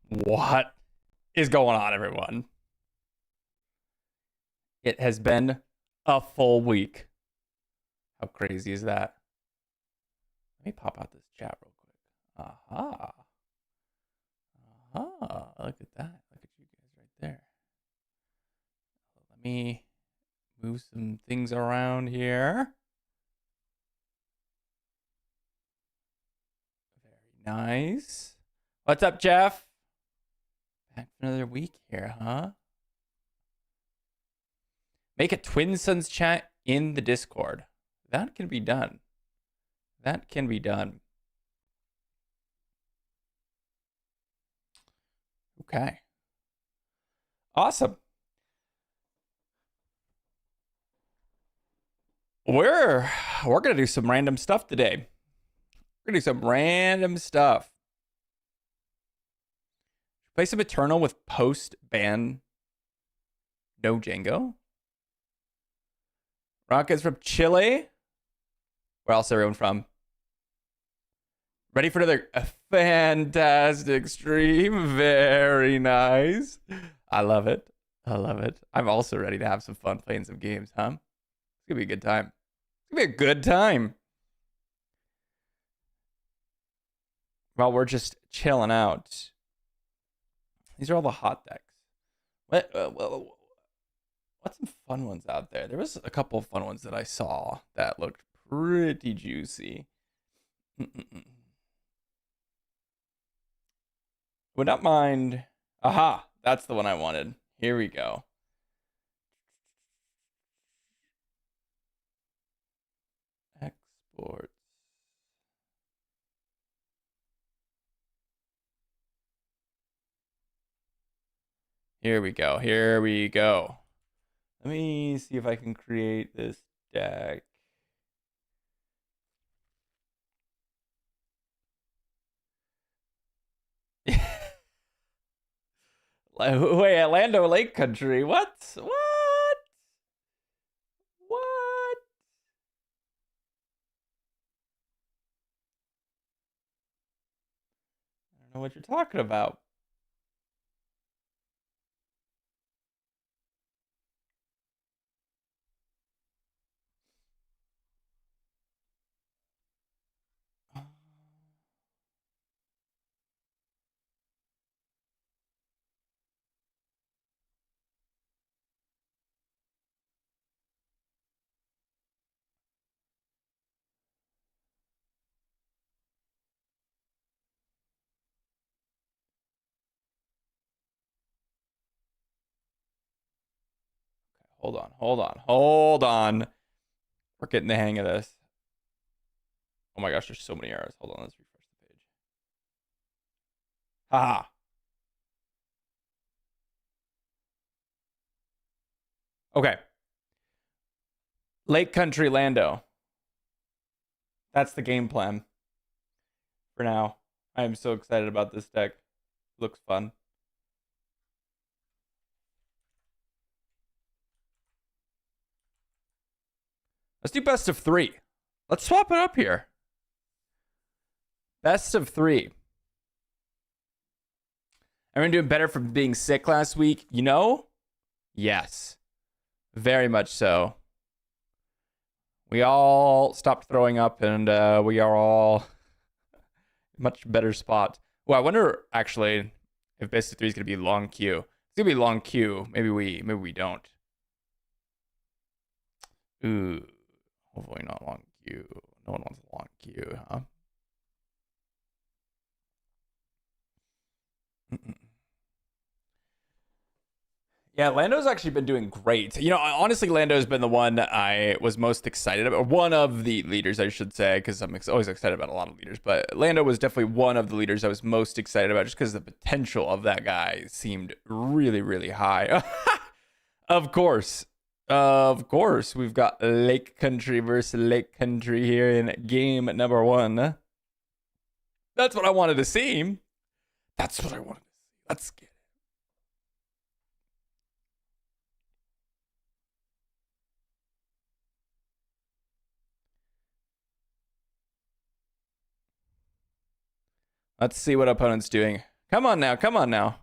What is going on, everyone? It has been a full week. How crazy is that? Let me pop out this chat real quick. Aha. Aha. Look at that. Look at you guys right there. Let me move some things around here. Very nice. What's up, Jeff? Back for another week here, huh? Make a Twin Sons chat in the Discord. That can be done. That can be done. Okay. Awesome. We're gonna do some random stuff today. We're gonna do some random stuff. Play some Eternal with post-ban no Django. Rockets from Chile. Where else is everyone from? Ready for another fantastic stream. Very nice. I love it. I love it. I'm also ready to have some fun playing some games, huh? It's gonna be a good time. It's gonna be a good time. While we're just chilling out. These are all the hot decks. What's some fun ones out there? There was a couple of fun ones that I saw that looked pretty juicy. Would not mind. Aha, that's the one I wanted. Here we go. Exports. Here we go. Here we go. Let me see if I can create this deck. Wait, Lando Lake Country. What? What? What? I don't know what you're talking about. Hold on. We're getting the hang of this. Oh my gosh, there's so many errors. Hold on, let's refresh the page. Haha. Okay. Lake Country Lando. That's the game plan. For now. I am so excited about this deck. Looks fun. Let's do best of 3. Let's swap it up here. Best of 3. Everyone doing better from being sick last week? You know? Yes. Very much so. We all stopped throwing up and we are all much better spot. Well, I wonder actually if best of 3 is gonna be long queue. It's gonna be long queue. Maybe we don't. Ooh. Hopefully not long queue. No one wants a long queue, huh? Yeah, Lando's actually been doing great. You know, honestly, Lando's been the one I was most excited about. One of the leaders, I should say, because I'm always excited about a lot of leaders. But Lando was definitely one of the leaders I was most excited about just because the potential of that guy seemed really, really high. Of course. Of course. We've got Lake Country versus Lake Country here in game number 1. That's what I wanted to see. That's what I wanted to see. Let's get it. Let's see what opponent's doing. Come on now. Come on now.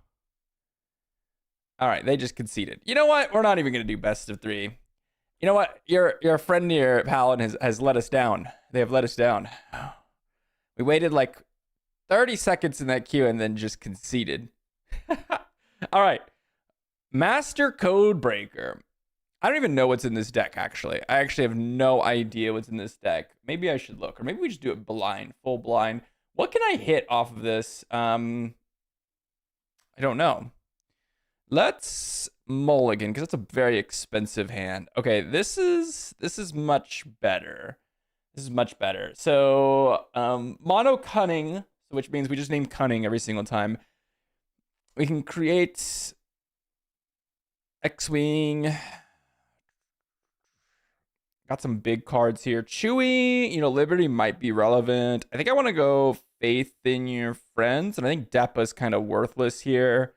All right, they just conceded. You know what? We're not even going to do best of 3. You know what? Your friend here, Paladin, has let us down. They have let us down. We waited like 30 seconds in that queue and then just conceded. All right. Master Codebreaker. I don't even know what's in this deck, actually. I actually have no idea what's in this deck. Maybe I should look. Or maybe we just do it blind, full blind. What can I hit off of this? I don't know. Let's mulligan, because that's a very expensive hand. Okay, this is much better. This is much better. So, mono cunning, which means we just name cunning every single time. We can create X-Wing. Got some big cards here. Chewy, you know, Liberty might be relevant. I think I want to go Faith in Your Friends, and I think Deppa's kind of worthless here.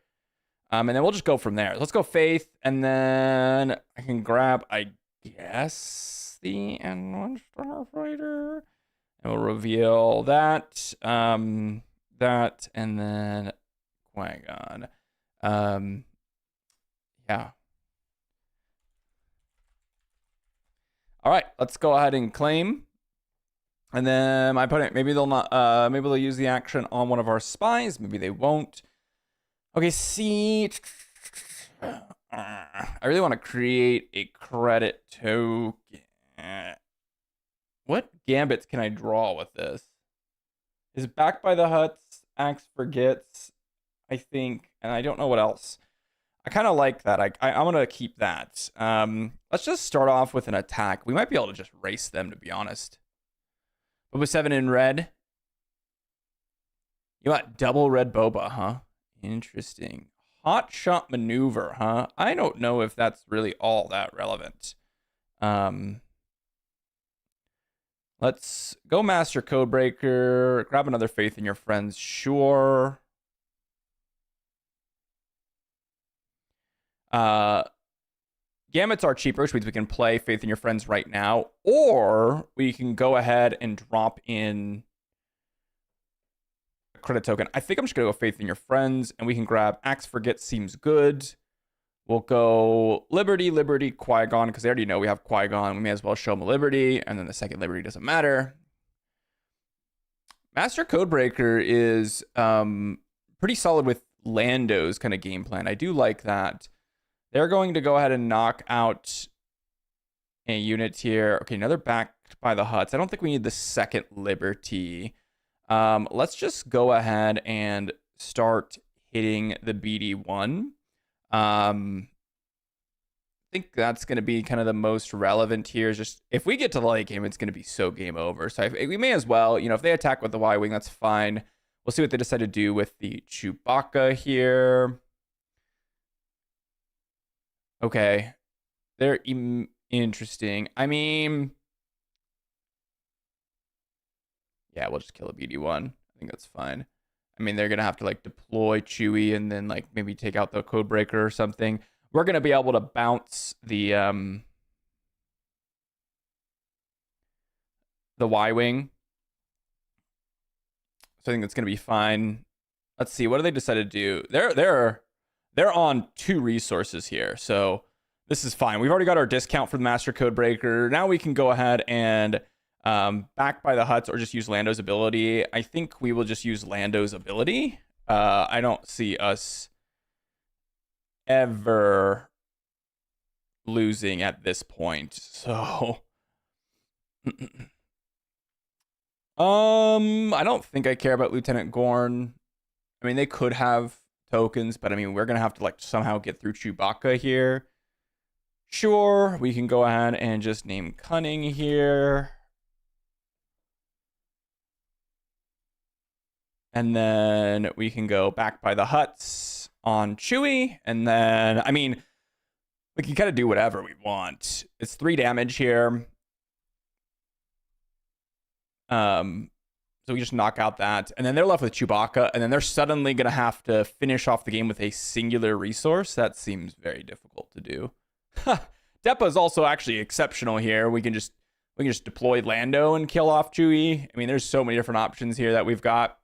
And then we'll just go from there. Let's go Faith, and then I can grab, I guess, the N1 Starfighter. And we'll reveal that, that, and then Qui-Gon. Yeah. All right, let's go ahead and claim. And then my opponent, maybe they'll not, maybe they'll use the action on one of our spies. Maybe they won't. Okay, see. I really want to create a credit token. What gambits can I draw with this? Is backed by the Huts, Axe Forgets, I think, and I don't know what else. I kind of like that. I'm going to keep that. Let's just start off with an attack. We might be able to just race them, to be honest. Boba 7 in red. You want double red Boba, huh? Interesting. Hot shot maneuver, huh? I don't know if that's really all that relevant. Let's go Master Codebreaker. Grab another Faith in Your Friends. Sure. Gambits are cheaper, which means we can play Faith in Your Friends right now. Or we can go ahead and drop in a credit token. I think I'm just going to go Faith in Your Friends, and we can grab Axe Forget. Seems good. We'll go Liberty, Qui-Gon, because they already know we have Qui-Gon. We may as well show them a Liberty, and then the second Liberty doesn't matter. Master Codebreaker is pretty solid with Lando's kind of game plan. I do like that. They're going to go ahead and knock out a unit here. Okay, another backed by the Huts. I don't think we need the second Liberty. Let's just go ahead and start hitting the BD1. I think that's going to be kind of the most relevant here. Is just if we get to the late game, it's going to be so game over. So we may as well, you know, if they attack with the Y-Wing, that's fine. We'll see what they decide to do with the Chewbacca here. Okay. They're interesting. I mean, yeah, we'll just kill a BD1. I think that's fine. I mean, they're going to have to like deploy Chewie and then like maybe take out the Codebreaker or something. We're going to be able to bounce the Y-Wing. So I think that's going to be fine. Let's see. What do they decide to do? They're on 2 resources here. So this is fine. We've already got our discount for the Master Codebreaker. Now we can go ahead and back by the Huts or just use Lando's ability. I think we will just use Lando's ability. I don't see us ever losing at this point. So I don't think I care about Lieutenant Gorn. I mean, they could have tokens, but I mean, we're gonna have to like somehow get through Chewbacca here. Sure, we can go ahead and just name Cunning here. And then we can go back by the Huts on Chewie. And then, I mean, we can kind of do whatever we want. It's 3 damage here. So we just knock out that. And then they're left with Chewbacca. And then they're suddenly going to have to finish off the game with a singular resource. That seems very difficult to do. Deppa is also actually exceptional here. We can just deploy Lando and kill off Chewie. I mean, there's so many different options here that we've got.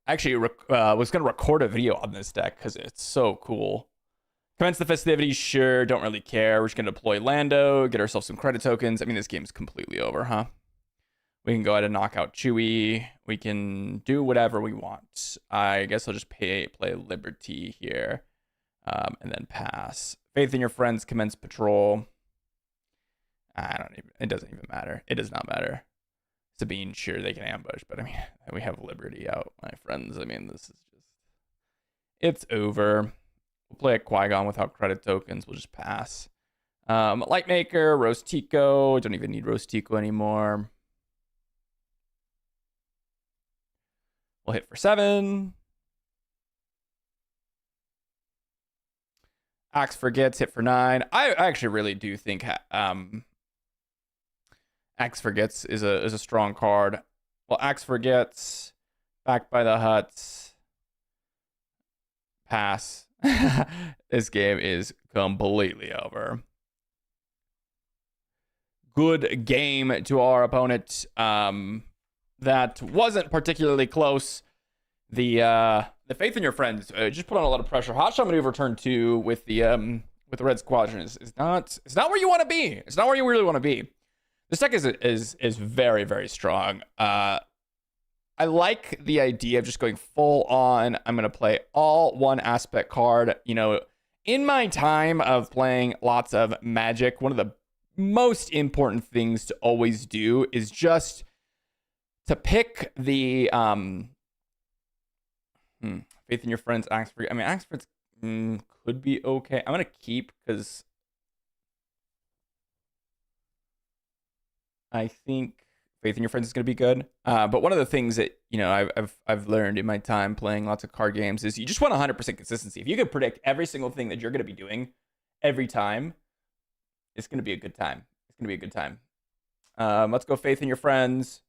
Actually, was going to record a video on this deck because it's so cool. Commence the festivities, sure, don't really care. We're just going to deploy Lando, get ourselves some credit tokens. I mean, this game's completely over, huh? We can go ahead and knock out Chewie. We can do whatever we want. I guess I'll just play Liberty here, and then pass. Faith in your friends, commence patrol. It doesn't even matter. It does not matter. Sabine, sure, they can ambush, but I mean, we have Liberty out, my friends. I mean, this is just, it's over. We'll play a Qui-Gon without credit tokens. We'll just pass. Lightmaker, Rostico. Don't even need Rostico anymore. We'll hit for 7. Axe Forgets, hit for 9. I actually really do think Axe Forgets is a strong card. Well, Axe Forgets, backed by the Huts. Pass. This game is completely over. Good game to our opponent. That wasn't particularly close. The Faith in your friends just put on a lot of pressure. Hotshot maneuver turn 2 with the Red Squadron is not where you want to be. It's not where you really want to be. This deck is very, very strong. I like the idea of just going full on. I'm going to play all one aspect card. You know, in my time of playing lots of Magic, one of the most important things to always do is just to pick the Faith in your friends, Axe Forgets. I mean, Axe Forgets could be okay. I'm going to keep because I think Faith in your friends is going to be good. But one of the things that, you know, I've learned in my time playing lots of card games is you just want 100% consistency. If you could predict every single thing that you're going to be doing every time, it's going to be a good time. It's going to be a good time. Let's go Faith in your friends.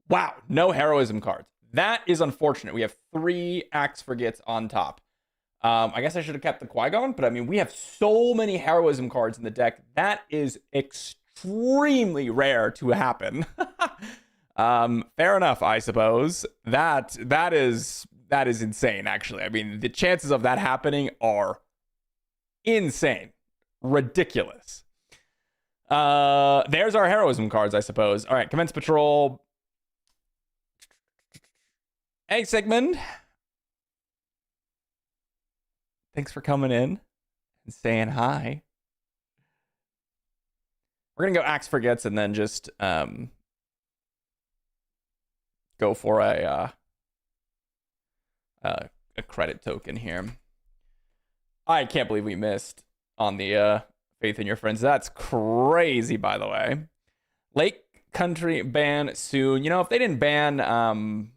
Wow, no heroism cards. That is unfortunate. We have 3 Axe Forgets on top. I guess I should have kept the Qui-Gon, but I mean, we have so many heroism cards in the deck. That is extremely rare to happen. Fair enough, I suppose. That is insane, actually. I mean, the chances of that happening are insane. Ridiculous. There's our heroism cards, I suppose. All right, commence patrol. Hey, Sigmund. Thanks for coming in and saying hi. We're going to go Axe Forgets and then just go for a credit token here. I can't believe we missed on the Faith in your friends. That's crazy, by the way. Lake Country ban soon. You know, if they didn't ban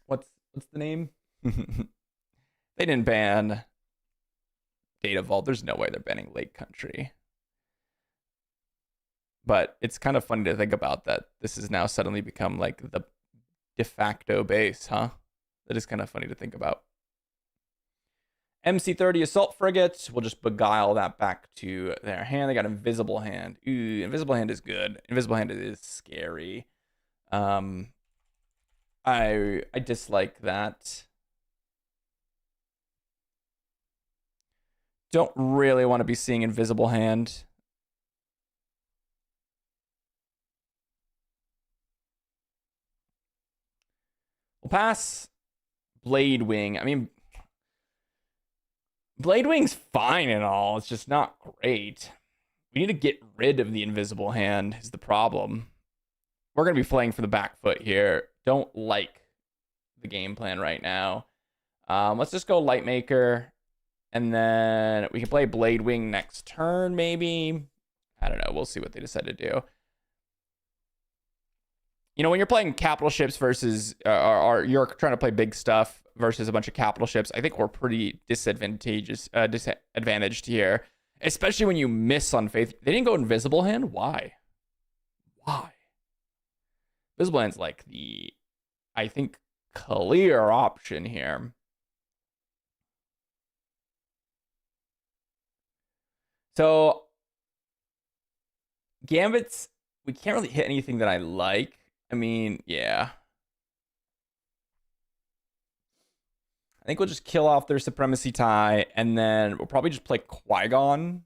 what's the name? They didn't ban Data Vault. There's no way they're banning Lake Country. But it's kind of funny to think about that this has now suddenly become like the de facto base, huh? That is kind of funny to think about. MC-30 Assault Frigate. We'll just beguile that back to their hand. They got Invisible Hand. Ooh, Invisible Hand is good. Invisible Hand is scary. I dislike that. Don't really want to be seeing Invisible Hand. We'll pass Blade Wing. I mean, Blade Wing's fine and all. It's just not great. We need to get rid of the Invisible Hand is the problem. We're going to be playing for the back foot here. Don't like the game plan right now. Let's just go Lightmaker. And then we can play Blade Wing next turn, maybe. I don't know. We'll see what they decide to do. You know, when you're playing capital ships versus, or you're trying to play big stuff versus a bunch of capital ships, I think we're pretty disadvantaged here. Especially when you miss on Faith. They didn't go Invisible Hand? Why? Why? Invisible Hand's like the, I think, clear option here. So, Gambits, we can't really hit anything that I like. I mean, yeah. I think we'll just kill off their Supremacy Tie, and then we'll probably just play Qui-Gon.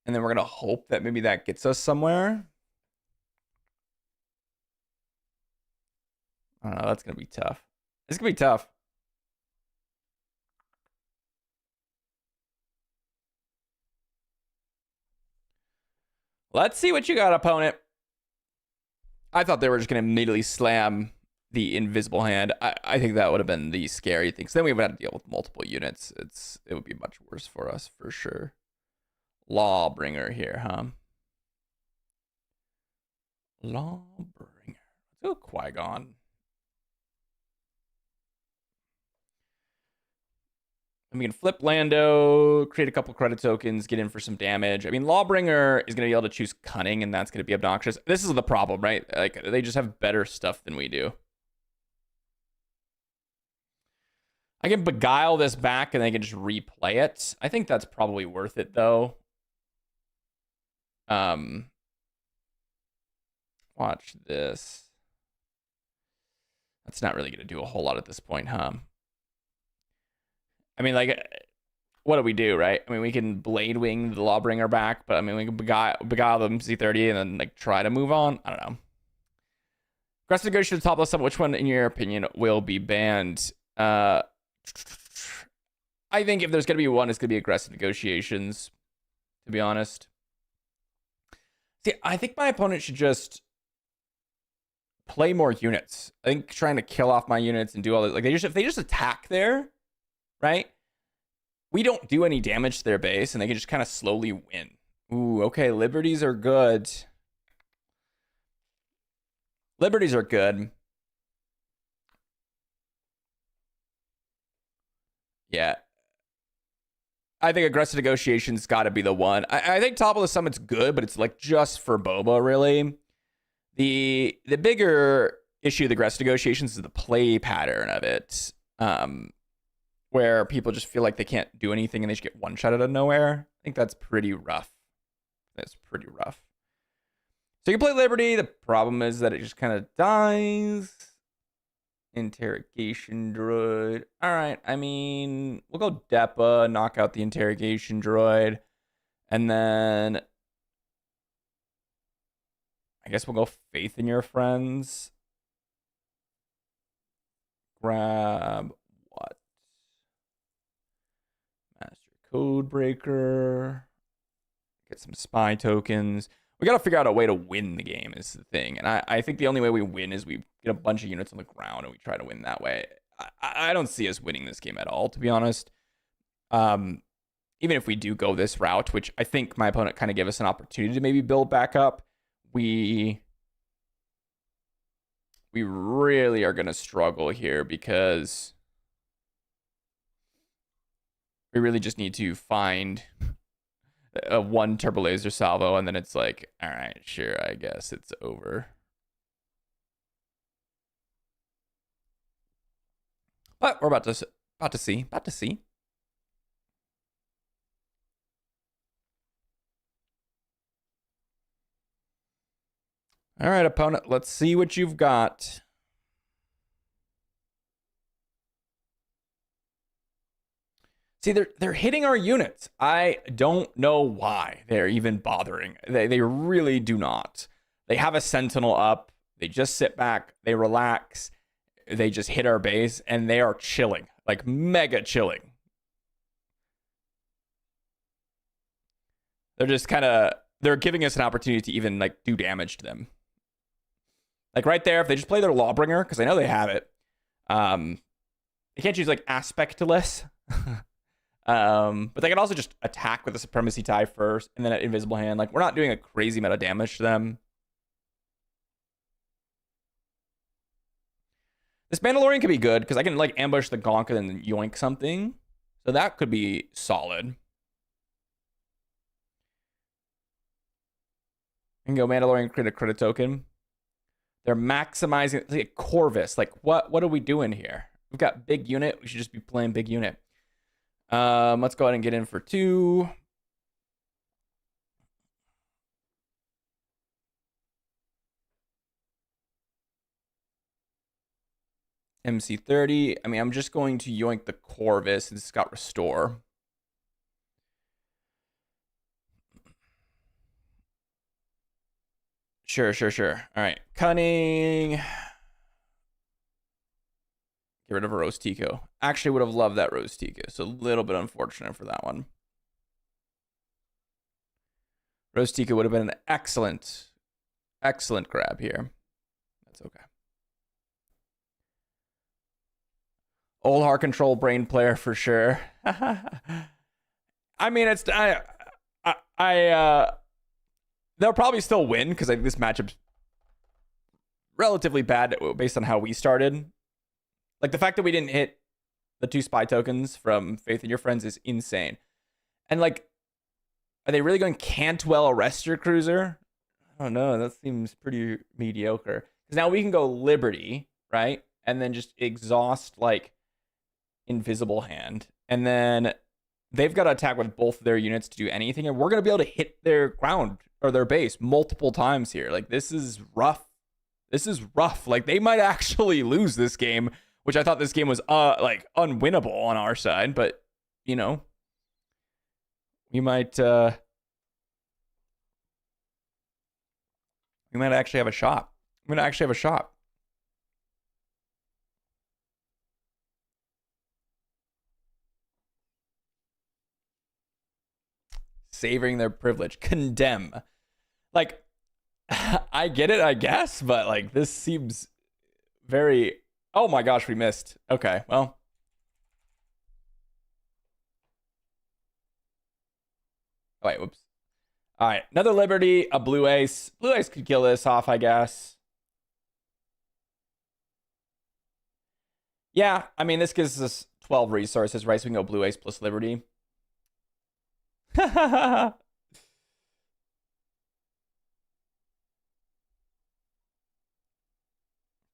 And then we're going to hope that maybe that gets us somewhere. I don't know. That's going to be tough. It's going to be tough. Let's see what you got, opponent. I thought they were just going to immediately slam the Invisible Hand. I think that would have been the scary thing. So then we would have to deal with multiple units. It would be much worse for us, for sure. Lawbringer here, huh? Lawbringer. Let's go Qui-Gon. And we can flip Lando, create a couple credit tokens, get in for some damage. I mean, Lawbringer is going to be able to choose Cunning, and that's going to be obnoxious. This is the problem, right? Like, they just have better stuff than we do. I can Beguile this back, and they can just replay it. I think that's probably worth it, though. Watch this. That's not really going to do a whole lot at this point, huh? I mean, like, what do we do, right? I mean, we can Blade Wing the Lawbringer back, but I mean, we can beguile them C30 and then like try to move on. I don't know. Aggressive negotiation top left summon. Which one, in your opinion, will be banned? I think if there's gonna be one, it's gonna be aggressive negotiations. To be honest, see, I think my opponent should just play more units. I think trying to kill off my units and do all this, like if they just attack there. Right? We don't do any damage to their base, and they can just kind of slowly win. Ooh, okay. Liberties are good. Liberties are good. Yeah. I think aggressive negotiations got to be the one. I think top of the summit's good, but it's like just for Boba, really. The bigger issue of the aggressive negotiations is the play pattern of it. Where people just feel like they can't do anything and they just get one-shot out of nowhere. I think that's pretty rough. That's pretty rough. So you play Liberty. The problem is that it just kind of dies. Interrogation droid. All right. I mean, we'll go Depa, knock out the interrogation droid. And then I guess we'll go Faith in Your Friends. Grab what? Master Codebreaker. Get some spy tokens. We got to figure out a way to win the game is the thing. And I think the only way we win is we get a bunch of units on the ground and we try to win that way. I don't see us winning this game at all, to be honest. Even if we do go this route, which I think my opponent kind of gave us an opportunity to maybe build back up, we really are going to struggle here because we really just need to find a one turbo laser salvo, and then it's like, all right, sure, I guess it's over. But we're about to see. All right, opponent, let's see what you've got. See, they're hitting our units. I don't know why they're even bothering. They really do not. They have a sentinel up. They just sit back. They relax. They just hit our base, and they are chilling, like mega chilling. They're just they're giving us an opportunity to even like do damage to them. Like right there, if they just play their Lawbringer, because I know they have it. They can't choose like Aspectless. But they can also just attack with a Supremacy Tie first, and then an Invisible Hand. Like, we're not doing a crazy amount of damage to them. This Mandalorian could be good, because I can, like, ambush the Gonk and then yoink something. So that could be solid. And go Mandalorian, create a credit token. They're maximizing, like, Corvus. Like, what are we doing here? We've got big unit. We should just be playing big unit. Let's go ahead and get in for 2. MC30. I mean, I'm just going to yoink the Corvus since it's got Restore. Sure. All right. Cunning. Get rid of a Rose Tico. Actually would have loved that Rose Tico. So a little bit unfortunate for that one. Rose Tico would have been an excellent grab here. That's okay. Old heart control brain player for sure. I mean, it's they'll probably still win because I think this matchup's relatively bad based on how we started. Like the fact that we didn't hit the 2 spy tokens from Faith in Your Friends is insane. And like, are they really going Cantwell Arrestor Cruiser? I don't know. That seems pretty mediocre. Because now we can go Liberty, right? And then just exhaust like Invisible Hand. And then they've got to attack with both of their units to do anything. And we're going to be able to hit their ground or their base multiple times here. Like, this is rough. Like, they might actually lose this game, which I thought this game was like unwinnable on our side. But, you know, we might actually have a shot. I'm going to actually have a shot. Savoring their privilege. Condemn. Like, I get it, I guess, but like, this seems very... Oh my gosh, we missed. Okay, well. Oh, wait, whoops. All right, another Liberty, a Blue Ace. Blue Ace could kill this off, I guess. Yeah, I mean, this gives us 12 resources, right? So we can go Blue Ace plus Liberty.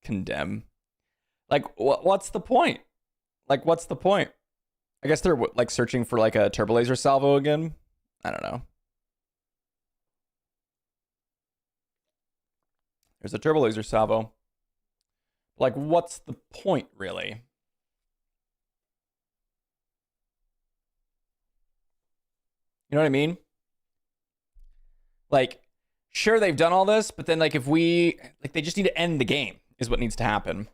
Condemn. Like, what's the point? Like, what's the point? I guess they're like searching for like a turbo laser salvo again. I don't know. There's a turbo laser salvo. Like, what's the point, really? You know what I mean? Like, sure, they've done all this, but then, like, if we... Like, they just need to end the game, is what needs to happen.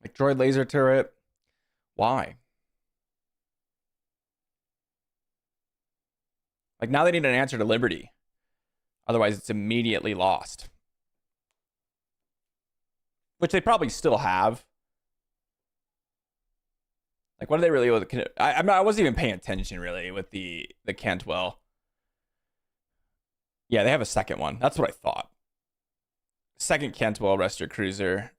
Like, droid laser turret. Why? Like, now they need an answer to Liberty. Otherwise, it's immediately lost. Which they probably still have. Like, what are they really... I wasn't even paying attention, really, with the Cantwell. Yeah, they have a second one. That's what I thought. Second Cantwell Arrestor Cruiser.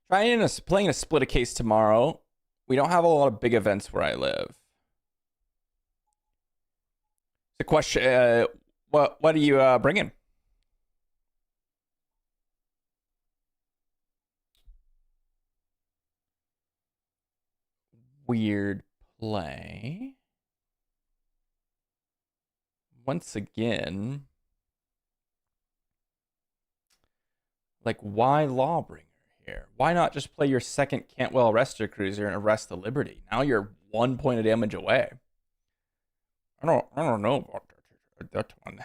Playing a split a case tomorrow. We don't have a lot of big events where I live. The question, what are you bringing? Weird play. Once again, like, why Lawbringer here? Why not just play your second Cantwell Arrestor Cruiser and arrest the Liberty? Now you're 1 point of damage away. I don't know about that one.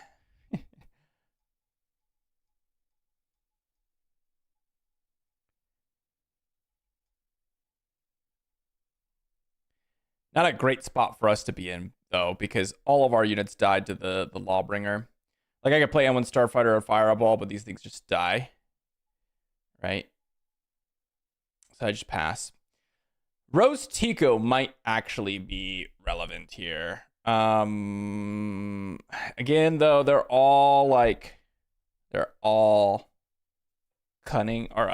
Not a great spot for us to be in, though, because all of our units died to the Lawbringer. Like, I could play M1 Starfighter or Fireball, but these things just die. Right? So I just pass. Rose Tico might actually be relevant here. Again, though, they're all cunning or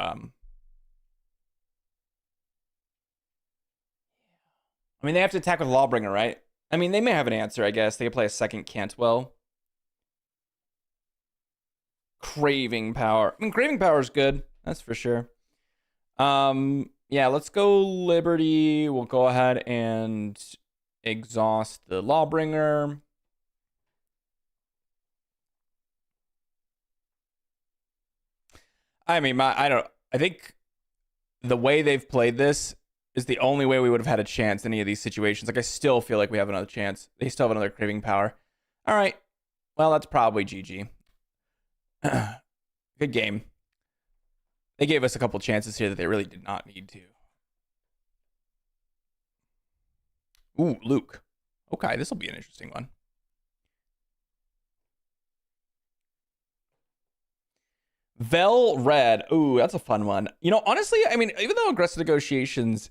I mean, they have to attack with Lawbringer, right? I mean, they may have an answer, I guess. They could play a second Cantwell. Craving Power. I mean, Craving Power is good. That's for sure. Yeah, let's go Liberty. We'll go ahead and exhaust the Lawbringer. I mean, I think the way they've played this is the only way we would have had a chance in any of these situations. Like, I still feel like we have another chance. They still have another craving power. All right. Well, that's probably GG. Good game. They gave us a couple chances here that they really did not need to. Ooh, Luke. Okay, this will be an interesting one. Vel Red. Ooh, that's a fun one. You know, honestly, I mean, even though Aggressive Negotiations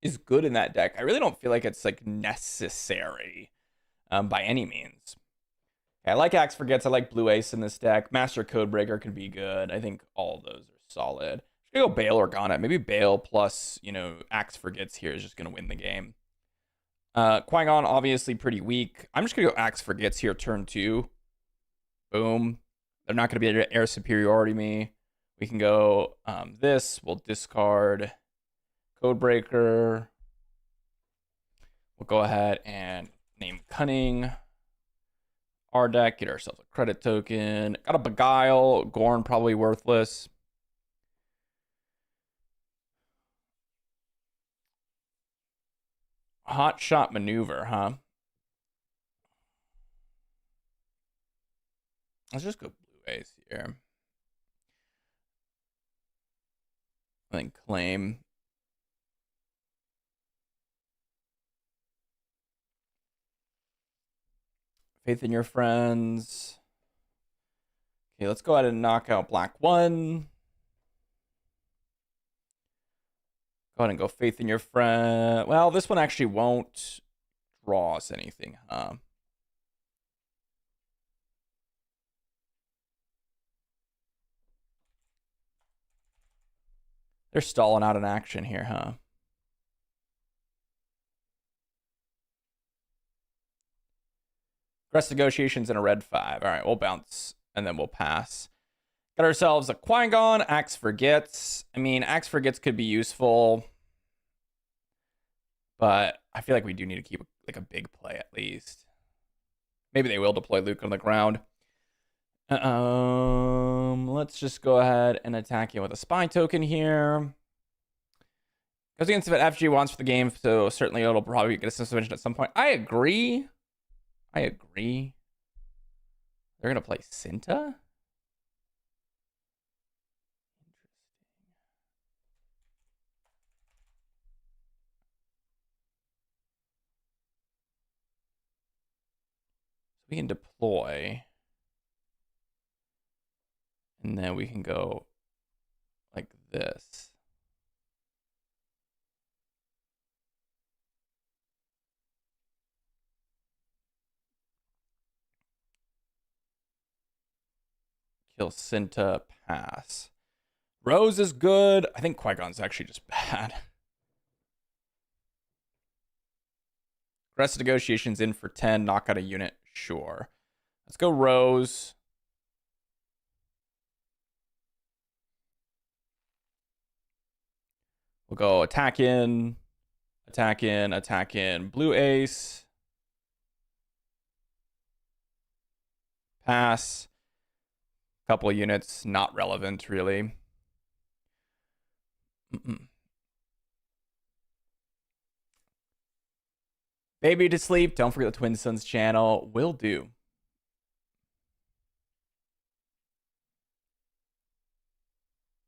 is good in that deck, I really don't feel like it's like necessary by any means. I like Axe Forgets. I like Blue Ace in this deck. Master Codebreaker could be good. I think all of those are solid. I'm gonna go Bale or Ghana. Maybe Bale plus, you know, Axe Forgets here is just gonna win the game. Qui-Gon obviously pretty weak. I'm just gonna go Axe Forgets here, turn 2. Boom. They're not gonna be able to air superiority me. We can go this. We'll discard Codebreaker. We'll go ahead and name Cunning. Our deck, get ourselves a credit token. Got a Beguile. Gorn probably worthless. Hot Shot Maneuver, huh? Let's just go Blue Ace here. I think claim. Faith in Your Friends. Okay, let's go ahead and knock out Black 1. Go ahead and go Faith in Your Friend. Well, this one actually won't draw us anything, huh? They're stalling out an action here, huh? Aggressive Negotiations in a red 5. All right, we'll bounce and then we'll pass. Got ourselves a Qui-Gon. Axe Forgets. I mean, Axe Forgets could be useful, but I feel like we do need to keep like a big play at least. Maybe they will deploy Luke on the ground. Let's just go ahead and attack you with a spy token here. Goes against what FG wants for the game, so certainly it'll probably get a suspension at some point. I agree. They're gonna play Cinta? So we can deploy. And then we can go like this. Kill Cinta, pass. Rose is good. I think Qui-Gon's actually just bad. Aggressive Negotiations in for 10. Knock out a unit. Sure. Let's go Rose. We'll go attack in. Attack in. Attack in. Blue Ace. Pass. Couple of units. Not relevant, really. Baby to sleep. Don't forget the Twin Sons channel. Will do.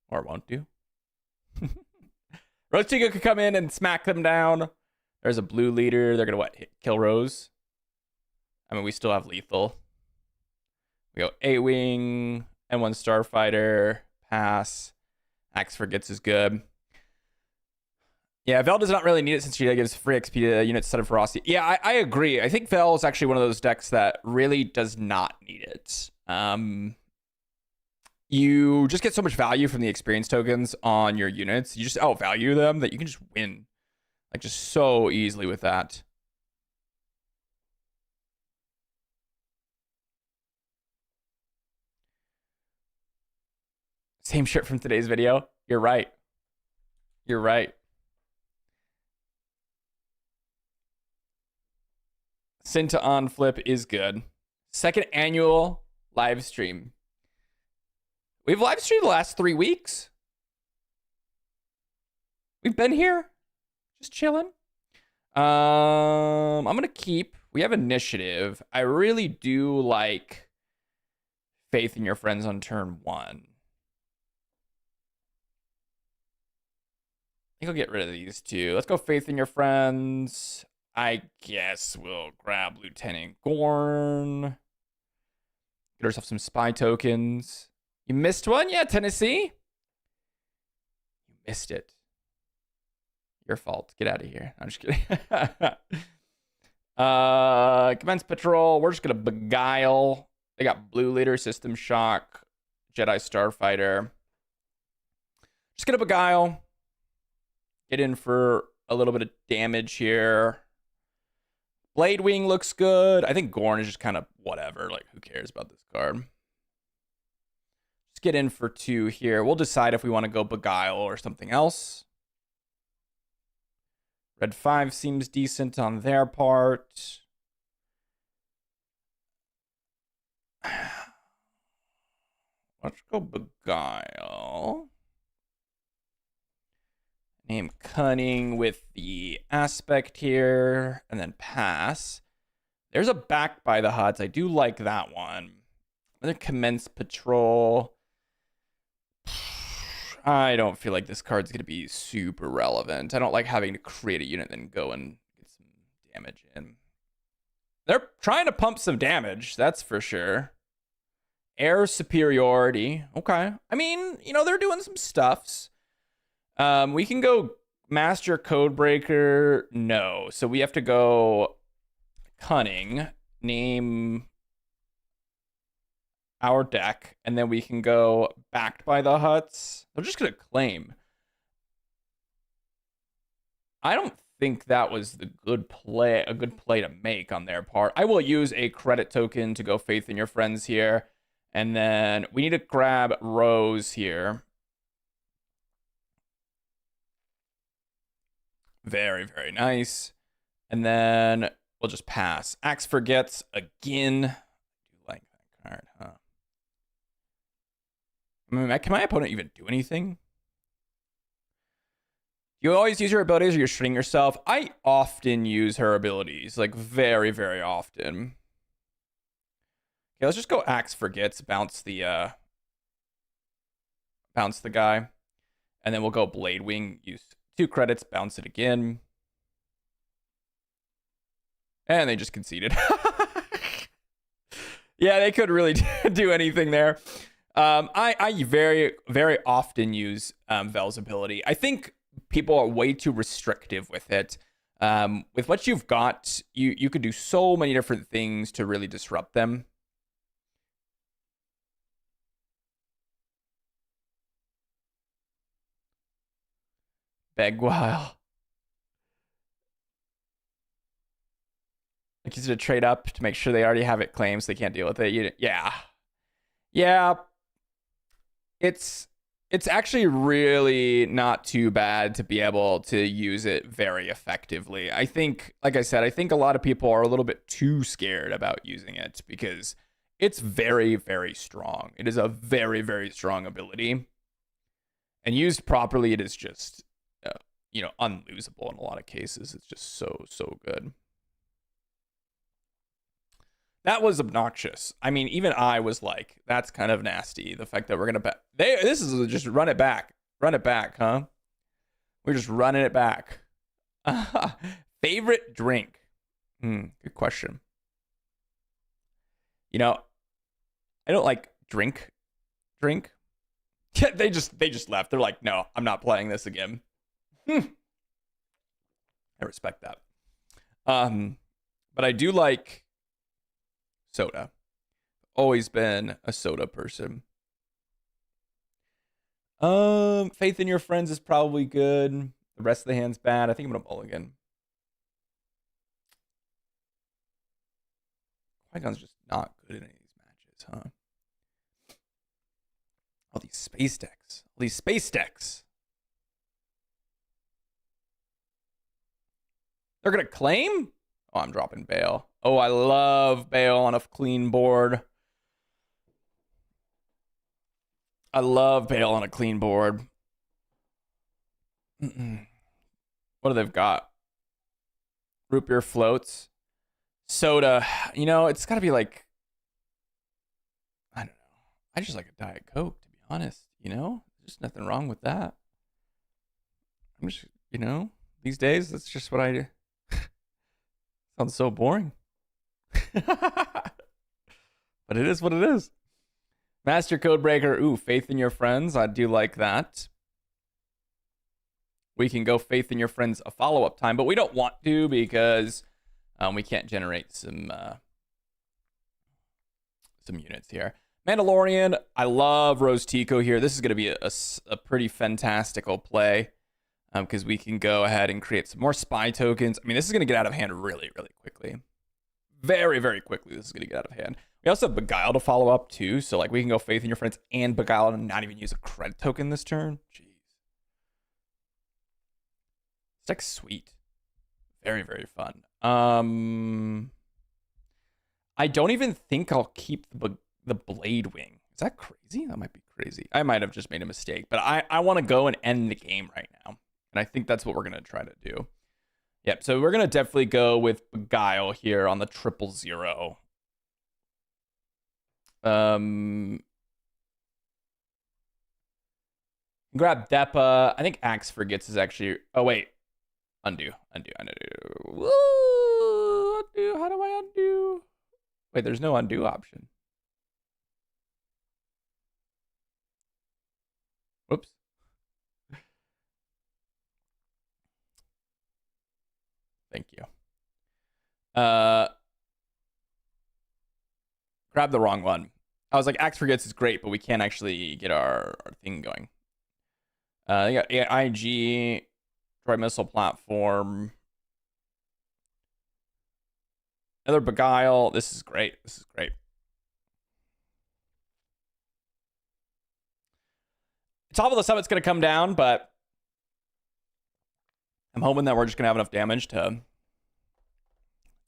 Or won't do. Rose Tigo could come in and smack them down. There's a blue leader. They're going to kill Rose. I mean, we still have lethal. We go A-Wing, N1 Starfighter, pass. Axe Forgets is good. Yeah, Vel does not really need it since she gives free XP to units instead of ferocity. Yeah, I agree. I think Vel is actually one of those decks that really does not need it. You just get so much value from the experience tokens on your units. You just outvalue them that you can just win. Like, just so easily with that. Same shirt from today's video. You're right. You're right. Sin to on flip is good. Second annual live stream. We've live streamed the last 3 weeks. We've been here. Just chilling. I'm gonna keep. We have initiative. I really do like faith in your friends on turn 1. I think I'll get rid of these two. Let's go faith in your friends. I guess we'll grab Lieutenant Gorn. Get ourselves some spy tokens. You missed one? Yeah, Tennessee. You missed it. Your fault. Get out of here. I'm just kidding. Commence patrol. We're just gonna beguile. They got blue leader, system shock, Jedi starfighter. Just gonna beguile. Get in for a little bit of damage here. Blade Wing looks good. I think Gorn is just kind of whatever. Like, who cares about this card? Just get in for 2 here. We'll decide if we want to go beguile or something else. Red 5 seems decent on their part. Let's go beguile. Name cunning with the aspect here, and then pass. There's a back by the huts. I do like that one. Another commence patrol. I don't feel like this card's going to be super relevant. I don't like having to create a unit and then go and get some damage in. They're trying to pump some damage, that's for sure. Air superiority. Okay. I mean, you know, they're doing some stuffs. We can go master Codebreaker. No. So we have to go cunning. Name our deck, and then we can go backed by the huts. They're just gonna claim. I don't think that was a good play to make on their part. I will use a credit token to go faith in your friends here, and then we need to grab Rose here. Very, very nice. And then we'll just pass. Axe forgets again. I do like that card, huh? I mean, can my opponent even do anything? You always use her abilities or you're shooting yourself? I often use her abilities, like very, very often. Okay, let's just go Axe Forgets, bounce the guy. And then we'll go Blade Wing, use 2 credits, bounce it again. And they just conceded. Yeah, they couldn't really do anything there. I very, very often use Vel's ability. I think people are way too restrictive with it. With what you've got, you could do so many different things to really disrupt them. Begwile. Like, use it to trade up to make sure they already have it claimed so they can't deal with it. Yeah. It's actually really not too bad to be able to use it very effectively. I think, like I said, I think a lot of people are a little bit too scared about using it because it's very, very strong. It is a very, very strong ability. And used properly, it is just, unlosable in a lot of cases. It's just so, so good. That was obnoxious. I mean, even I was like, that's kind of nasty. The fact that we're going to this is just run it back. Run it back, huh? We're just running it back. Favorite drink? Good question. You know, I don't like drink. Yeah, they just left. They're like, no, I'm not playing this again. I respect that. But I do like soda. Always been a soda person. Faith in your friends is probably good. The rest of the hand's bad. I think I'm gonna mulligan. Qui-Gon's just not good in any of these matches, huh? Oh, these space decks. These space decks. They're going to claim? Oh, I'm dropping Bale. Oh, I love Bale on a clean board. I love Bale on a clean board. What do they've got? Root beer floats. Soda. You know, it's got to be like, I don't know. I just like a Diet Coke, to be honest. You know? There's nothing wrong with that. I'm just, you know, these days, that's just what I do. Sounds so boring. But it is what it is. Master Codebreaker. Ooh, faith in your friends. I do like that. We can go faith in your friends a follow-up time, but we don't want to because we can't generate some units here. Mandalorian. I love Rose Tico here. This is going to be a pretty fantastical play because we can go ahead and create some more spy tokens. I mean, this is going to get out of hand really, really quickly. Very, very quickly, this is going to get out of hand. We also have Beguile to follow up, too. So, like, we can go Faith in Your Friends and Beguile and not even use a credit token this turn. Jeez. This deck's sweet. Very, very fun. I don't even think I'll keep the Blade Wing. Is that crazy? That might be crazy. I might have just made a mistake. But I want to go and end the game right now. And I think that's what we're going to try to do. Yep, so we're going to definitely go with Beguile here on the 000. Grab Depa. I think Axe Forgets is actually... Oh, wait. Undo. Woo! Undo. How do I undo? Wait, there's no undo option. Whoops. Thank you. Grab the wrong one. I was like, Axe Forgets is great, but we can't actually get our thing going. They got IG, Droid Missile Platform. Another Beguile. This is great. This is great. Top of the summit's going to come down, but I'm hoping that we're just going to have enough damage to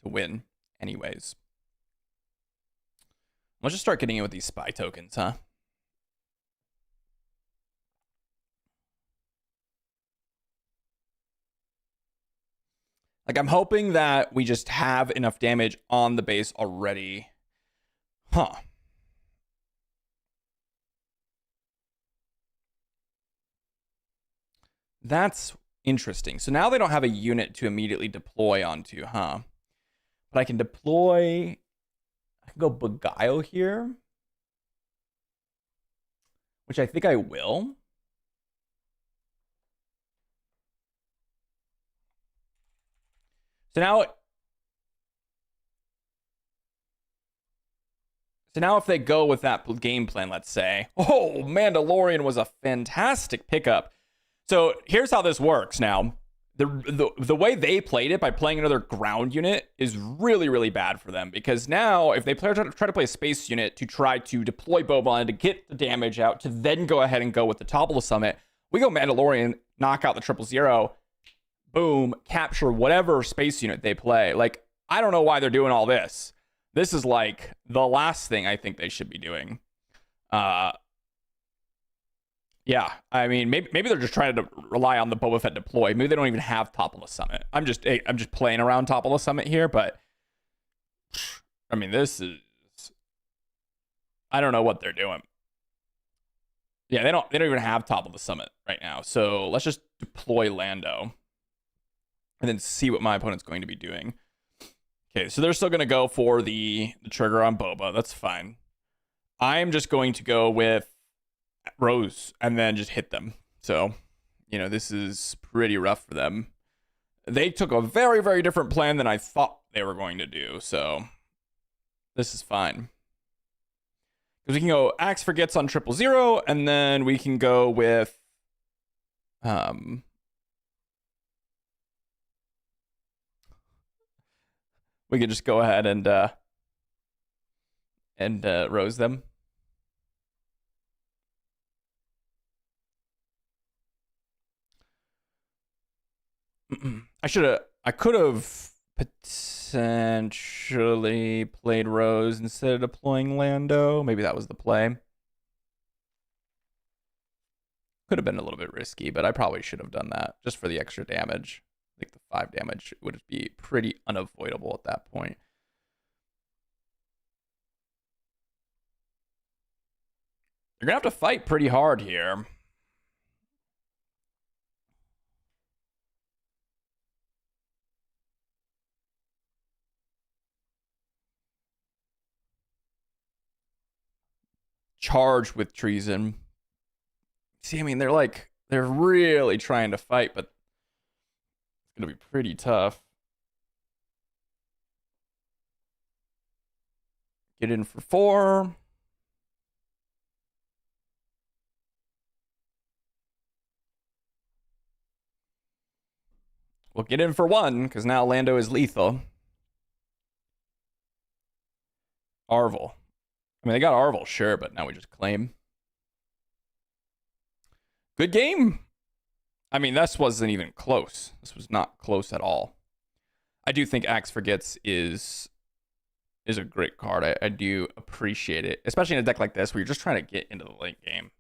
win anyways. Let's just start getting in with these spy tokens, huh? Like, I'm hoping that we just have enough damage on the base already. Huh. That's interesting. So now they don't have a unit to immediately deploy onto, huh? But I can deploy... I can go Beguile here. Which I think I will. So now if they go with that game plan, let's say, oh, Mandalorian was a fantastic pickup. So here's how this works now. The way they played it by playing another ground unit is really, really bad for them. Because now if they try to play a space unit to try to deploy Boba to get the damage out, to then go ahead and go with the top of the summit, we go Mandalorian, knock out the 000, boom, capture whatever space unit they play. Like, I don't know why they're doing all this. This is like the last thing I think they should be doing. Yeah, I mean, maybe they're just trying to rely on the Boba Fett deploy. Maybe they don't even have top of the summit. I'm just playing around top of the summit here, but I mean, this is, I don't know what they're doing. Yeah, they don't even have top of the summit right now. So let's just deploy Lando and then see what my opponent's going to be doing. Okay, so they're still going to go for the trigger on Boba. That's fine. I'm just going to go with Rose and then just hit them. So, you know, this is pretty rough for them. They took a very, very different plan than I thought they were going to do. So this is fine. Because we can go Axe Forgets on 000, and then we can go with we could just go ahead and Rose them. I could have potentially played Rose instead of deploying Lando. Maybe that was the play. Could have been a little bit risky, but I probably should have done that just for the extra damage. I think the 5 damage would be pretty unavoidable at that point. You're going to have to fight pretty hard here. Charged with treason. See, I mean, they're really trying to fight, but it's going to be pretty tough. Get in for 4. We'll get in for 1, because now Lando is lethal. Arvel. I mean, they got Arvel, sure, but now we just claim. Good game. I mean, this wasn't even close. This was not close at all. I do think Axe Forgets is a great card. I do appreciate it, especially in a deck like this where you're just trying to get into the late game.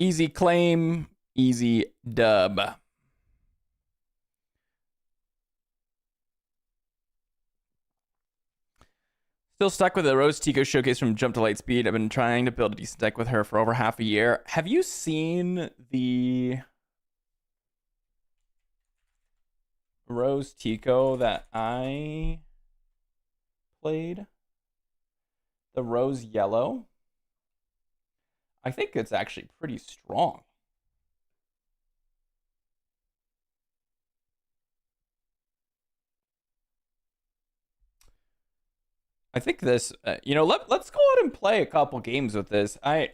Easy claim, easy dub. Still stuck with the Rose Tico showcase from Jump to Lightspeed. I've been trying to build a decent deck with her for over half a year. Have you seen the Rose Tico that I played? The Rose Yellow? I think it's actually pretty strong. I think this, let's go out and play a couple games with this. I've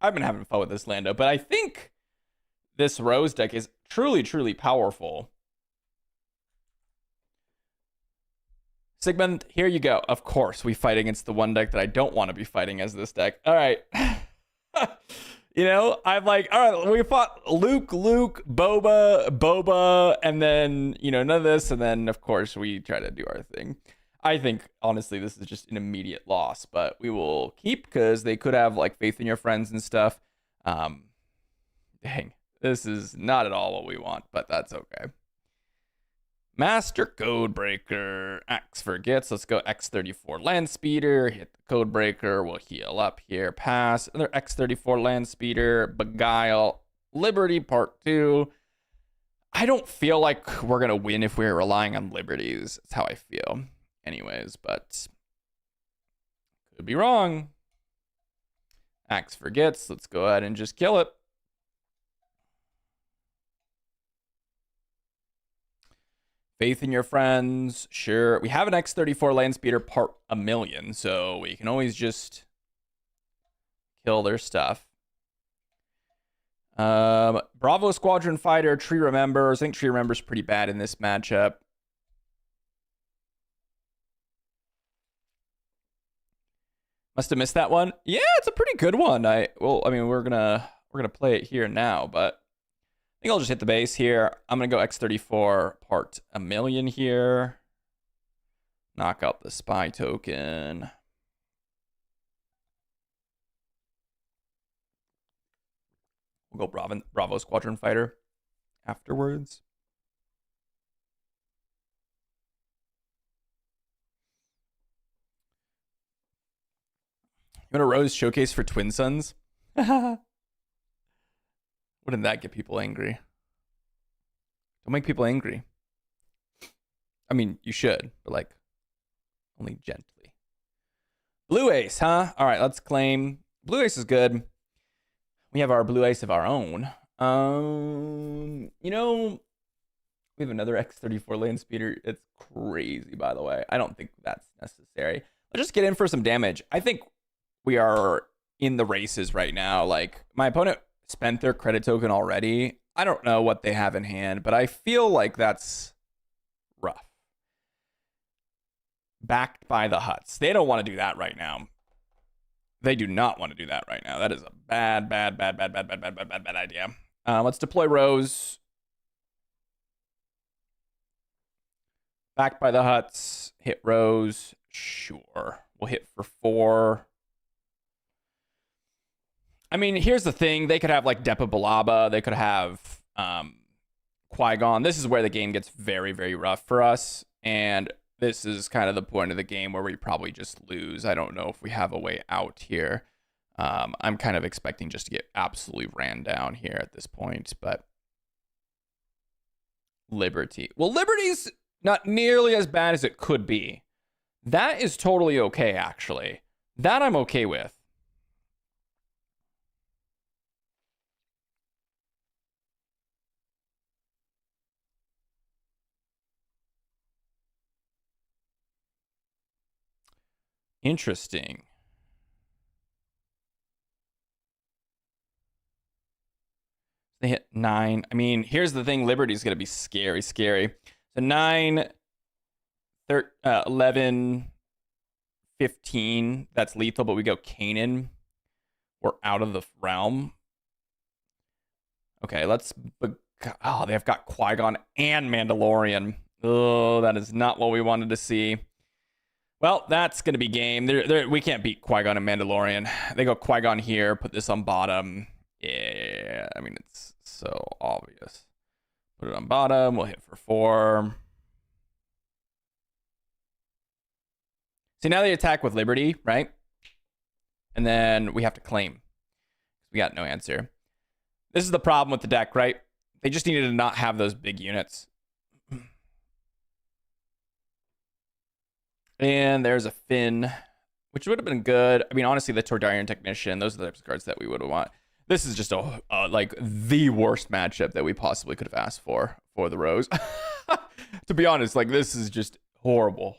been having fun with this Lando, but I think this Rose deck is truly, truly powerful. Sigmund, here you go. Of course, we fight against the one deck that I don't want to be fighting as this deck. All right. I'm like, all right, we fought Luke, Boba, and then, none of this. And then, of course, we try to do our thing. I think, honestly, this is just an immediate loss, but we will keep because they could have, faith in your friends and stuff. Dang, this is not at all what we want, but that's okay. Master Codebreaker. Axe Forgets. Let's go X34 Landspeeder. Hit the Codebreaker. We'll heal up here. Pass. Another X34 Landspeeder. Beguile. Liberty Part 2. I don't feel like we're going to win if we're relying on Liberties. That's how I feel. Anyways, but could be wrong. Axe Forgets. Let's go ahead and just kill it. Faith in your friends. Sure. We have an X34 Landspeeder Part 1,000,000, so we can always just kill their stuff. Bravo Squadron Fighter, Tree Remembers. I think Tree Remembers pretty bad in this matchup. Must have missed that one. Yeah, it's a pretty good one. We're gonna play it here now, but I think I'll just hit the base here. I'm gonna go X34 Part 1,000,000 here. Knock out the spy token. We'll go Bravo Squadron Fighter afterwards. You want a Rose showcase for Twin Sons? Wouldn't that get people angry? Don't make people angry. I mean, you should, but only gently. Blue Ace, huh? All right, let's claim. Blue Ace is good. We have our Blue Ace of our own. We have another X34 Landspeeder. It's crazy, by the way. I don't think that's necessary. Let's just get in for some damage. I think we are in the races right now. My opponent spent their credit token already. I don't know what they have in hand, but I feel like that's rough. Backed by the Huts. They don't want to do that right now. They do not want to do that right now. That is a bad idea. Let's deploy Rose. Back by the huts. Hit Rose. Sure. We'll hit for 4. I mean, here's the thing. They could have like Depa Balaba. They could have Qui-Gon. This is where the game gets very, very rough for us. And this is kind of the point of the game where we probably just lose. I don't know if we have a way out here. I'm kind of expecting just to get absolutely ran down here at this point. But Liberty. Well, Liberty's not nearly as bad as it could be. That is totally okay, actually. That I'm okay with. Interesting. They hit 9. I mean, here's the thing. Liberty's going to be scary. So 9, 11, 15. That's lethal, but we go Kanan. We're out of the realm. Okay, let's... Oh, they've got Qui-Gon and Mandalorian. Oh, that is not what we wanted to see. Well, that's going to be game. We can't beat Qui-Gon and Mandalorian. They go Qui-Gon here, put this on bottom. Yeah, I mean, it's so obvious. Put it on bottom. We'll hit for 4. See, now they attack with Liberty, right? And then we have to claim. We got no answer. This is the problem with the deck, right? They just needed to not have those big units. And there's a Finn, which would have been good. I mean, honestly, the Tordarian Technician, those are the types of cards that we would want. This is just like the worst matchup that we possibly could have asked for the Rose. To be honest, like this is just horrible.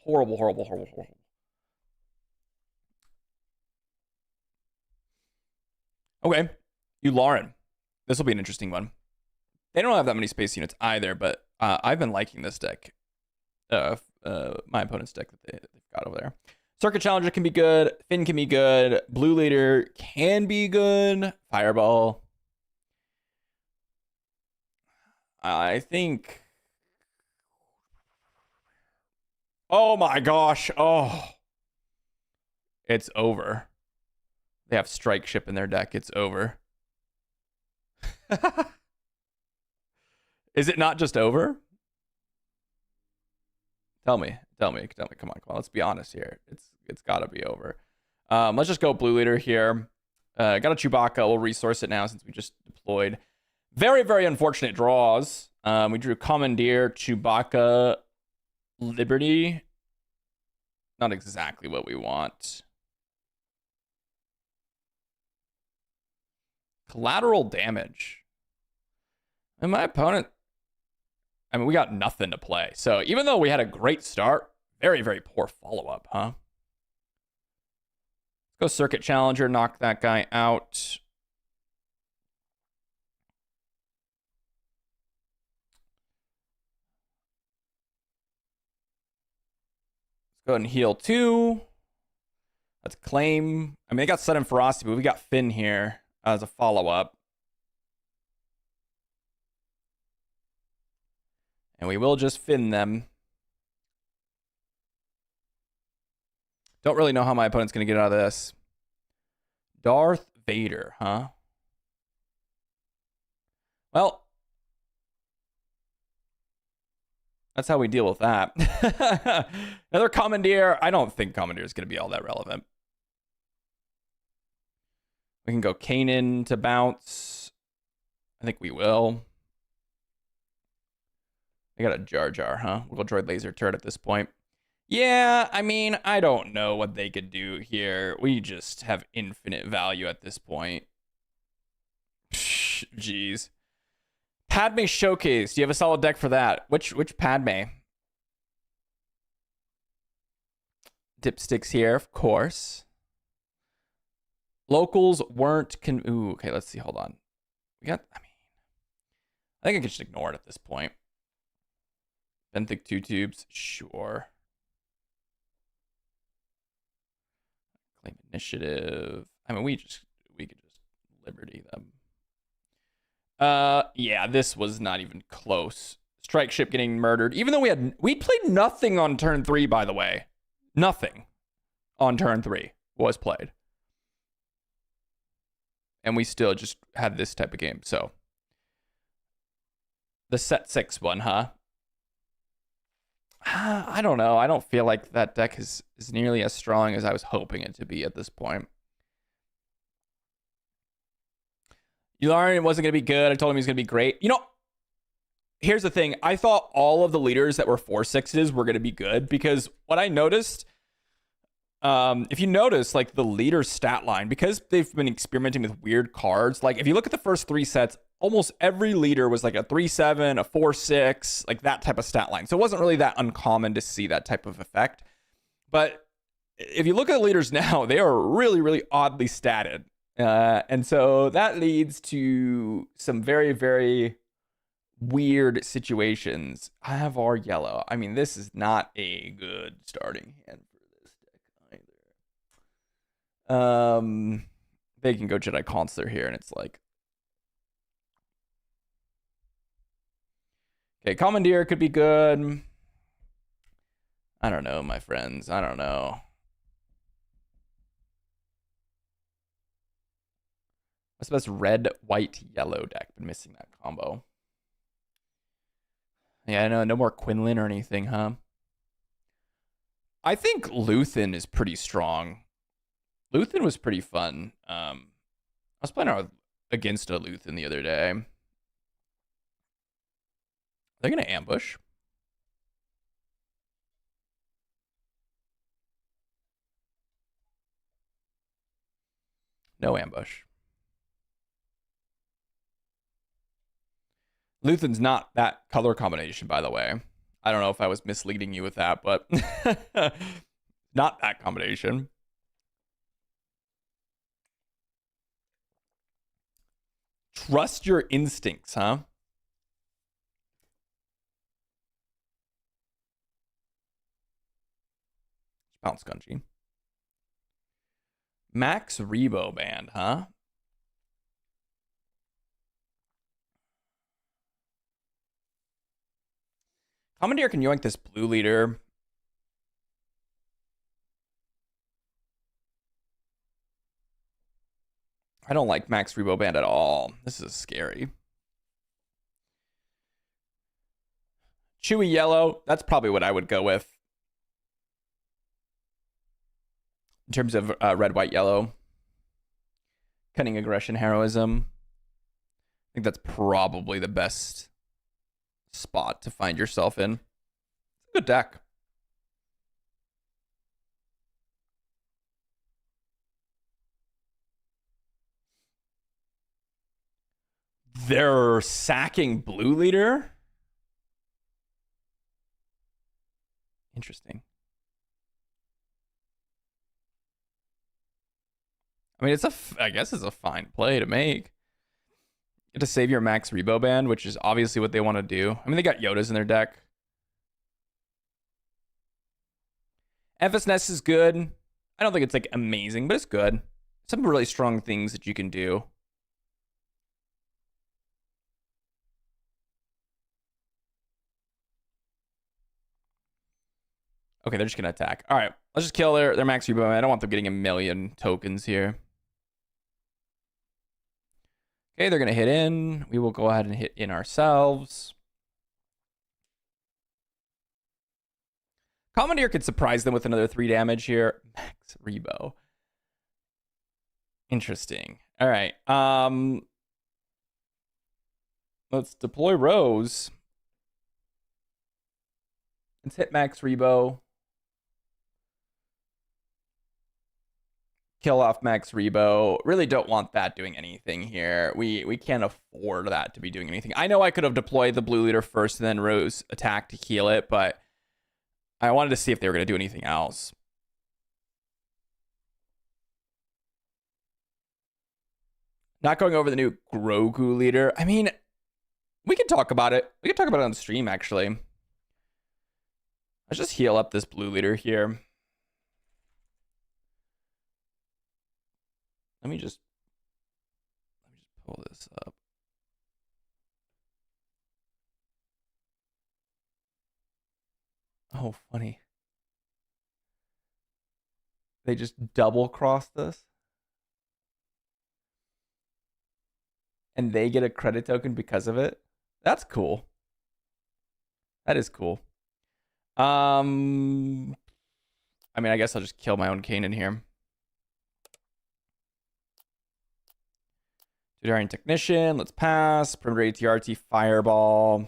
Okay, Lauren. This will be an interesting one. They don't have that many space units either, but I've been liking this deck. My opponent's deck that they've got over there. Circuit Challenger can be good. Finn can be good. Blue Leader can be good. Fireball. I think... Oh my gosh. Oh. It's over. They have Strike Ship in their deck. It's over. Is it not just over? Tell me. Come on. Let's be honest here. It's got to be over. Let's just go Blue Leader here. Got a Chewbacca. We'll resource it now since we just deployed. Very, very unfortunate draws. We drew Commandeer, Chewbacca, Liberty. Not exactly what we want. Collateral damage. And my opponent... I mean, we got nothing to play. So even though we had a great start, very, very poor follow-up, huh? Let's go Circuit Challenger, knock that guy out. Let's go ahead and heal 2. Let's claim. I mean, they got Sudden Ferocity, but we got Finn here as a follow-up. And we will just Finn them. Don't really know how my opponent's going to get out of this. Darth Vader, huh? Well, that's how we deal with that. Another Commandeer. I don't think Commandeer is going to be all that relevant. We can go Kanan to bounce. I think we will. They got a Jar Jar, huh? We'll go Droid Laser Turret at this point. Yeah, I mean, I don't know what they could do here. We just have infinite value at this point. Jeez. Padme Showcase. Do you have a solid deck for that? Which Padme? Dipsticks here, of course. Locals weren't... Ooh, okay, let's see. Hold on. I think I can just ignore it at this point. Benthic 2 tubes, sure. Claim initiative. I mean, we could just liberty them. Yeah, this was not even close. Strike ship getting murdered. Even though we played nothing on turn 3, by the way. Nothing on turn 3 was played. And we still just had this type of game. So the set 6 one, huh? I don't know. I don't feel like that deck is nearly as strong as I was hoping it to be at this point. Yularian wasn't going to be good. I told him he was going to be great. You know, here's the thing. I thought all of the leaders that were 4/6s were going to be good because what I noticed, if you notice, like the leader stat line, because they've been experimenting with weird cards, like if you look at the first 3 sets, almost every leader was like a 3/7, a 4/6, like that type of stat line. So it wasn't really that uncommon to see that type of effect. But if you look at the leaders now, they are really, really oddly statted. And so that leads to some very, very weird situations. I have our yellow. I mean, this is not a good starting hand for this deck either. They can go Jedi Consular here, and it's like, okay, Commandeer could be good. I don't know, my friends. I don't know. What's the best red, white, yellow deck? Been missing that combo. Yeah, I know. No more Quinlan or anything, huh? I think Luthen is pretty strong. Luthen was pretty fun. I was playing against a Luthen the other day. They're going to ambush. No ambush. Luthen's not that color combination, by the way. I don't know if I was misleading you with that, but not that combination. Trust your instincts, huh? Bounce Gunji. Max Rebo Band, huh? Commandeer can yoink this blue leader. I don't like Max Rebo Band at all. This is scary. Chewy yellow. That's probably what I would go with. In terms of red, white, yellow. Cunning aggression, heroism. I think that's probably the best spot to find yourself in. It's a good deck. They're sacking blue leader. Interesting. I mean, I guess it's a fine play to make. Get to save your Max Rebo Band, which is obviously what they want to do. I mean, they got Yodas in their deck. Enfys Nest is good. I don't think it's like amazing, but it's good. Some really strong things that you can do. Okay, they're just going to attack. All right, let's just kill their Max Rebo. I don't want them getting a million tokens here. Okay, they're going to hit in. We will go ahead and hit in ourselves. Commandeer could surprise them with another 3 damage here. Max Rebo. Interesting. All right. Let's deploy Rose. Let's hit Max Rebo. Kill off Max Rebo. Really don't want that doing anything here. We can't afford that to be doing anything. I know I could have deployed the blue leader first and then Rose attack to heal it, but I wanted to see if they were going to do anything else. Not going over the new Grogu leader. I mean, we can talk about it. We can talk about it on stream, actually. Let's just heal up this blue leader here. let me just pull this up. Oh, funny. They just double crossed us. And they get a credit token because of it. That's cool. That is cool. I mean, I guess I'll just kill my own Kane in here. Tudorian Technician, let's pass. Perimeter ATRT, Fireball.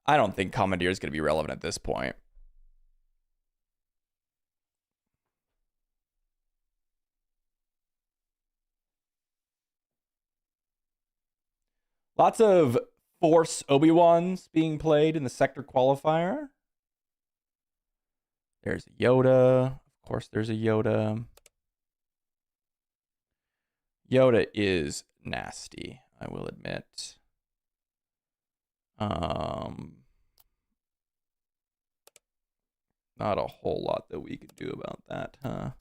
I don't think Commandeer is going to be relevant at this point. Lots of Force Obi-Wans being played in the sector qualifier. There's a Yoda. Of course, there's a Yoda. Yoda is nasty, I will admit. Not a whole lot that we could do about that, huh?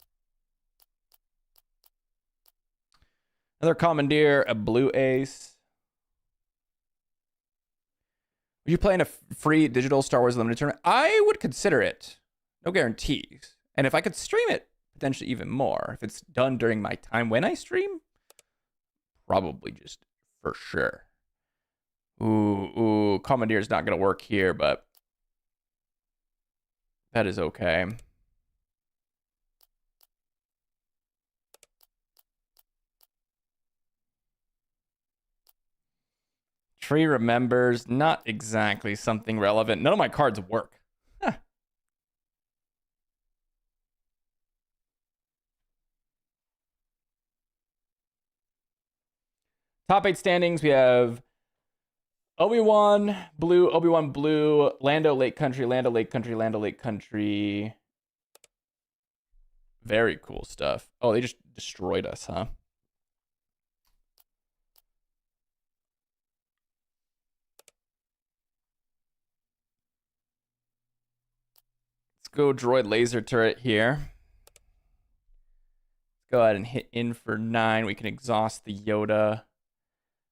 Another Commandeer, a Blue Ace. Would you play in a free digital Star Wars Limited tournament? I would consider it. No guarantees. And if I could stream it, potentially even more. If it's done during my time when I stream, probably just for sure. Ooh, Commandeer is not going to work here, but that is okay. Tree remembers, not exactly something relevant. None of my cards work. Huh. Top 8 standings, we have Obiwon Blue, Lando, Lake Country, Lando, Lake Country, Lando, Lake Country. Very cool stuff. Oh, they just destroyed us, huh? Let's go droid laser turret here. Let's go ahead and hit in for 9. We can exhaust the Yoda.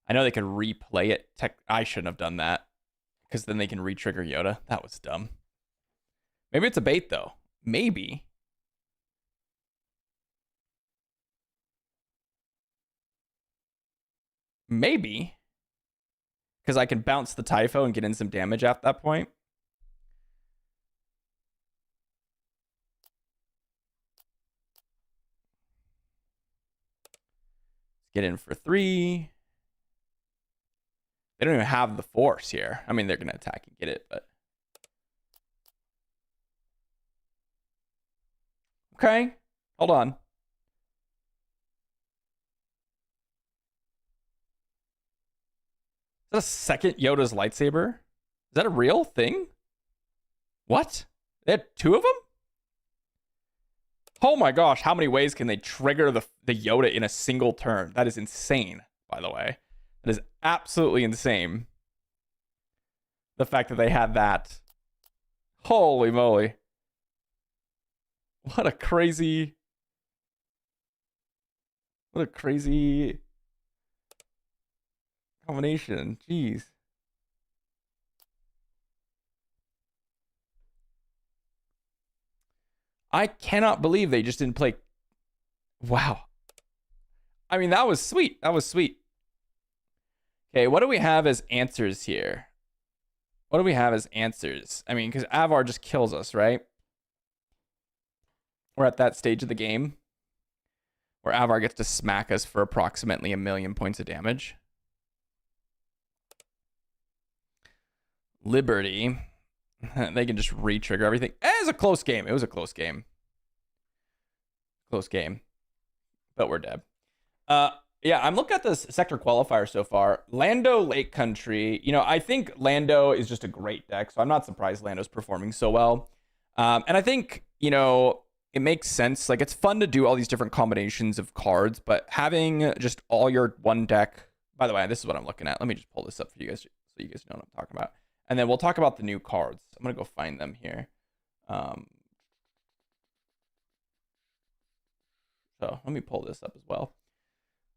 I know they can replay it. I shouldn't have done that, because then they can re-trigger Yoda. That was dumb. Maybe it's a bait, though. Maybe. Maybe. Because I can bounce the Typho and get in some damage at that point. Let's get in for 3. They don't even have the force here. I mean, they're going to attack and get it, but... Okay. Hold on. Is that a second Yoda's lightsaber? Is that a real thing? What? They had 2 of them? Oh my gosh, how many ways can they trigger the Yoda in a single turn? That is insane, by the way. That is absolutely insane. The fact that they had that. Holy moly. What a crazy combination. Jeez. I cannot believe they just didn't play. Wow. I mean, that was sweet. That was sweet. Okay, what do we have as answers here? What do we have as answers? I mean, because Avar just kills us, right? We're at that stage of the game where Avar gets to smack us for approximately 1,000,000 points of damage. Liberty. They can just re-trigger everything. It was a close game. It was a close game. Close game. But we're dead. Yeah, I'm looking at this sector qualifier so far. Lando, Lake Country. You know, I think Lando is just a great deck, so I'm not surprised Lando's performing so well. And I think, you know, it makes sense. Like, it's fun to do all these different combinations of cards, but having just all your one deck... By the way, this is what I'm looking at. Let me just pull this up for you guys so you guys know what I'm talking about. And then we'll talk about the new cards. I'm going to go find them here. So let me pull this up as well.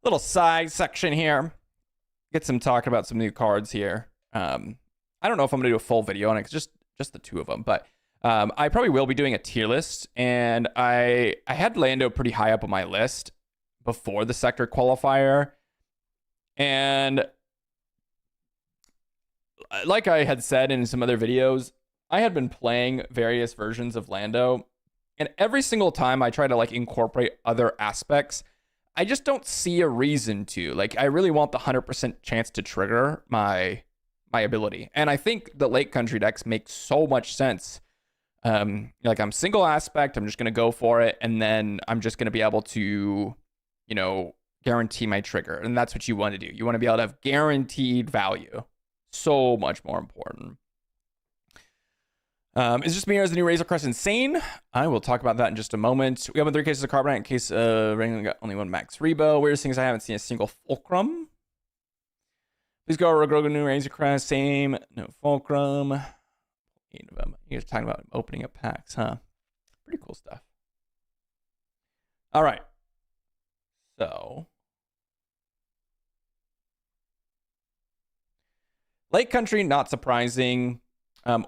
Little side section here. Get some talking about some new cards here. I don't know if I'm gonna do a full video on it, just the two of them, but I probably will be doing a tier list, and I had Lando pretty high up on my list before the sector qualifier, and like I had said in some other videos, I had been playing various versions of Lando, and every single time I try to like incorporate other aspects, I just don't see a reason to. Like, I really want the 100% chance to trigger my ability. And I think the Lake Country decks make so much sense. Like, I'm single aspect, I'm just going to go for it, and then I'm just going to be able to, you know, guarantee my trigger. And that's what you want to do. You want to be able to have guaranteed value. So much more important. Is just me or is the new Razor Crest insane? I will talk about that in just a moment. We have 3 cases of Carbonite in case Ring got only 1 Max Rebo. Weirdest thing is I haven't seen a single Fulcrum. Please go Grogu new Razor Crest. Same. No Fulcrum. 8 of them. You guys are talking about opening up packs, huh? Pretty cool stuff. All right. So. Lake Country, not surprising.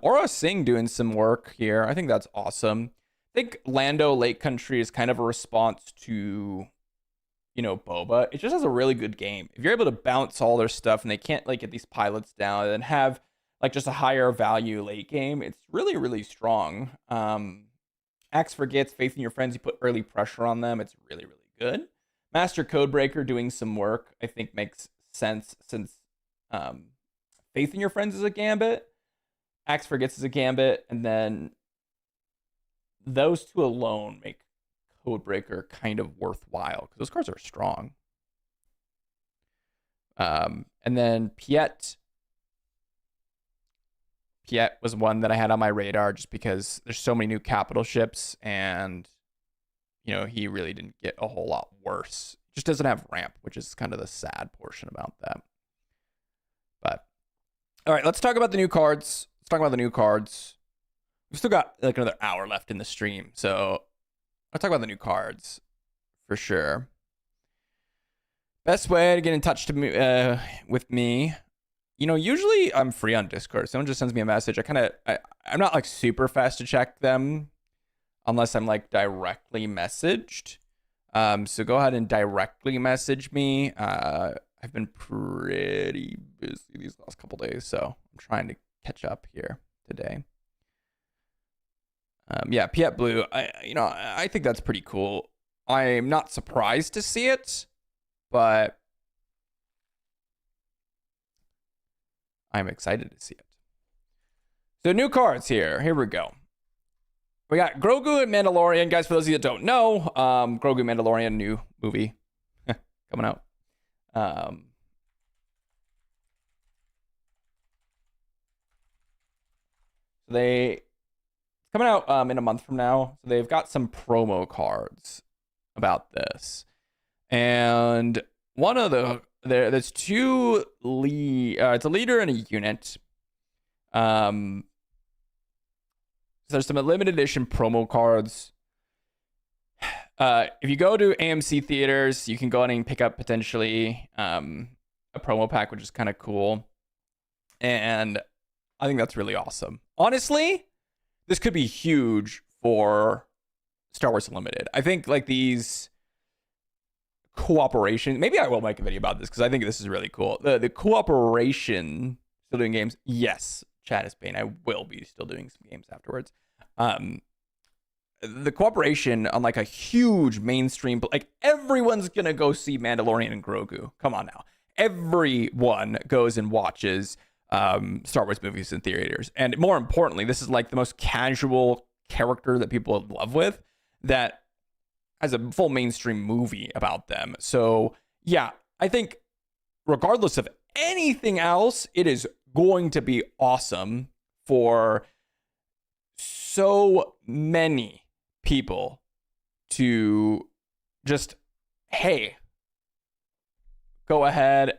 Aura Singh doing some work here. I think that's awesome. I think Lando Lake Country is kind of a response to, you know, Boba. It just has a really good game. If you're able to bounce all their stuff and they can't like get these pilots down and have like just a higher value late game, it's really, really strong. Axe Forgets, Faith in Your Friends, you put early pressure on them. It's really, really good. Master Codebreaker doing some work, I think makes sense since Faith in Your Friends is a gambit. Axe Forgets is a gambit, and then those two alone make Codebreaker kind of worthwhile because those cards are strong. And then Piet was one that I had on my radar just because there's so many new capital ships, and you know he really didn't get a whole lot worse. Just doesn't have ramp, which is kind of the sad portion about that. But all right, let's talk about the new cards. Talk about the new cards. We've still got like another hour left in the stream, so I'll talk about the new cards for sure. Best way to get in touch with me, you know, usually I'm free on Discord. Someone just sends me a message. I'm not like super fast to check them unless I'm like directly messaged. So go ahead and directly message me. I've been pretty busy these last couple days, so I'm trying to catch up here today. Yeah, Piet Blue. I think that's pretty cool. I'm not surprised to see it, but I'm excited to see it. So new cards here. Here we go. We got Grogu and Mandalorian. Guys, for those of you that don't know, Grogu Mandalorian new movie coming out. It's coming out in a month from now. So they've got some promo cards about this. And one of there's two it's a leader and a unit. So there's some limited edition promo cards. If you go to AMC theaters, you can go in and pick up potentially a promo pack, which is kind of cool. And I think that's really awesome. Honestly, this could be huge for Star Wars Unlimited. I think like these cooperation, maybe I will make a video about this because I think this is really cool. The cooperation, still doing games. Yes, chat is pain. I will be still doing some games afterwards. The cooperation on like a huge mainstream, like everyone's gonna go see Mandalorian and Grogu. Come on now. Everyone goes and watches Star Wars movies in theaters. And more importantly, this is like the most casual character that people in love with that has a full mainstream movie about them. So yeah, I think regardless of anything else, it is going to be awesome for so many people to just, hey, go ahead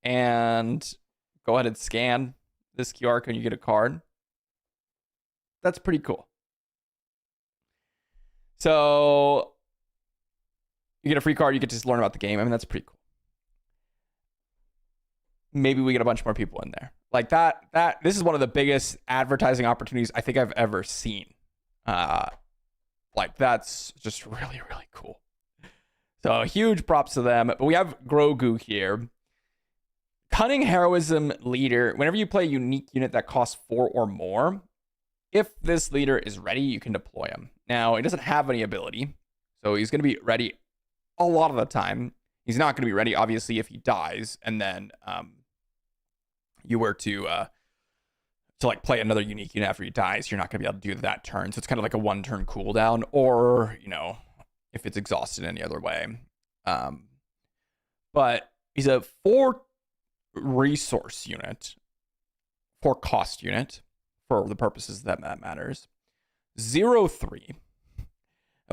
and go ahead and scan this QR code and you get a card. That's pretty cool. So You get a free card, you get to just learn about the game. I mean, that's pretty cool. Maybe we get a bunch more people in there. Like this is one of the biggest advertising opportunities I think I've ever seen. Like that's just really, really cool. So huge props to them. But we have Grogu here. Cunning Heroism Leader. Whenever you play a unique unit that costs 4 or more, if this leader is ready, you can deploy him. Now, he doesn't have any ability, so he's going to be ready a lot of the time. He's not going to be ready, obviously, if he dies, and then you were to like play another unique unit after he dies. You're not going to be able to do that turn, so it's kind of like a 1-turn cooldown, or if it's exhausted any other way. But he's a 4 resource unit, 4 cost unit for the purposes that matters. 0/3. And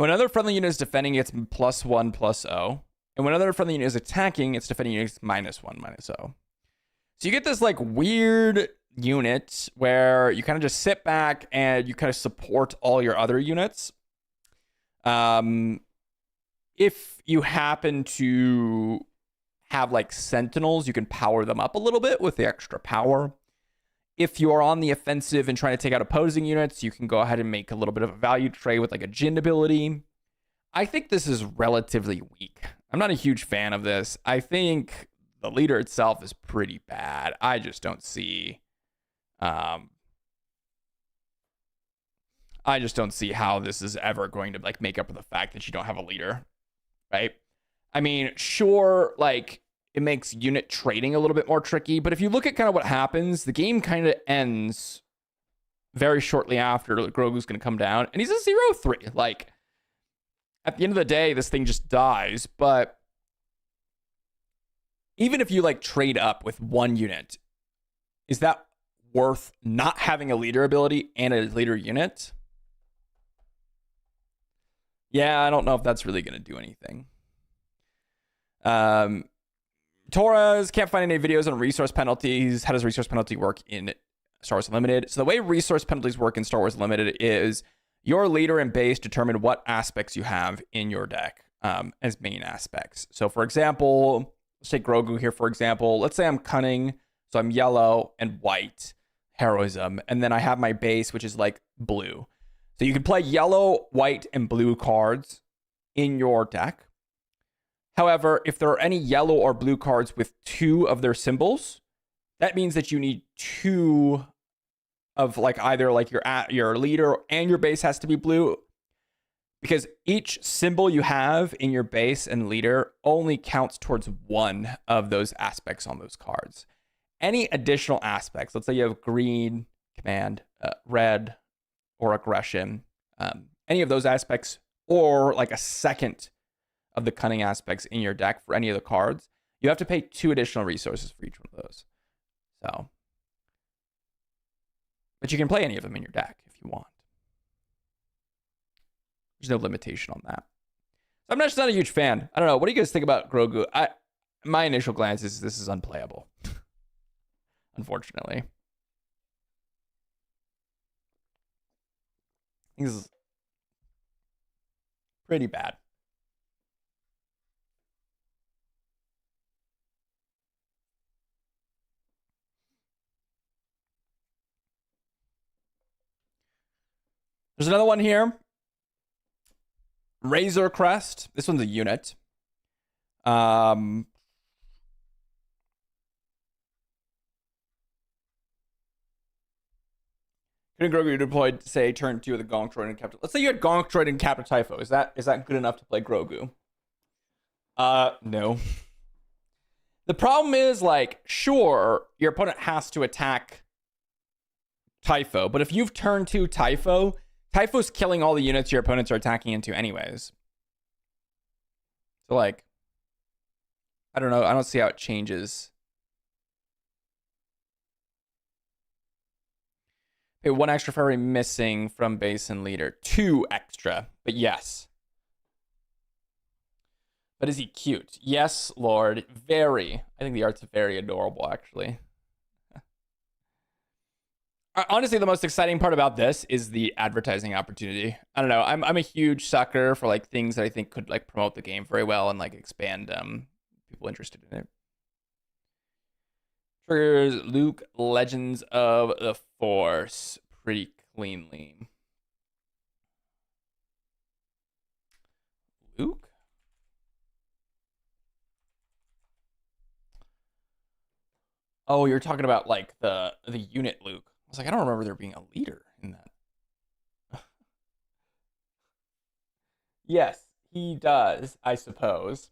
when another friendly unit is defending, it's +1/+0. And when another friendly unit is attacking, it's defending, it's -1/-0. So you get this like weird unit where you kind of just sit back and you kind of support all your other units. If you happen to have like sentinels, you can power them up a little bit with the extra power. If you are on the offensive and trying to take out opposing units, you can go ahead and make a little bit of a value trade with like a Jin ability. I think this is relatively weak. I'm not a huge fan of this. I think the leader itself is pretty bad. I just don't see how this is ever going to like make up for the fact that you don't have a leader, right? I mean, sure, like it makes unit trading a little bit more tricky, but if you look at kind of what happens, the game kind of ends very shortly after Grogu's going to come down, and he's a 0/3. Like, at the end of the day, this thing just dies, but even if you like trade up with 1 unit, is that worth not having a leader ability and a leader unit? Yeah, I don't know if that's really going to do anything. Torres can't find any videos on resource penalties. How does resource penalty work in Star Wars Unlimited? So the way resource penalties work in Star Wars Unlimited is your leader and base determine what aspects you have in your deck as main aspects. So for example, let's take Grogu here, for example. Let's say I'm cunning, so I'm yellow and white, heroism, and then I have my base, which is like blue. So you can play yellow, white, and blue cards in your deck. However, if there are any yellow or blue cards with 2 of their symbols, that means that you need 2 of like either like your leader and your base has to be blue, because each symbol you have in your base and leader only counts towards 1 of those aspects on those cards. Any additional aspects, let's say you have green, command, red, or aggression, any of those aspects, or like a second of the cunning aspects in your deck for any of the cards, you have to pay 2 additional resources for each one of those. So, but you can play any of them in your deck if you want. There's no limitation on that. So I'm just not a huge fan. I don't know. What do you guys think about Grogu? My initial glance is this is unplayable. Unfortunately. This is pretty bad. There's another one here. Razor Crest. This one's a unit. Couldn't Grogu deployed, say, turn 2 of the Gonk Droid and Captain. Let's say you had Gonk Droid and Captain Typho. Is that good enough to play Grogu? No. The problem is, like, sure, your opponent has to attack Typho, but if you've turned 2 Typho, Typho's killing all the units your opponents are attacking into anyways. So, like, I don't know. I don't see how it changes. Okay, 1 extra for every missing from base and leader. 2 extra, but yes. But is he cute? Yes, Lord. Very. I think the art's very adorable, actually. Honestly, the most exciting part about this is the advertising opportunity. I don't know. I'm a huge sucker for like things that I think could like promote the game very well and like expand people interested in it. Triggers Luke Legends of the Force pretty cleanly. Luke? Oh, you're talking about like the unit Luke. I was like, I don't remember there being a leader in that. Yes, he does, I suppose.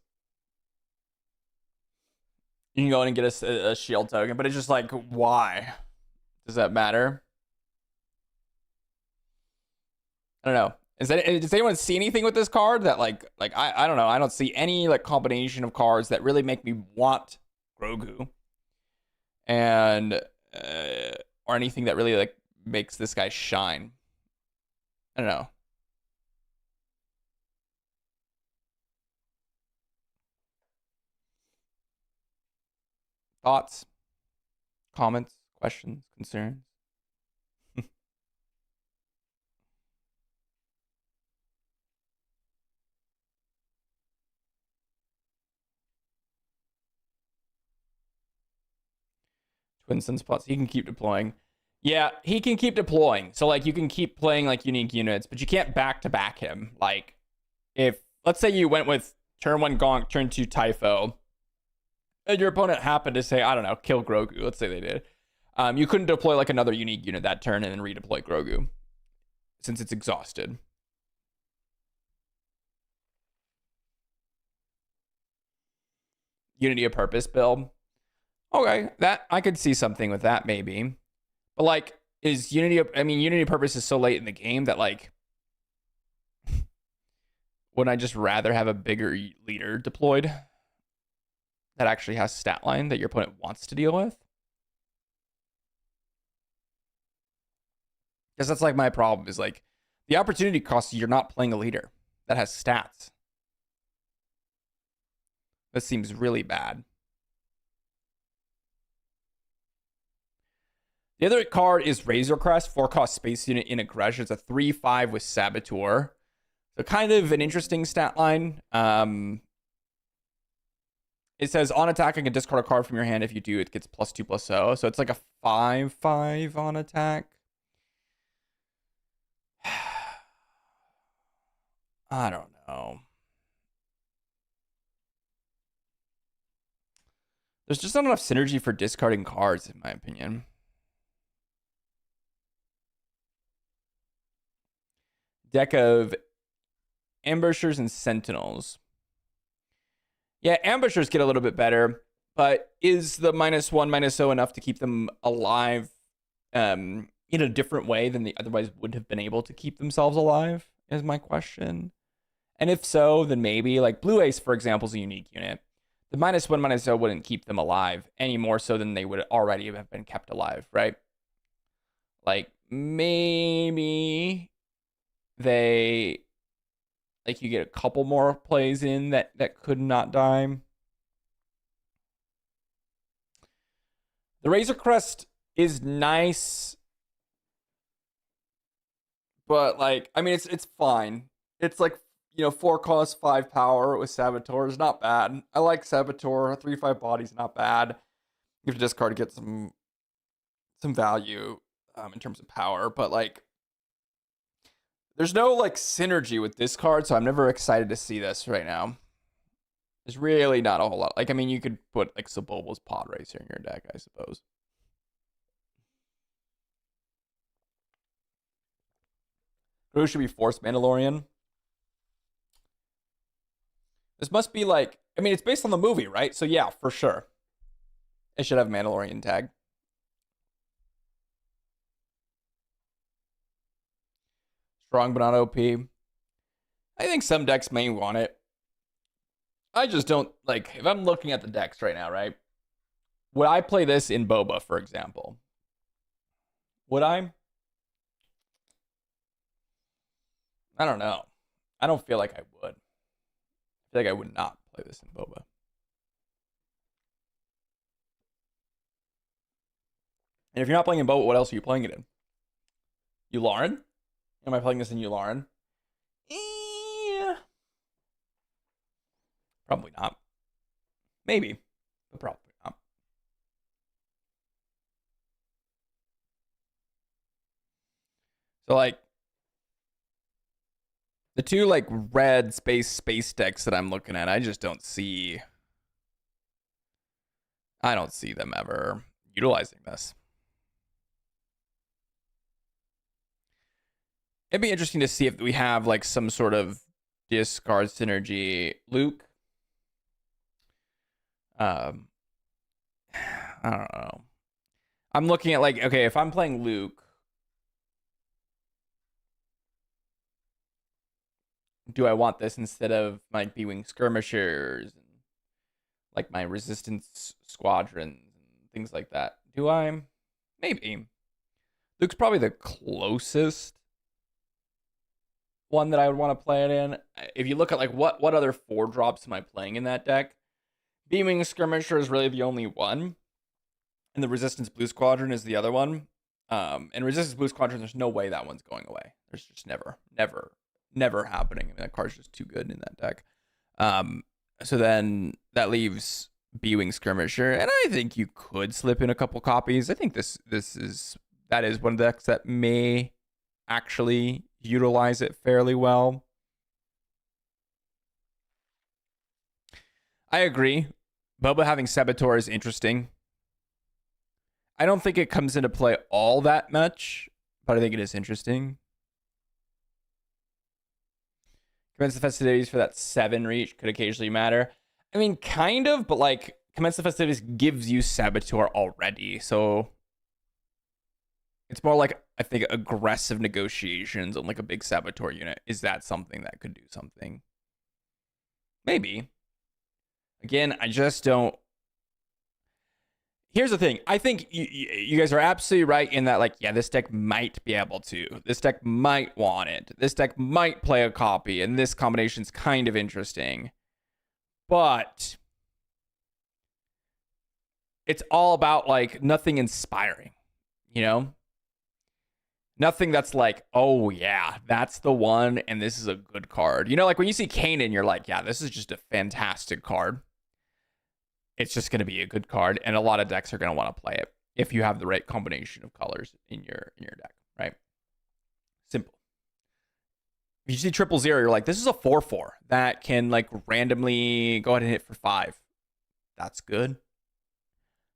You can go in and get a shield token, but it's just like, why? Does that matter? I don't know. Does anyone see anything with this card that like I don't know. I don't see any like combination of cards that really make me want Grogu, and or anything that really like makes this guy shine. I don't know. Thoughts, comments, questions, concerns? Twin Sunspots, he can keep deploying. Yeah, he can keep deploying. So like you can keep playing like unique units, but you can't back to back him. Like if let's say you went with turn 1 Gonk, turn 2 Typho, and your opponent happened to say, I don't know, kill Grogu. Let's say they did. You couldn't deploy like another unique unit that turn and then redeploy Grogu since it's exhausted. Unity of Purpose build. Okay, that I could see something with that maybe. But like, is Unity of, I mean, Unity of Purpose is so late in the game that like, wouldn't I just rather have a bigger leader deployed that actually has stat line that your opponent wants to deal with? Because that's like my problem is like the opportunity cost you're not playing a leader that has stats. That seems really bad. The other card is Razor Crest, 4-cost space unit in aggression. It's a 3/5 with Saboteur. So kind of an interesting stat line. It says on attack, I can discard a card from your hand. If you do, it gets +2/+0. So it's like a 5/5 on attack. I don't know. There's just not enough synergy for discarding cards, in my opinion. Deck of Ambushers and Sentinels. Yeah, Ambushers get a little bit better, but is the -1/-0 enough to keep them alive in a different way than they otherwise would have been able to keep themselves alive, is my question. And if so, then maybe, like Blue Ace, for example, is a unique unit. The -1/-0 wouldn't keep them alive any more so than they would already have been kept alive, right? Like, maybe they, like, you get a couple more plays in that could not die. The Razor Crest is nice, but like, I mean, it's fine. It's like, 4 cost, 5 power with Saboteur is not bad. I like Saboteur. 3/5 body's not bad. You have to discard to get some value in terms of power, but like, there's no like synergy with this card, so I'm never excited to see this right now. There's really not a whole lot. Like, I mean, you could put like Sebulba's Pod Racer in your deck, I suppose. Who should be Force Mandalorian? This must be like, I mean, it's based on the movie, right? So yeah, for sure. It should have Mandalorian tag. Strong but not OP. I think some decks may want it. I just don't, like, if I'm looking at the decks right now, right? Would I play this in Boba, for example? Would I? I don't know. I don't feel like I would. I feel like I would not play this in Boba. And if you're not playing in Boba, what else are you playing it in? Yularen? Am I playing this in Yularen? Eh, probably not. Maybe, but probably not. So like the two like red space decks that I'm looking at, I just don't see. I don't see them ever utilizing this. It'd be interesting to see if we have like some sort of discard synergy. Luke, um, I don't know. I'm looking at like, okay, if I'm playing Luke, do I want this instead of my B-Wing skirmishers and like my resistance squadrons and things like that? Do I? Maybe. Luke's probably the closest one that I would want to play it in. If you look at like what other 4-drops am I playing in that deck? B-Wing skirmisher is really the only one, and the resistance blue squadron is the other one. And resistance blue squadron, there's no way that one's going away. There's just never happening. I mean, that card's just too good in that deck. So then that leaves B-Wing skirmisher, and I think you could slip in a couple copies. I think that is one of the decks that may actually utilize it fairly well. I agree. Boba having Saboteur is interesting. I don't think it comes into play all that much, but I think it is interesting. Commence the festivities for that 7 reach could occasionally matter. I mean, kind of, but like commence the festivities gives you Saboteur already, so it's more like I think aggressive negotiations on like a big Saboteur unit. Is that something that could do something? Maybe. Again, I just don't. Here's the thing. I think you guys are absolutely right in that, like, yeah, this deck might be able to. This deck might want it. This deck might play a copy, and this combination's kind of interesting. But it's all about, like, nothing inspiring, you know? Nothing that's like, oh, yeah, that's the one, and this is a good card. You know, like, when you see Kanan, you're like, yeah, this is just a fantastic card. It's just going to be a good card, and a lot of decks are going to want to play it if you have the right combination of colors in your deck, right? Simple. If you see 000, you're like, this is a 4/4 that can like randomly go ahead and hit for 5. That's good.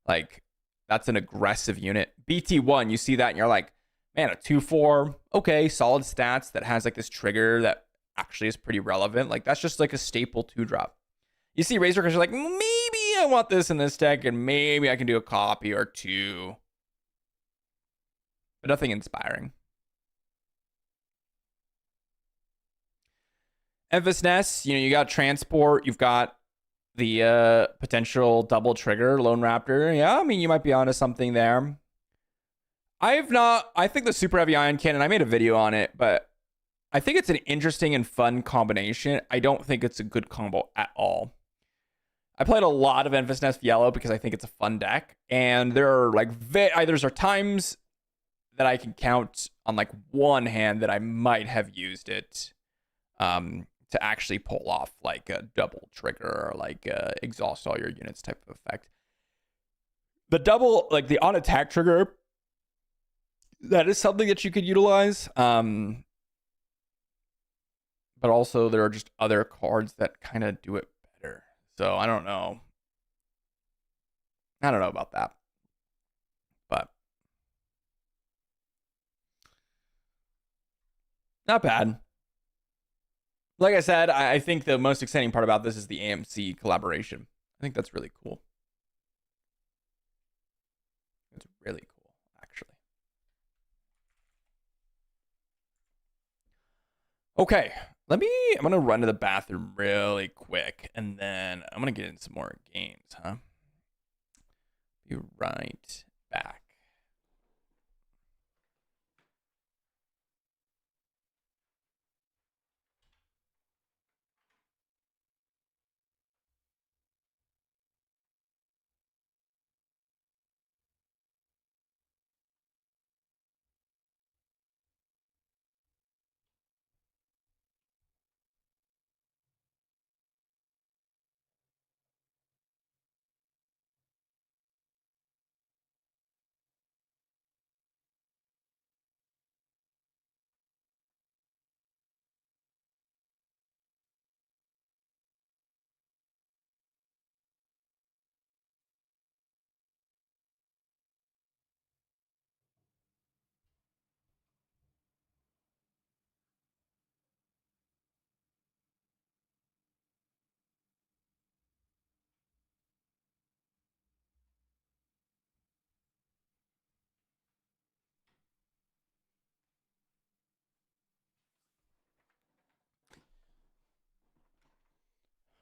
Like, that's an aggressive unit. BT1, you see that and you're like, man, a 2/4, okay, solid stats that has like this trigger that actually is pretty relevant. Like, that's just like a staple 2-drop. You see Razor because you're like, maybe I want this in this deck, and maybe I can do a copy or 2. But nothing inspiring. Emphas Nest, you got transport, you've got the potential double trigger, Lone Raptor. Yeah, I mean, you might be onto something there. I think the Super Heavy Ion Cannon, I made a video on it, but I think it's an interesting and fun combination. I don't think it's a good combo at all. I played a lot of Emphas Nest Yellow because I think it's a fun deck, and there are like there's times that I can count on like one hand that I might have used it to actually pull off like a double trigger or like exhaust all your units type of effect. The double, like the on attack trigger, that is something that you could utilize. But also there are just other cards that kind of do it better. So I don't know. I don't know about that. But not bad. Like I said, I think the most exciting part about this is the AMC collaboration. I think that's really cool. It's really cool, actually. Okay, I'm gonna run to the bathroom really quick, and then I'm gonna get in some more games, huh? Be right back.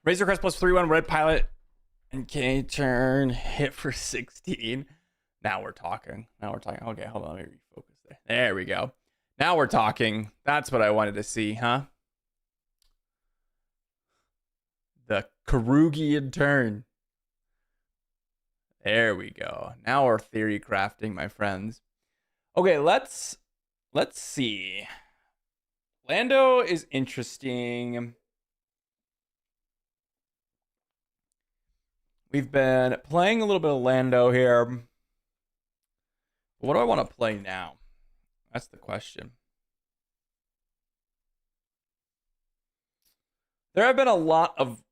Razor Crest plus 3-1 red pilot and K turn hit for 16. Now we're talking. Okay, hold on. Let me refocus there. There we go. Now we're talking. That's what I wanted to see, huh? The Karugian turn. There we go. Now we're theory crafting, my friends. Okay, let's see. Lando is interesting. We've been playing a little bit of Lando here. What do I want to play now? That's the question. There have been a lot of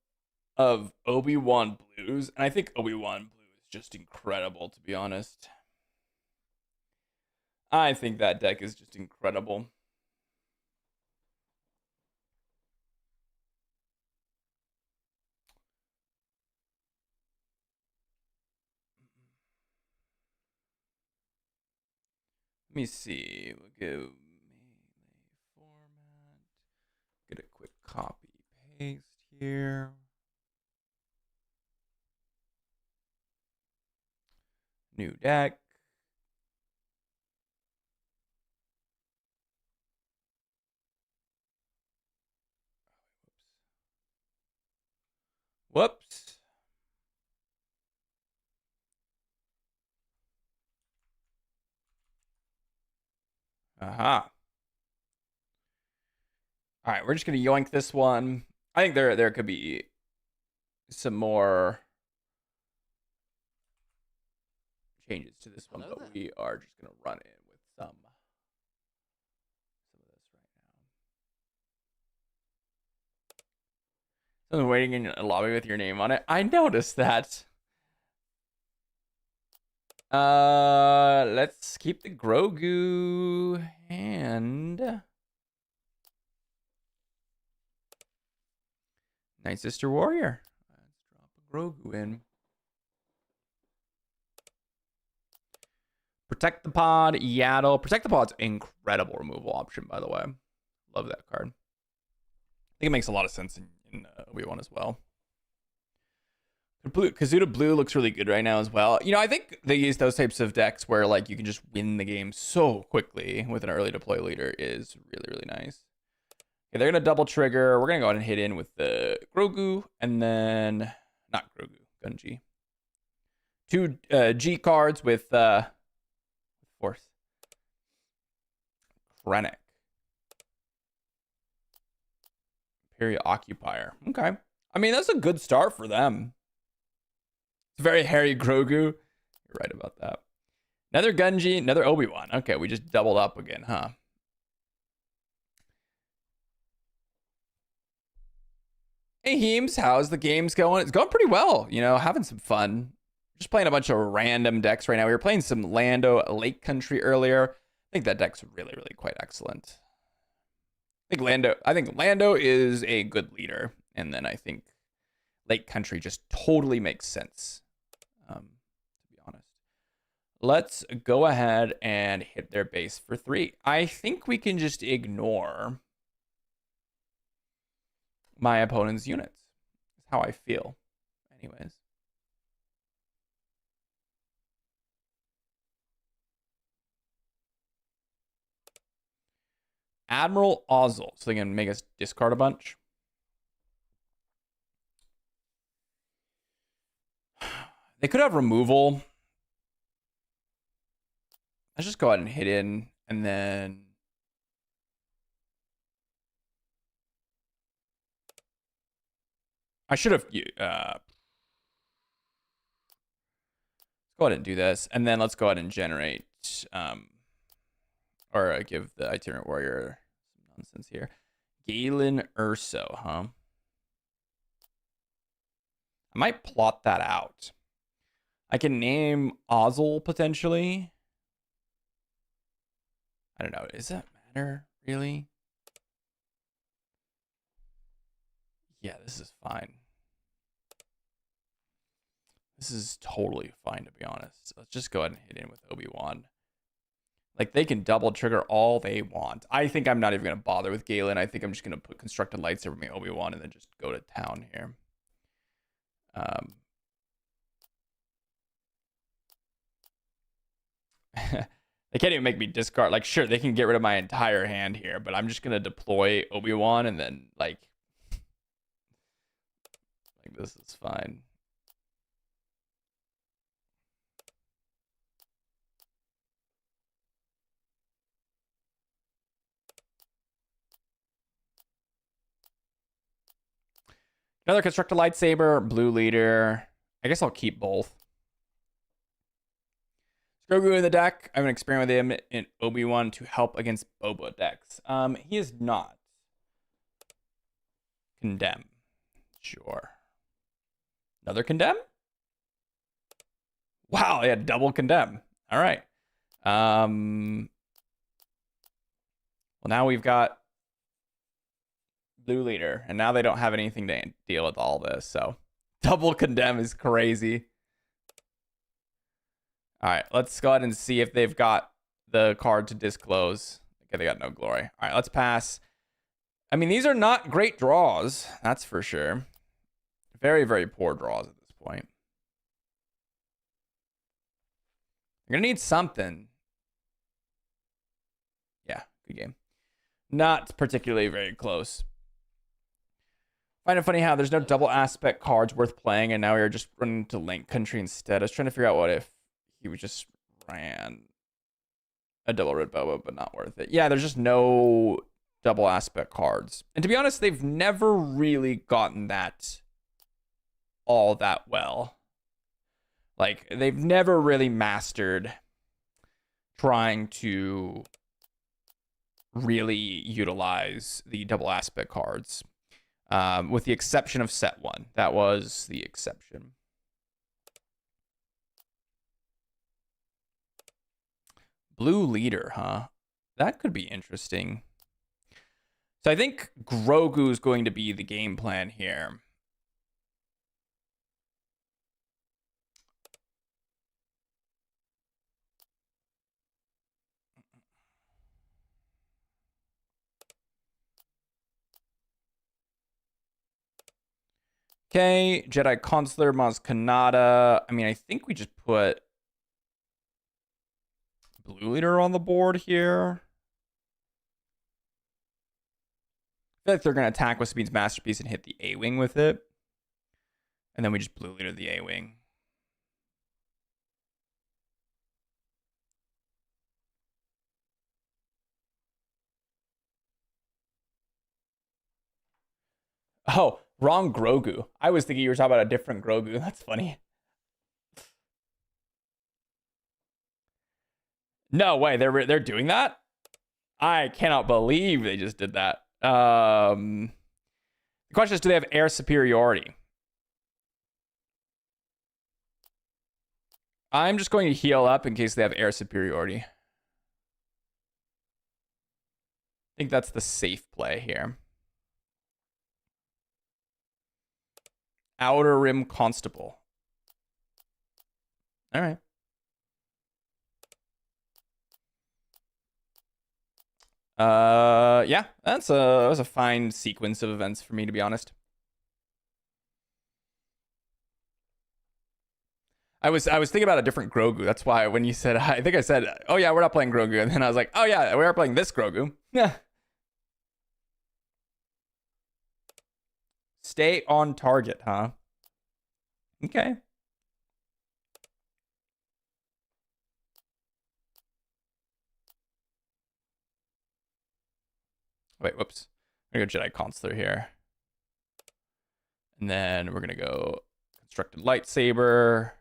Obiwon Blues, and I think Obiwon Blue is just incredible, to be honest. I think that deck is just incredible. Let me see. We'll go melee format. Get a quick copy paste here. New deck. Whoops. Aha. All right, we're just gonna yoink this one. I think there could be some more changes to this one, but we are just gonna run in with some of this right now. Someone waiting in a lobby with your name on it. I noticed that. Let's keep the Grogu and Night Sister Warrior. Let's drop a Grogu in. Protect the Pod, Yaddle. Protect the Pod's incredible removal option, by the way. Love that card. I think it makes a lot of sense in Obi-Wan as well. Kazuda Blue looks really good right now as well. You know, I think they use those types of decks where like you can just win the game so quickly with an early deploy leader is really, really nice. Okay, they're going to double trigger. We're going to go ahead and hit in with the Grogu and then, not Grogu, Gunji. 2 G cards with Force. Krennic. Imperial Occupier. Okay. I mean, that's a good start for them. It's very Harry Grogu. You're right about that. Another Gunji, another Obi-Wan. Okay, we just doubled up again, huh? Hey, Heems, how's the games going? It's going pretty well, you know, having some fun. Just playing a bunch of random decks right now. We were playing some Lando Lake Country earlier. I think that deck's really, really quite excellent. I think Lando is a good leader. And then I think Lake Country just totally makes sense, to be honest. Let's go ahead and hit their base for 3. I think we can just ignore my opponent's units. That's how I feel. Anyways. Admiral Ozzel. So they can make us discard a bunch. They could have removal. Let's just go ahead and hit in and then I should have let's go ahead and do this and then let's go ahead and generate or give the Itinerant Warrior some nonsense here. Galen Urso, huh? I might plot that out. I can name Ozzel potentially. I don't know. Does that matter, really? Yeah, this is fine. This is totally fine, to be honest. Let's just go ahead and hit in with Obi-Wan. Like, they can double trigger all they want. I think I'm not even going to bother with Galen. I think I'm just going to put Constructed Lightsaber with my Obi-Wan and then just go to town here. They can't even make me discard. Like, sure, they can get rid of my entire hand here, but I'm just gonna deploy Obi-Wan and then like this is fine. Another construct a lightsaber, blue leader. I guess I'll keep both. Grogu in the deck. I'm gonna experiment with him in Obi-Wan to help against Boba decks. He is not. Condemn. Sure. Another condemn? Wow, I had double condemn. All right. Well, now we've got blue leader, and now they don't have anything to deal with all this. So double condemn is crazy. All right, let's go ahead and see if they've got the card to disclose. Okay, they got no glory. All right, let's pass. I mean, these are not great draws, that's for sure. Very, very poor draws at this point. You're gonna need something. Yeah, good game. Not particularly very close. Find it funny how there's no double aspect cards worth playing, and now we're just running to Link Country instead. I was trying to figure out what if he just ran a double red Boba, but not worth it. Yeah, there's just no double aspect cards. And to be honest, they've never really gotten that all that well. Like, they've never really mastered trying to really utilize the double aspect cards. With the exception of set 1. That was the exception. Blue leader, huh? That could be interesting. So I think Grogu is going to be the game plan here. Okay, Jedi Consular, Maz Kanata. I mean, I think we just put blue leader on the board here. I feel like they're going to attack with Sabine's Masterpiece and hit the A-Wing with it. And then we just blue leader the A-Wing. Oh, wrong Grogu. I was thinking you were talking about a different Grogu. That's funny. No way, they're doing that? I cannot believe they just did that. The question is, do they have air superiority? I'm just going to heal up in case they have air superiority. I think that's the safe play here. Outer Rim Constable. All right. Yeah, that was a fine sequence of events for me, to be honest. I was thinking about a different Grogu. That's why when you said, I think I said, oh yeah, we're not playing Grogu, and then I was like, oh yeah, we are playing this Grogu. Yeah. Stay on target, huh? Okay. Wait, whoops. I'm gonna go Jedi Consular here. And then we're gonna go Constructed Lightsaber.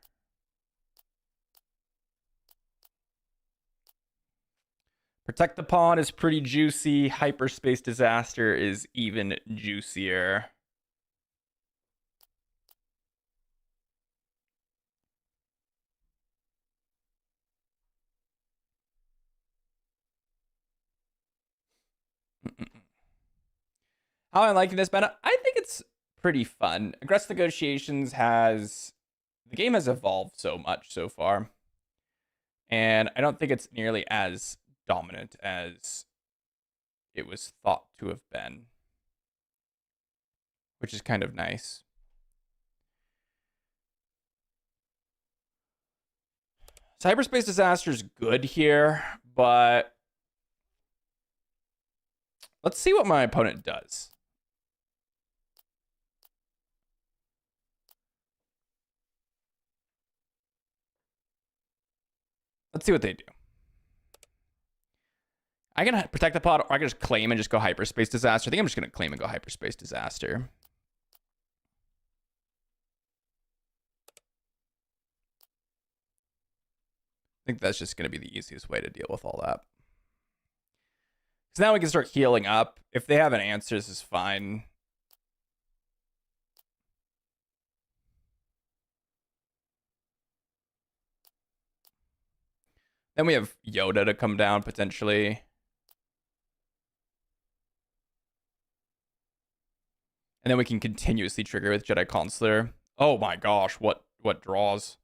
Protect the Pawn is pretty juicy. Hyperspace Disaster is even juicier. How am I liking this meta? I think it's pretty fun. Aggressive Negotiations has... The game has evolved so much so far. And I don't think it's nearly as dominant as it was thought to have been. Which is kind of nice. Cyberspace Disaster's good here, but let's see what my opponent does. Let's see what they do. I can protect the pod, or I can just claim and just go Hyperspace Disaster. I think I'm just going to claim and go Hyperspace Disaster. I think that's just going to be the easiest way to deal with all that. So now we can start healing up. If they have an answer, this is fine. Then we have Yoda to come down potentially. And then we can continuously trigger with Jedi Consular. Oh my gosh, what draws?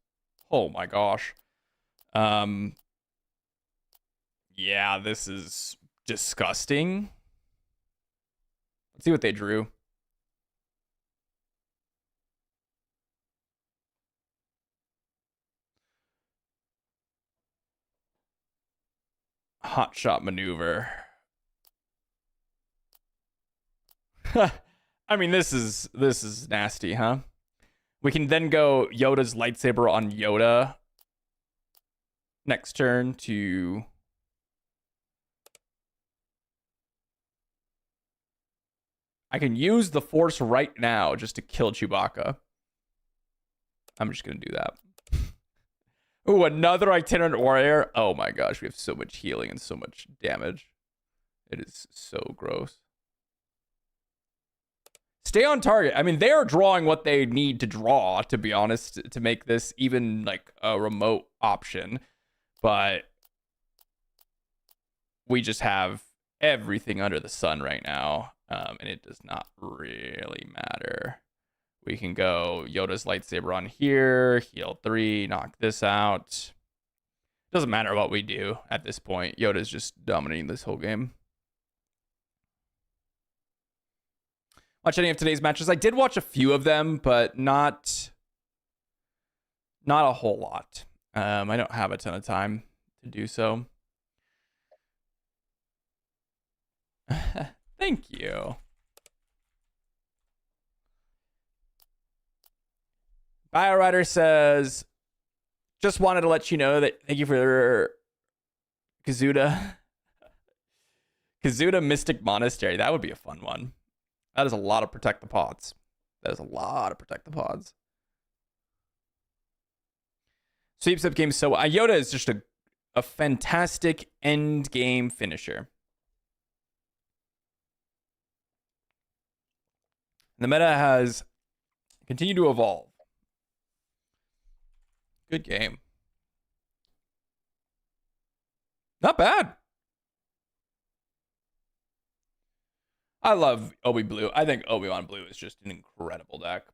Oh my gosh. Yeah, this is disgusting. Let's see what they drew. Hot shot maneuver. I mean, this is nasty, huh? We can then go Yoda's lightsaber on Yoda next turn to I can use the Force right now just to kill Chewbacca. I'm just gonna do that. Ooh, another itinerant warrior. Oh my gosh, we have so much healing and so much damage. It is so gross. Stay on target. I mean, they are drawing what they need to draw, to be honest, to make this even like a remote option. But we just have everything under the sun right now, and it does not really matter. We can go Yoda's lightsaber on here, heal 3, knock this out. Doesn't matter what we do at this point. Yoda's just dominating this whole game. Watch any of today's matches? I did watch a few of them, but not a whole lot. I don't have a ton of time to do so. Thank you. BioRider says, just wanted to let you know that thank you for Kazuda. Kazuda Mystic Monastery. That would be a fun one. That is a lot of Protect the Pods. That is a lot of Protect the Pods. Sweeps up game so Yoda is just a fantastic end game finisher. The meta has continued to evolve. Good game. Not bad. I love Obi Blue. I think Obiwon Blue is just an incredible deck.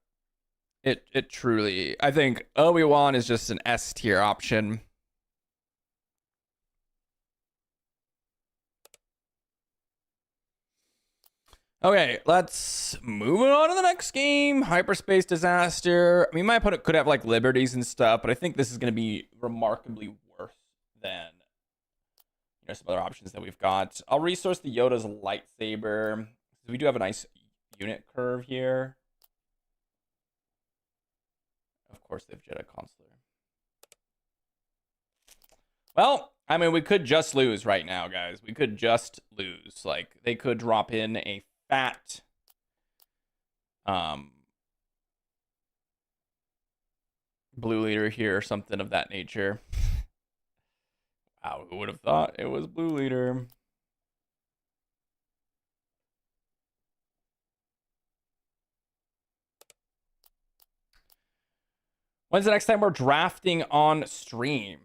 It truly, I think Obi-Wan is just an S tier option. Okay, let's move on to the next game. Hyperspace Disaster. I mean, my opponent could have like liberties and stuff, but I think this is going to be remarkably worse than some other options that we've got. I'll resource the Yoda's lightsaber. We do have a nice unit curve here. Of course, they have Jedi Consular. Well, I mean, we could just lose right now, guys. We could just lose. Like, they could drop in a fat blue leader here or something of that nature. Wow, who would have thought it was blue leader? When's the next time we're drafting on stream?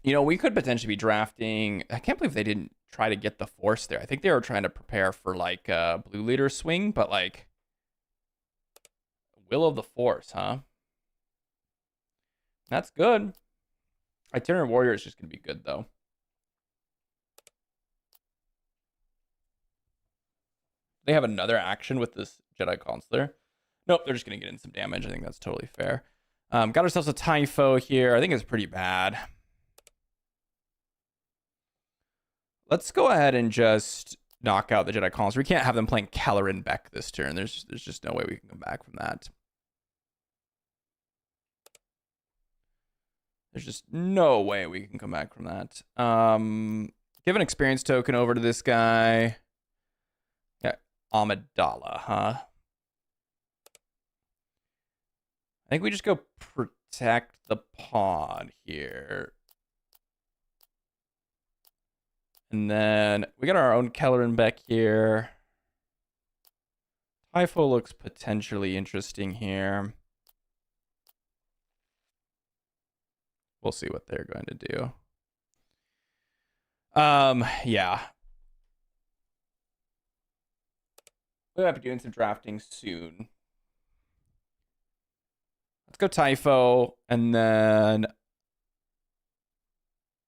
We could potentially be drafting. I can't believe they didn't try to get the Force there. I think they were trying to prepare for like a blue leader swing, but like Will of the Force, huh? That's good. Itinerant Warrior is just going to be good, though. They have another action with this Jedi Consular. Nope, they're just going to get in some damage. I think that's totally fair. Got ourselves a Typho here. I think it's pretty bad. Let's go ahead and just knock out the Jedi Columns. We can't have them playing Caloran Beck this turn. There's just no way we can come back from that. There's just no way we can come back from that. Give an experience token over to this guy. Yeah, Amidala, huh? I think we just go protect the pod here. And then we got our own Kelleran Beck here. Typho looks potentially interesting here. We'll see what they're going to do. Yeah. We might be doing some drafting soon. Let's go Typho, and then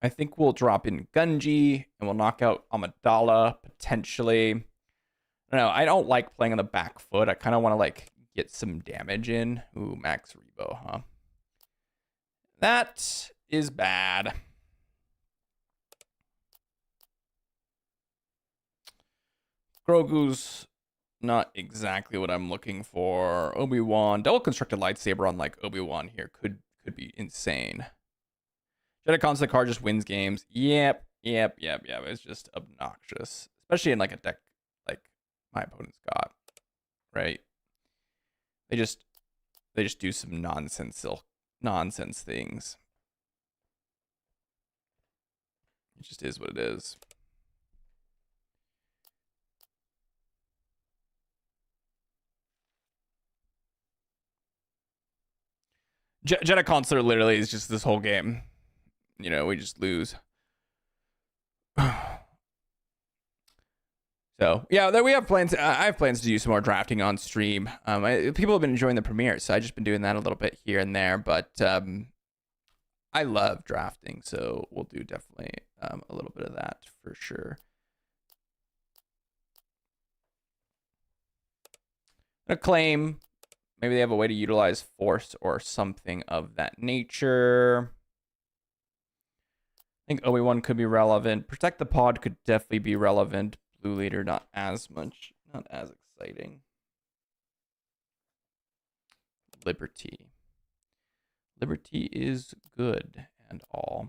I think we'll drop in Gunji, and we'll knock out Amidala, potentially. I don't know. I don't like playing on the back foot. I kind of want to, like, get some damage in. Ooh, Max Rebo, huh? That is bad. Grogu's not exactly what I'm looking for. Obi-Wan. Double constructed lightsaber on, like, Obi-Wan here could be insane. Jedi Constant card just wins games. Yep. It's just obnoxious. Especially in, like, a deck like my opponent's got. Right? They just do some nonsense things. It just is what it is. Jedi Consular literally is just this whole game. You know, we just lose. So, yeah, we have plans. I have plans to do some more drafting on stream. People have been enjoying the premiere, so I've just been doing that a little bit here and there. But I love drafting, so we'll do definitely a little bit of that for sure. Acclaim. Maybe they have a way to utilize force or something of that nature. I think Obi-Wan could be relevant. Protect the pod could definitely be relevant. Blue leader, not as much. Not as exciting. Liberty. Liberty is good and all.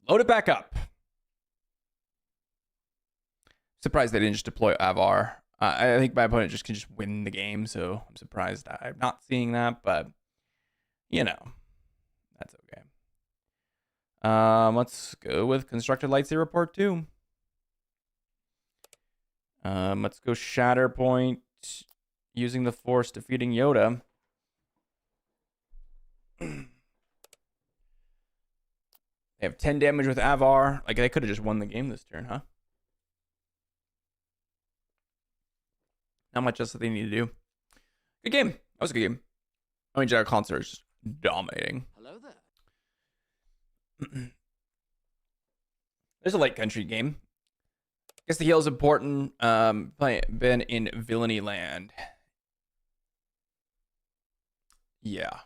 Load it back up. Surprised they didn't just deploy Avar. I think my opponent just can just win the game, so I'm surprised I'm not seeing that, but you know, that's okay. Let's go with Constructed Lightsaber Part 2. Let's go Shatterpoint, using the Force, defeating Yoda. They have 10 damage with Avar. Like, they could have just won the game this turn, huh? Not much else that they need to do. Good game. That was a good game. I mean, Jedi Concert is just dominating. Hello there. There's a light country game. I guess the heal is important. Been in Villainy Land. Yeah.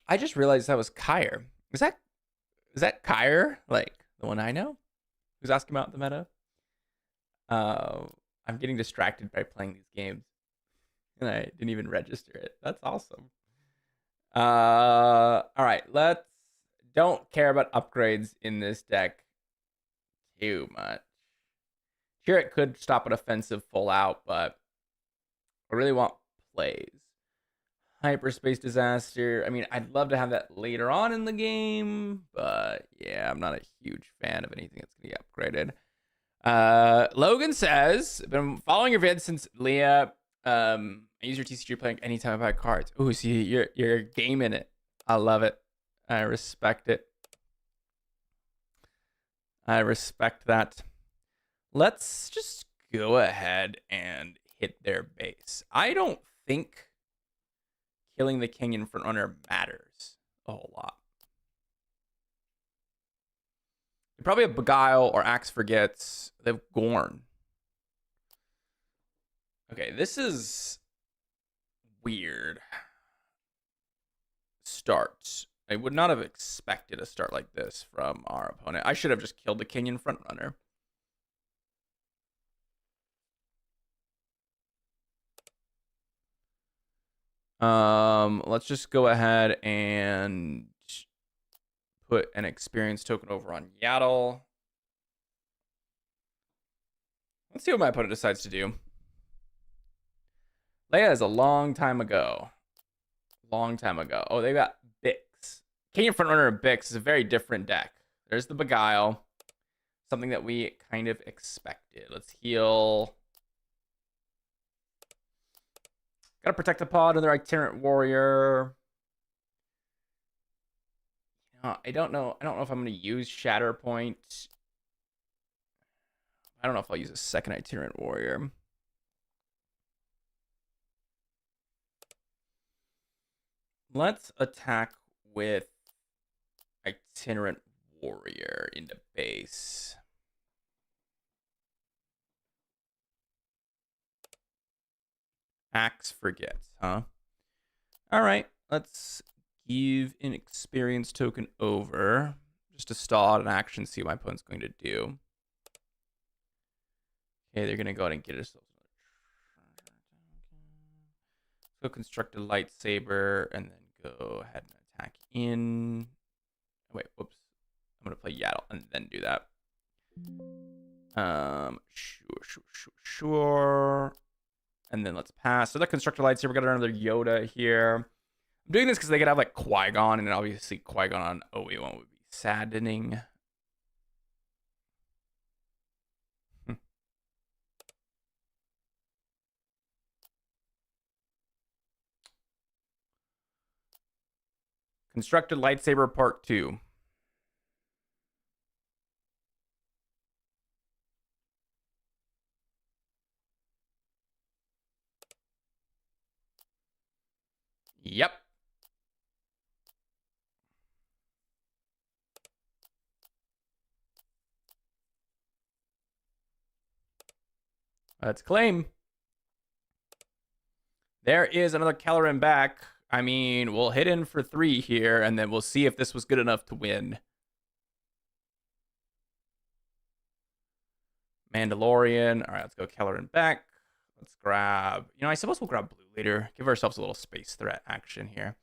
I just realized that was Kyre. Is that Kyre? Like the one I know? Who's asking about the meta? I'm getting distracted by playing these games. And I didn't even register it. That's awesome. All right, don't care about upgrades in this deck too much. Sure, it could stop an offensive full out, but I really want plays. Hyperspace Disaster. I mean, I'd love to have that later on in the game, but yeah, I'm not a huge fan of anything that's gonna get upgraded. Logan says, been following your vids since Leah. I use your TCG playing anytime I buy cards. Ooh, see, you're gaming it. I love it. I respect it. I respect that. Let's just go ahead and hit their base. I don't think killing the king in front runner matters a whole lot. They probably have Beguile or Axe Forgets. They have Gorn. Okay, this is weird. Start. I would not have expected a start like this from our opponent. I should have just killed the Kenyan frontrunner. Let's just go ahead and put an experience token over on Yaddle. Let's see what my opponent decides to do. Leia is a long time ago. Long time ago. Oh, they got Bix. Kenyan frontrunner and Bix is a very different deck. There's the Beguile. Something that we kind of expected. Let's heal. Gotta protect the pod, another itinerant warrior. I don't know. I don't know if I'm gonna use Shatterpoint. I don't know if I'll use a second itinerant warrior. Let's attack with itinerant warrior into base. Axe Forgets, huh? All right, let's give an experience token over just to stall out an action, see what my opponent's going to do. Okay, they're gonna go ahead and get ourselves another. Let's go construct a lightsaber and then go ahead and attack in. Wait, whoops. I'm gonna play Yaddle and then do that. Sure. And then let's pass. So the constructor lightsaber, we got another Yoda here. I'm doing this because they could have like Qui-Gon, and obviously Qui-Gon on Obi-Wan would be saddening. Constructed lightsaber part 2. Yep. Let's claim. There is another Caloran back. I mean, we'll hit in for 3 here, and then we'll see if this was good enough to win. Mandalorian. All right, let's go Caloran back. Let's grab... I suppose we'll grab blue later. Give ourselves a little space threat action here.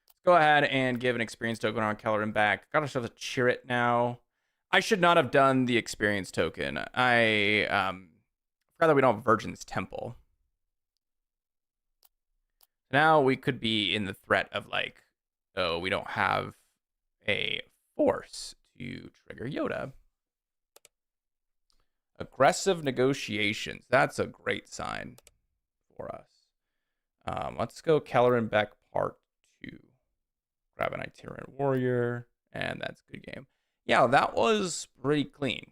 Let's go ahead and give an experience token on Caloran back. Got ourselves a Chirrut now. I should not have done the experience token. I forgot that we don't have Virgin's Temple. Now we could be in the threat of like, oh, we don't have a force to trigger Yoda. Aggressive negotiations. That's a great sign for us. Let's go Caloran back part 2. Grab an itinerant warrior, and that's a good game. Yeah, that was pretty clean.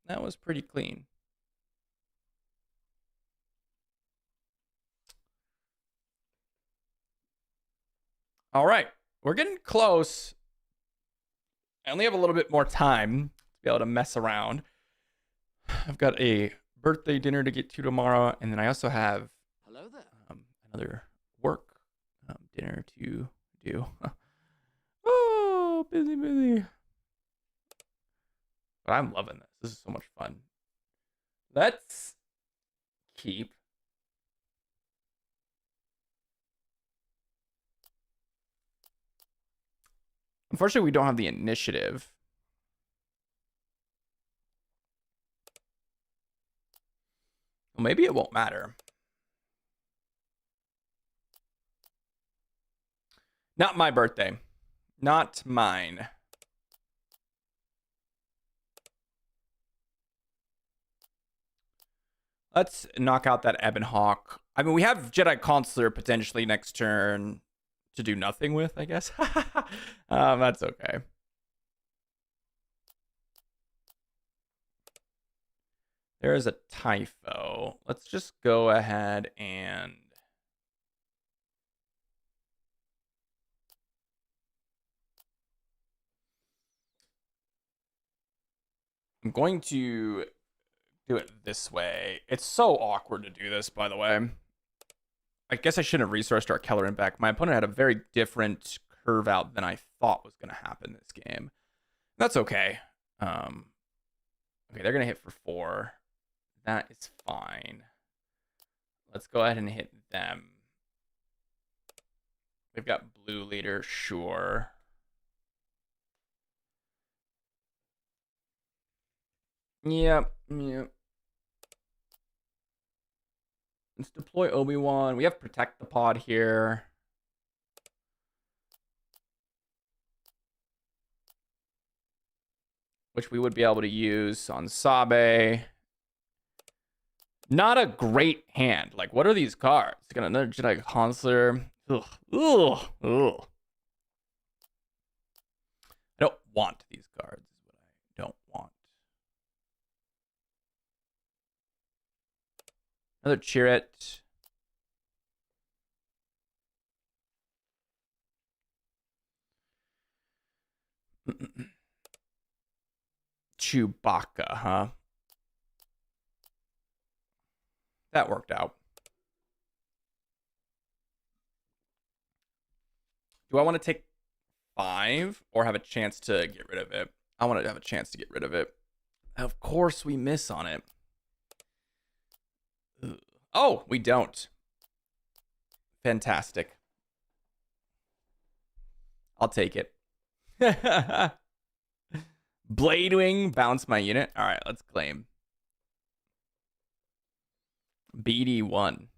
That was pretty clean. All right, we're getting close. I only have a little bit more time to be able to mess around. I've got a birthday dinner to get to tomorrow, and then I also have another work dinner to do. Oh, busy. But I'm loving this. This is so much fun. Let's keep unfortunately, we don't have the initiative. Well, maybe it won't matter. Not my birthday. Not mine. Let's knock out that Ebon Hawk. I mean, we have Jedi Consular potentially next turn to do nothing with, I guess. That's okay. There is a typho. Let's just go ahead and I'm going to do it this way. It's so awkward to do this, by the way. I guess I shouldn't have resourced our Kellerin back. My opponent had a very different curve out than I thought was going to happen this game. That's okay. Okay, they're going to hit for 4. That is fine. Let's go ahead and hit them. They've got blue leader, sure. Yep. Let's deploy Obi-Wan. We have protect the pod here. Which we would be able to use on Sabe. Not a great hand. Like, what are these cards? Got another Jedi Consular. Ugh. I don't want these cards, is what I don't want. Another Chirrut. Chewbacca, huh? That worked out. Do I want to take 5 or have a chance to get rid of it? I want to have a chance to get rid of it. Of course we miss on it. Ugh. Oh, we don't. Fantastic. I'll take it. Bladewing, bounce my unit. All right, let's claim. BD1.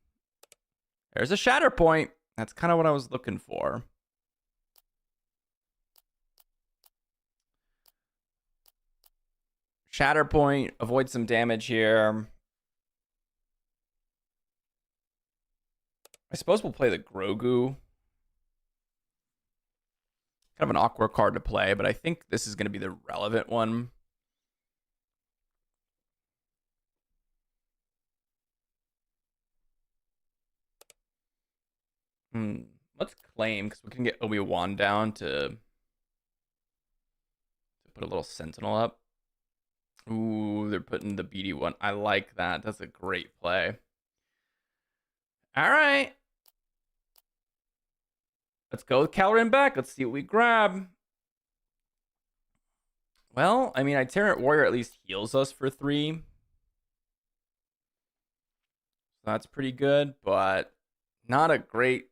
There's a shatter point. That's kind of what I was looking for. Shatter point, avoid some damage here. I suppose we'll play the Grogu. Kind of an awkward card to play, but I think this is going to be the relevant one. Let's claim, because we can get Obi-Wan down to put a little Sentinel up. Ooh, they're putting the BD1. I like that. That's a great play. All right. Let's go with Kellerin back. Let's see what we grab. Well, I mean, Itinerant Warrior at least heals us for 3. So that's pretty good, but not a great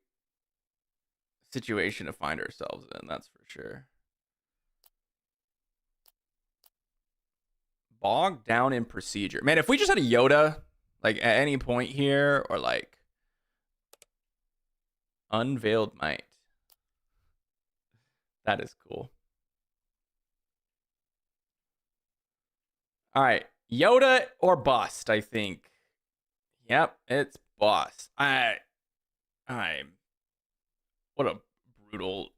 situation to find ourselves in, that's for sure. Bogged down in procedure. Man, if we just had a Yoda, like at any point here, or like Unveiled Might. That is cool. All right, Yoda or bust, I think. Yep, it's bust. What a brutal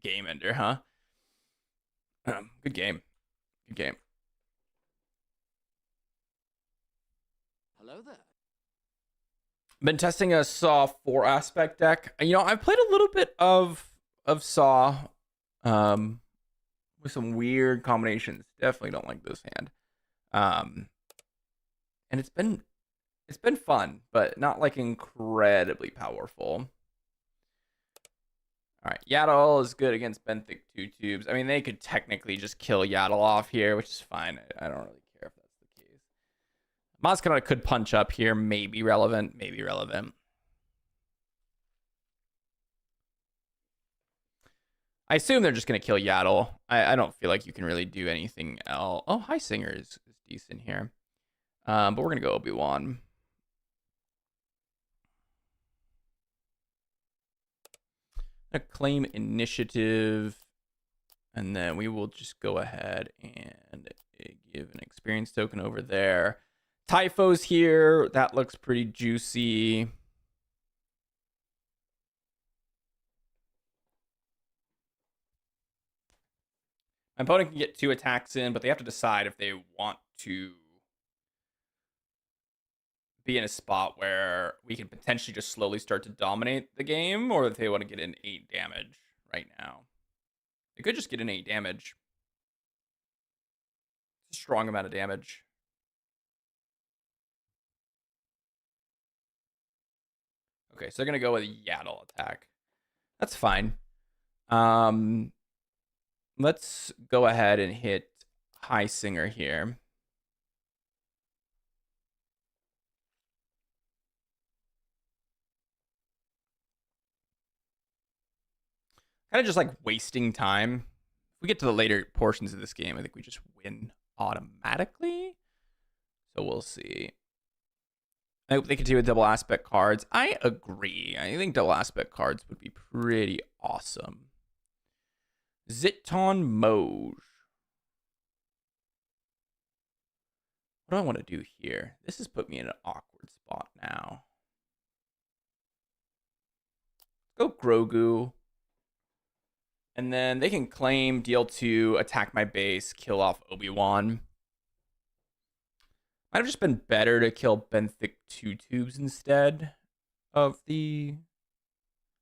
game ender, huh? Good game. Good game. Hello there. Been testing a Saw 4 aspect deck. You know, I've played a little bit of Saw with some weird combinations. Definitely don't like this hand. And it's been fun, but not like incredibly powerful. All right, Yaddle is good against Benthic 2 Tubes. I mean, they could technically just kill Yaddle off here, which is fine. I don't really care if that's the case. Maskanata could punch up here, maybe relevant, maybe relevant. I assume they're just going to kill Yaddle. I don't feel like you can really do anything else. Oh, High Singer is decent here. But we're going to go Obi-Wan. Claim initiative. And then we will just go ahead and give an experience token over there. Typho's here. That looks pretty juicy. My opponent can get 2 attacks in, but they have to decide if they want to be in a spot where we can potentially just slowly start to dominate the game, or if they want to get in 8 damage right now. They could just get in 8 damage. It's a strong amount of damage. Okay, so they're gonna go with a Yaddle attack. That's fine. Let's go ahead and hit High Singer here. Kind of just like wasting time. If we get to the later portions of this game, I think we just win automatically. So we'll see. I hope they continue with double aspect cards. I agree. I think double aspect cards would be pretty awesome. Ziton Moj. What do I want to do here? This has put me in an awkward spot now. Go Grogu. And then they can claim, deal 2, attack my base, kill off Obi-Wan. Might have just been better to kill Benthic 2 Tubes instead of the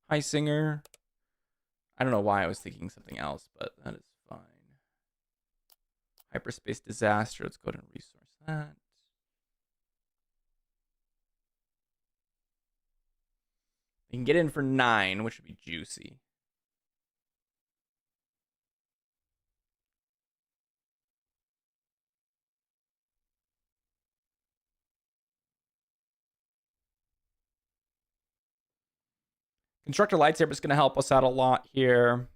High Singer. I don't know why I was thinking something else, but that is fine. Hyperspace Disaster. Let's go ahead and resource that. We can get in for 9, which would be juicy. Constructor Lightsaber is going to help us out a lot here.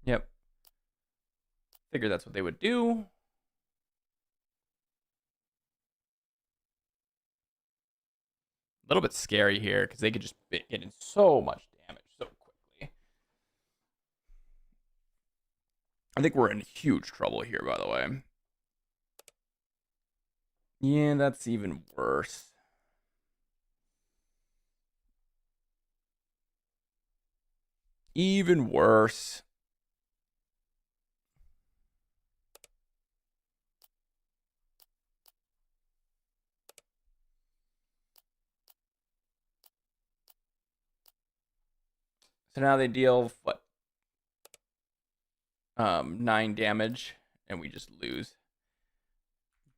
Yep. Figured that's what they would do. A little bit scary here because they could just get in so much damage so quickly. I think we're in huge trouble here, by the way. Yeah, that's even worse. Even worse. So now they deal what? 9 damage, and we just lose.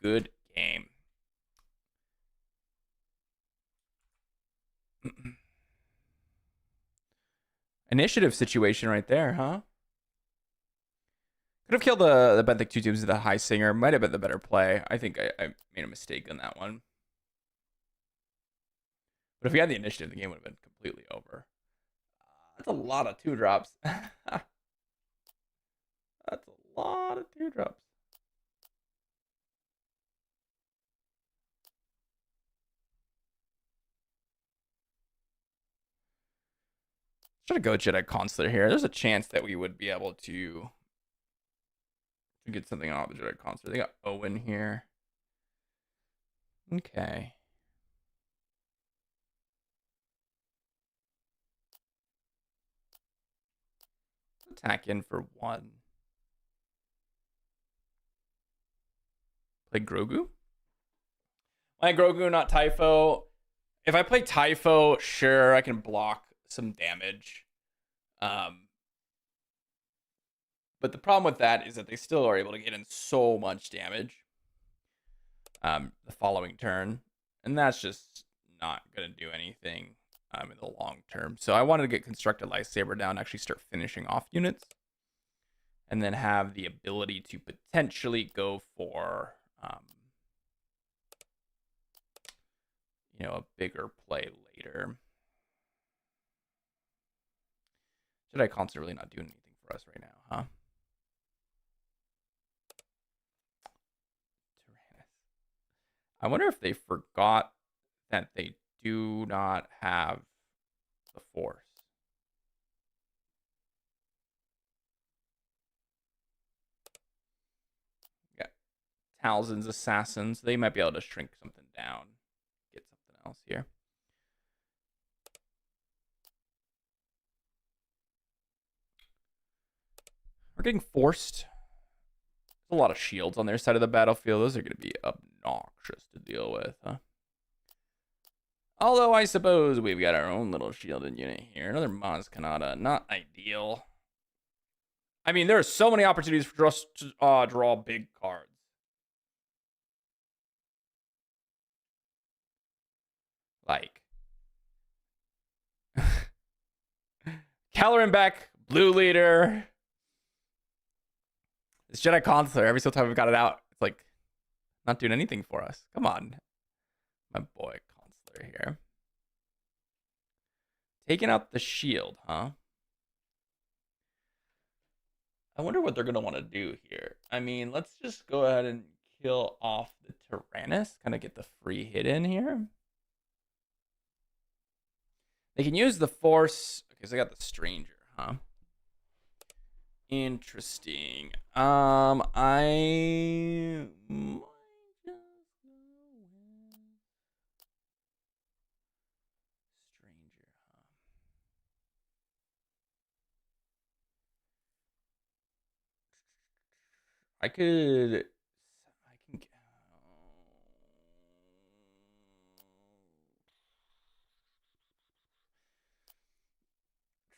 Good game. Initiative situation right there, huh? Could have killed the Benthic 2 Tubes of the High Singer. Might have been the better play. I think I made a mistake on that one. But if we had the initiative, the game would have been completely over. That's a lot of 2-drops. That's a lot of 2-drops. Should have go Jedi Consular here. There's a chance that we would be able to get something out of the Jedi Consular. They got Owen here. Okay. Attack in for 1. Play Grogu? Play Grogu, not Typho. If I play Typho, sure, I can block some damage. But the problem with that is that they still are able to get in so much damage the following turn. And that's just not going to do anything in the long term. So I wanted to get Constructed Lightsaber down, actually start finishing off units. And then have the ability to potentially go for, a bigger play later. Jedi Consular really not doing anything for us right now, huh? I wonder if they forgot that they do not have the Force. Yeah. Talzin's Assassins. They might be able to shrink something down. Get something else here. We're getting forced. There's a lot of shields on their side of the battlefield. Those are going to be obnoxious to deal with, huh? Although I suppose we've got our own little shielded unit here. Another Maz Kanata. Not ideal. I mean, there are so many opportunities for us to draw big cards. Like Caloran back, blue leader. This Jedi Consular, every single time we've got it out, it's like not doing anything for us. Come on. My boy Consular here. Taking out the shield, huh? I wonder what they're going to want to do here. I mean, let's just go ahead and kill off the Tyrannus. Kind of get the free hit in here. They can use the Force. Okay, so I got the Stranger, huh? Interesting. I might just go with Stranger, huh? I can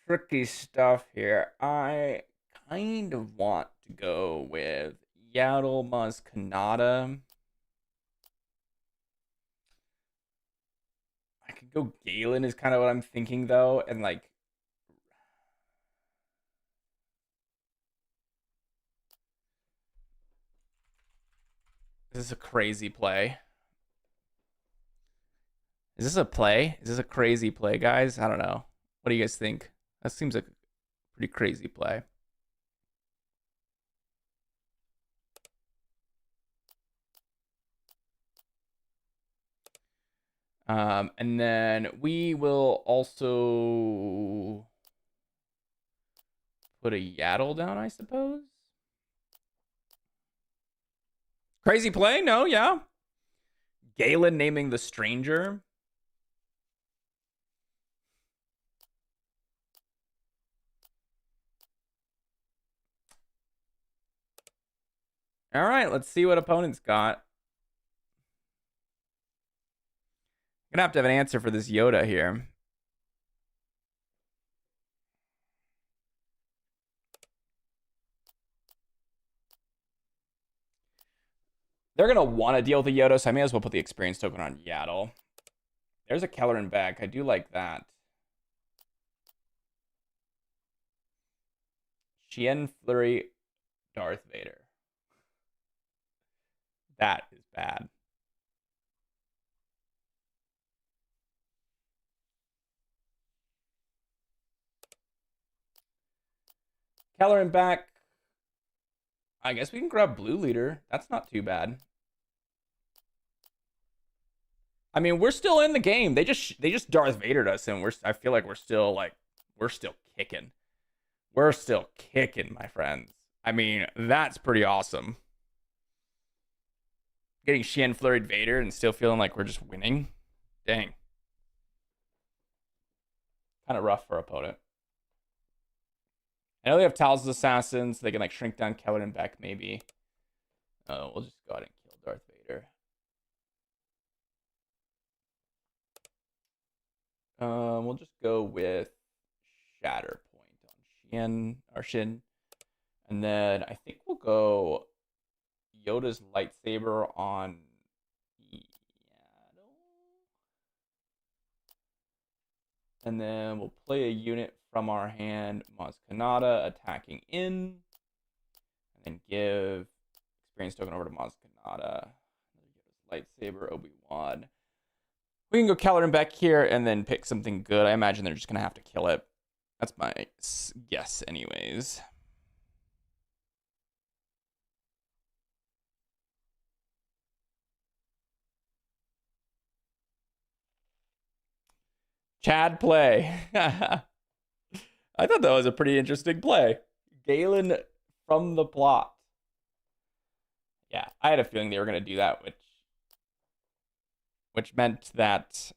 tricky stuff here. I kind of want to go with Yaddle Muz Kanata. I could go Galen is kind of what I'm thinking though, and like this is a crazy play. Is this a play? Is this a crazy play, guys? I don't know. What do you guys think? That seems like a pretty crazy play. And then we will also put a Yaddle down, I suppose. Crazy play? No, yeah. Galen naming the Stranger. All right, let's see what opponents got. I'm gonna have to have an answer for this Yoda here. They're gonna want to deal with the Yoda, so I may as well put the experience token on Yaddle. There's a Kelleran back. I do like that. Chien Flurry, Darth Vader. That is bad. Kelleran back. I guess we can grab Blue Leader. That's not too bad. I mean, we're still in the game. They just Darth Vadered us, and I feel like we're still kicking. We're still kicking, my friends. I mean, that's pretty awesome. Getting Chien Flurried Vader and still feeling like we're just winning. Dang. Kind of rough for opponent. I know they have Tal's Assassins. So they can like shrink down Keller and Beck maybe. We'll just go ahead and kill Darth Vader. We'll just go with Shatter Point on Shin. And then I think we'll go Yoda's lightsaber on Yaddle. And then we'll play a unit from our hand, Maz Kanata, attacking in. And then give experience token over to Maz Kanata. Lightsaber, Obi-Wan. We can go Caloran back here and then pick something good. I imagine they're just going to have to kill it. That's my guess anyways. Chad play. I thought that was a pretty interesting play. Galen from the plot. Yeah, I had a feeling they were going to do that, which meant that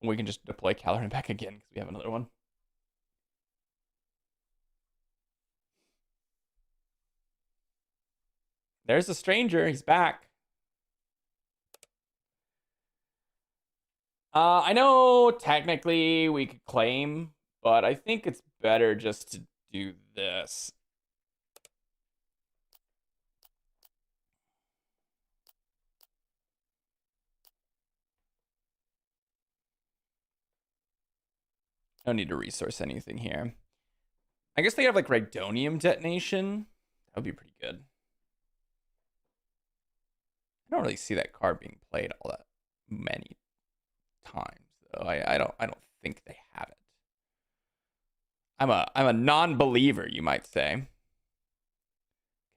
we can just deploy Caloran back again because we have another one. There's the Stranger. He's back. I know technically we could claim, but I think it's better just to do this. No need to resource anything here. I guess they have like Rhydonium detonation. That would be pretty good. I don't really see that card being played all that many times, though. I don't think they have it. I'm a non-believer, you might say.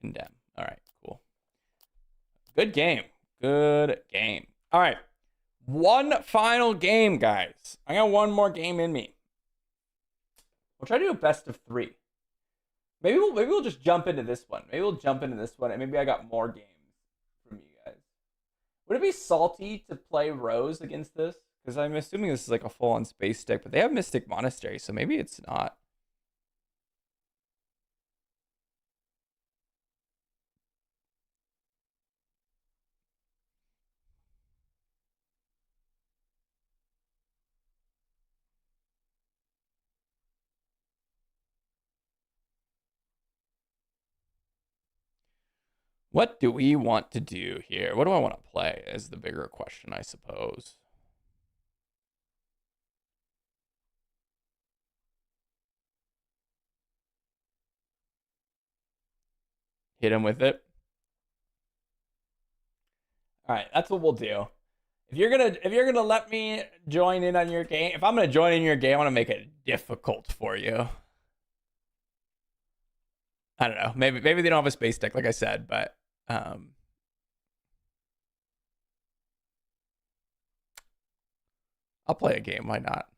Condemn. All right, cool. Good game. Good game. All right. One final game, guys. I got one more game in me. We'll try to do a best of 3. Maybe we'll just jump into this one. Maybe we'll jump into this one, and maybe I got more games from you guys. Would it be salty to play Rose against this? Because I'm assuming this is like a full-on space deck, but they have Mystic Monastery, so maybe it's not. What do we want to do here? What do I want to play is the bigger question, I suppose. Hit him with it. All right, that's what we'll do. If you're gonna let me join in on your game, if I'm gonna join in your game, I want to make it difficult for you. I don't know. Maybe they don't have a space deck, like I said, but I'll play a game. Why not?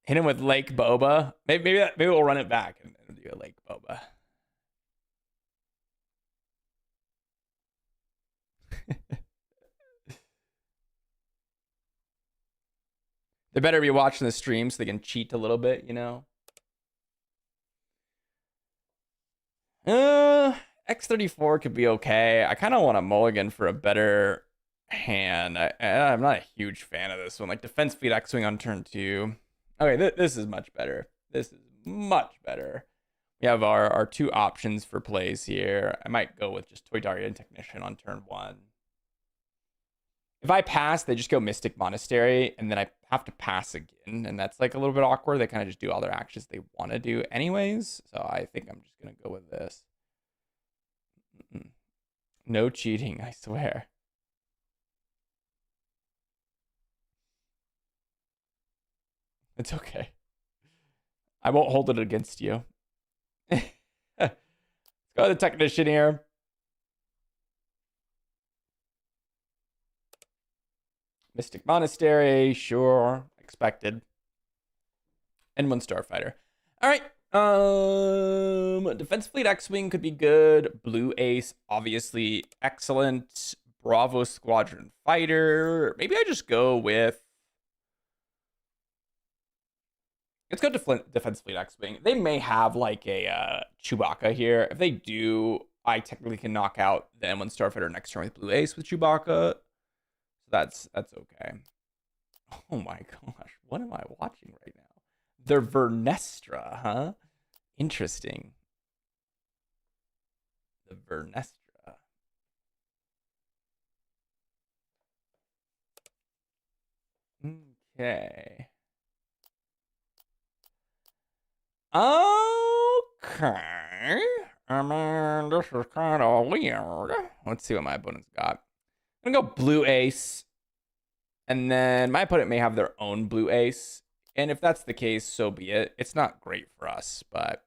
Hit him with Lake Boba. Maybe we'll run it back and do a Lake Boba. They better be watching the stream so they can cheat a little bit, you know? X34 could be okay. I kind of want a mulligan for a better hand. I'm not a huge fan of this one. Like Defense Fleet X-Wing on turn 2. Okay, this is much better. This is much better. We have our 2 options for plays here. I might go with just Toydarian Technician on turn 1. If I pass, they just go Mystic Monastery, and then I have to pass again, and that's like a little bit awkward. They kind of just do all their actions they want to do anyways, so I think I'm just going to go with this. No cheating, I swear. It's okay. I won't hold it against you. Let's go to the Technician here. Mystic Monastery, sure, expected. And 1 Starfighter. All right. Defense Fleet X-Wing could be good. Blue Ace, obviously excellent. Bravo Squadron Fighter. Maybe I just go with... Let's go Defense Fleet X-Wing. They may have like a Chewbacca here. If they do, I technically can knock out the M1 Starfighter next turn with Blue Ace with Chewbacca. That's okay. Oh my gosh, what am I watching right now? The Vernestra, huh? Interesting. The Vernestra. Okay. Okay. I mean, this is kind of weird. Let's see what my opponent's got. I'm gonna go Blue Ace, and then my opponent may have their own Blue Ace, and if that's the case, so be it. It's not great for us, but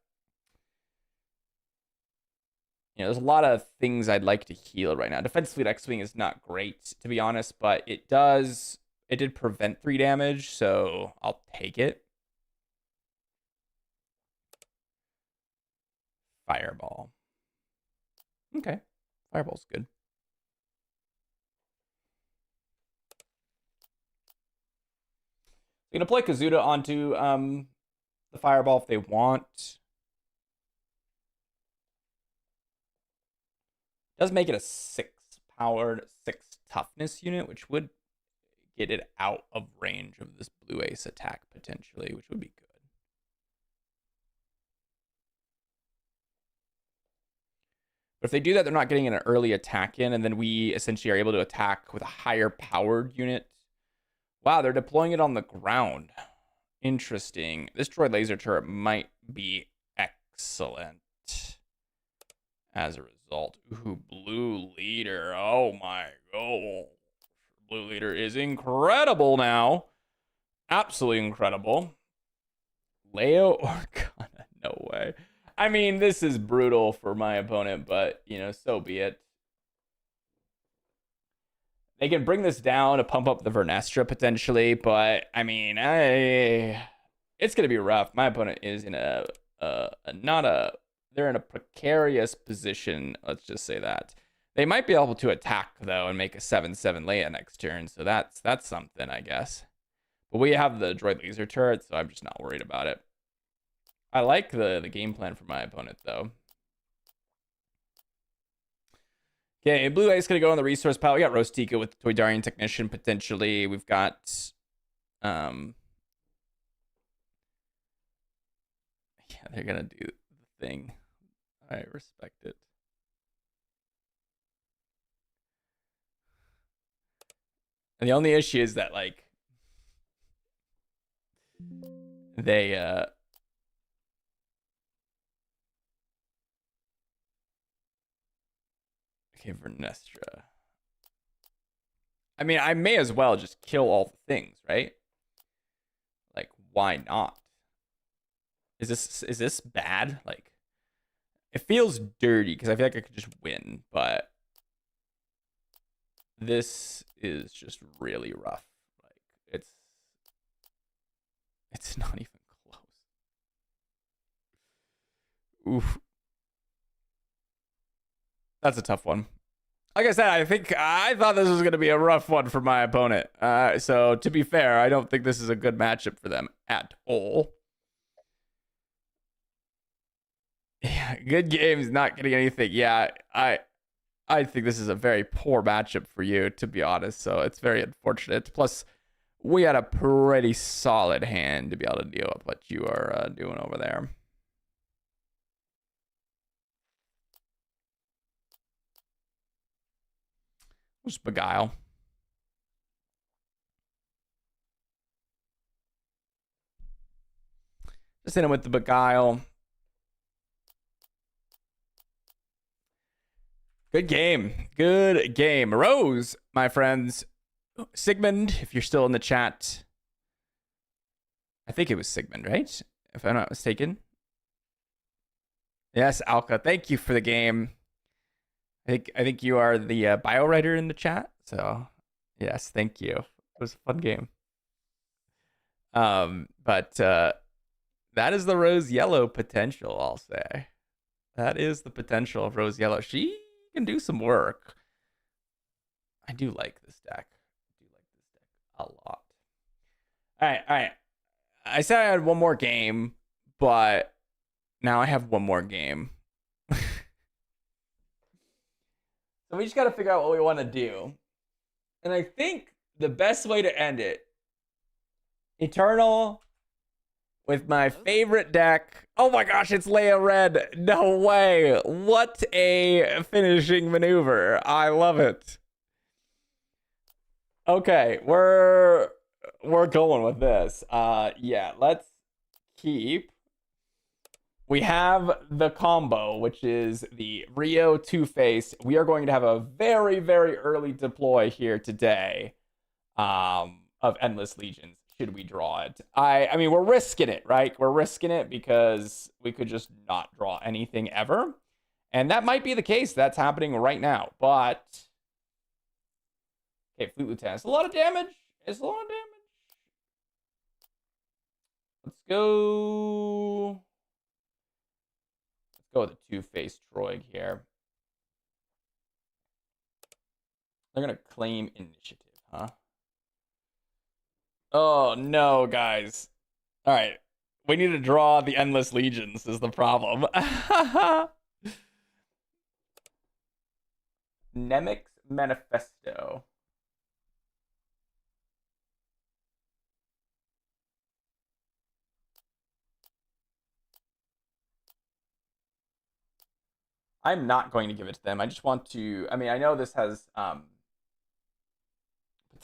you know, there's a lot of things I'd like to heal right now. Defense Fleet X-Wing is not great, to be honest, but it did prevent 3 damage, so I'll take it. Fireball. Okay, Fireball's good. Gonna play Kazuda onto the Fireball if they want. Does make it a 6-powered, 6 toughness unit, which would get it out of range of this Blue Ace attack potentially, which would be good. But if they do that, they're not getting an early attack in, and then we essentially are able to attack with a higher powered unit Wow, they're deploying it on the ground. Interesting. This droid laser turret might be excellent as a result. Ooh, blue leader. Oh my god. Blue leader is incredible now. Absolutely incredible. Leo Organa, no way. I mean, this is brutal for my opponent, but, you know, so be it. They can bring this down to pump up the Vernestra potentially, but, I mean, it's going to be rough. My opponent is in they're in a precarious position, let's just say that. They might be able to attack, though, and make a 7-7 Leia next turn, so that's something, I guess. But we have the droid laser turret, so I'm just not worried about it. I like the game plan for my opponent, though. Okay, Blue Ice going to go on the resource pile. We got Rostika with the Toydarian Technician, potentially. We've got... yeah, they're going to do the thing. I respect it. And the only issue is that, like... they, okay, Vernestra. I mean, I may as well just kill all the things, right? Like, why not? Is this bad? Like, it feels dirty because I feel like I could just win, but this is just really rough. Like, it's not even close. Oof. That's a tough one. Like I said, I thought this was going to be a rough one for my opponent. So to be fair, I don't think this is a good matchup for them at all. Yeah, good games, not getting anything. Yeah, I think this is a very poor matchup for you, to be honest. So it's very unfortunate. Plus, we had a pretty solid hand to be able to deal with what you are doing over there. Just Beguile. Just hit him with the Beguile. Good game. Good game. Rose, my friends. Sigmund, if you're still in the chat. I think it was Sigmund, right? If I'm not mistaken. Yes, Alka. Thank you for the game. I think you are the bio writer in the chat. So, yes, thank you. It was a fun game. But that is the Rose Yellow potential, I'll say. That is the potential of Rose Yellow. She can do some work. I do like this deck. A lot. All right. I said I had one more game, but now I have one more game. So we just got to figure out what we want to do. And I think the best way to end it, Eternal with my favorite deck. Oh my gosh, it's Leia Red. No way. What a finishing maneuver. I love it. Okay, we're going with this. Yeah, let's keep. We have the combo, which is the Rio Two-Face. We are going to have a very, very early deploy here today of Endless Legions, should we draw it. I mean, we're risking it, right? We're risking it because we could just not draw anything ever. And that might be the case. That's happening right now. But, okay, Fleet Lieutenant. It's a lot of damage. It's a lot of damage. Let's go with a Two-Face Troig here. They're going to claim initiative, huh? Oh, no, guys. All right. We need to draw the Endless Legions is the problem. Nemec's Manifesto. I'm not going to give it to them. I just want to... I mean, I know this has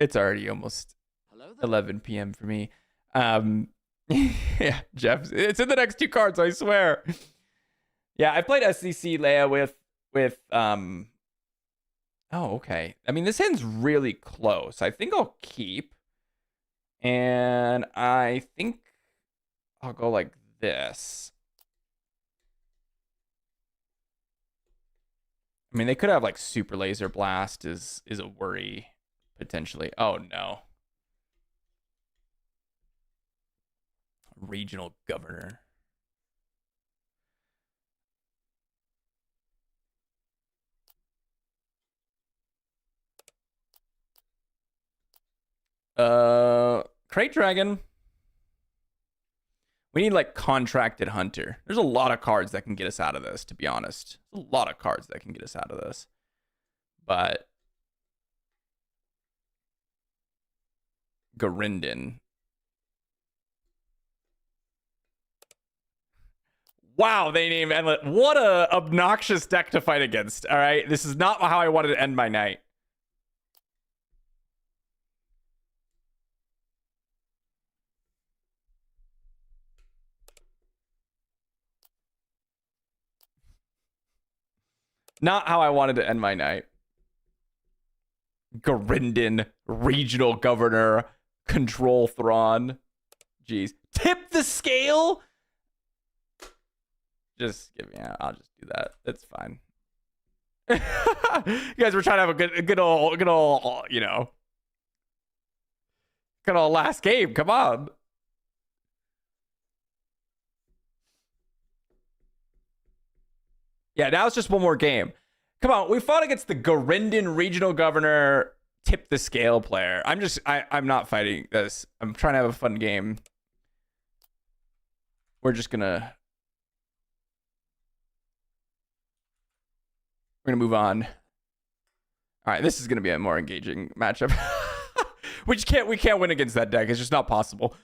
It's already almost 11 p.m. for me. Yeah, Jeff, it's in the next 2 cards, I swear. Yeah, I played SCC Leia with oh, okay. I mean, this hand's really close. I think I'll keep. And I think I'll go like this. I mean, they could have like Super Laser Blast is a worry potentially. Oh no. Regional Governor. Crate Dragon. We need like Contracted Hunter. There's a lot of cards that can get us out of this, to be honest. There's a lot of cards that can get us out of this. But Garindin. Wow, they named Endless. What a obnoxious deck to fight against. All right, this is not how I wanted to end my night. Not how I wanted to end my night. Garindin, Regional Governor, Control Thrawn. Jeez. Tip the scale? Just give me out. I'll just do that. That's fine. You guys were trying to have a good old, you know, good old last game. Come on. Yeah, now it's just one more game. Come on, we fought against the Garindin Regional Governor, tip the scale player. I'm not fighting this. I'm trying to have a fun game. We're gonna move on. All right, this is gonna be a more engaging matchup. we can't win against that deck. It's just not possible.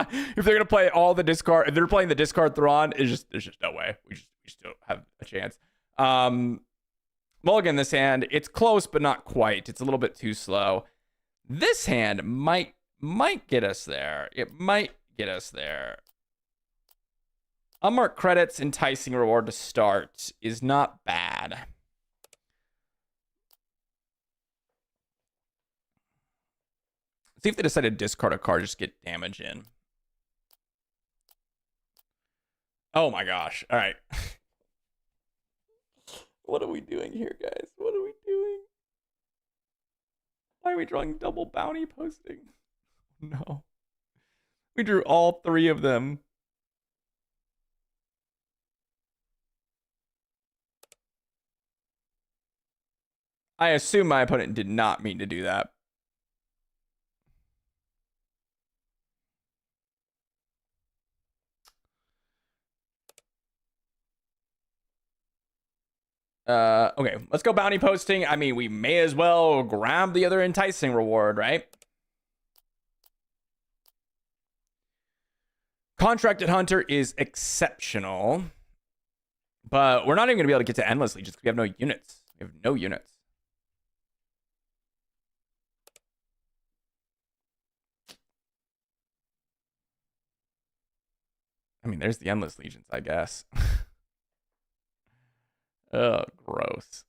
If they're gonna play all the discard, if they're playing the discard Thrawn, there's just no way. We still have a chance. Mulligan this hand. It's close, but not quite. It's a little bit too slow. This hand might get us there. It might get us there. Unmarked credits, enticing reward to start is not bad. See if they decide to discard a card, just get damage in. Oh my gosh. All right. What are we doing here, guys? What are we doing? Why are we drawing double bounty posting? No. We drew all 3 of them. I assume my opponent did not mean to do that. Okay, let's go bounty posting. I mean, we may as well grab the other enticing reward, right? Contracted Hunter is exceptional, but we're not even gonna be able to get to endlessly just because we have no units. We have no units. I mean, there's the Endless Legions, I guess. Oh, gross.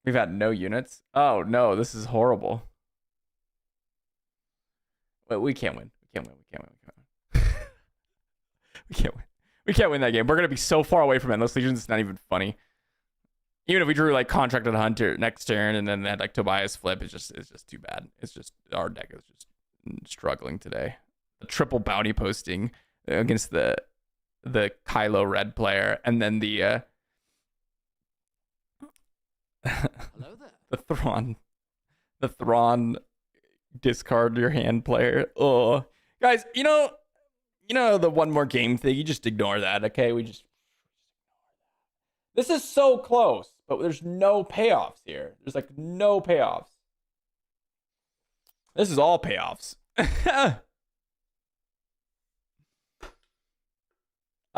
We've had no units. Oh no, this is horrible. Well, we can't win. We can't win. We can't win. We can't win. We can't win. We can't win that game. We're gonna be so far away from Endless Legions. It's not even funny. Even if we drew like Contracted Hunter next turn and then they had like Tobias flip, it's just too bad. It's just our deck is just struggling today. The triple bounty posting against the Kylo Red player, and then the Hello there. the Thrawn discard your hand player. Oh, guys, you know the one more game thing. You just ignore that, okay? This is so close, but there's no payoffs here. There's like no payoffs. This is all payoffs.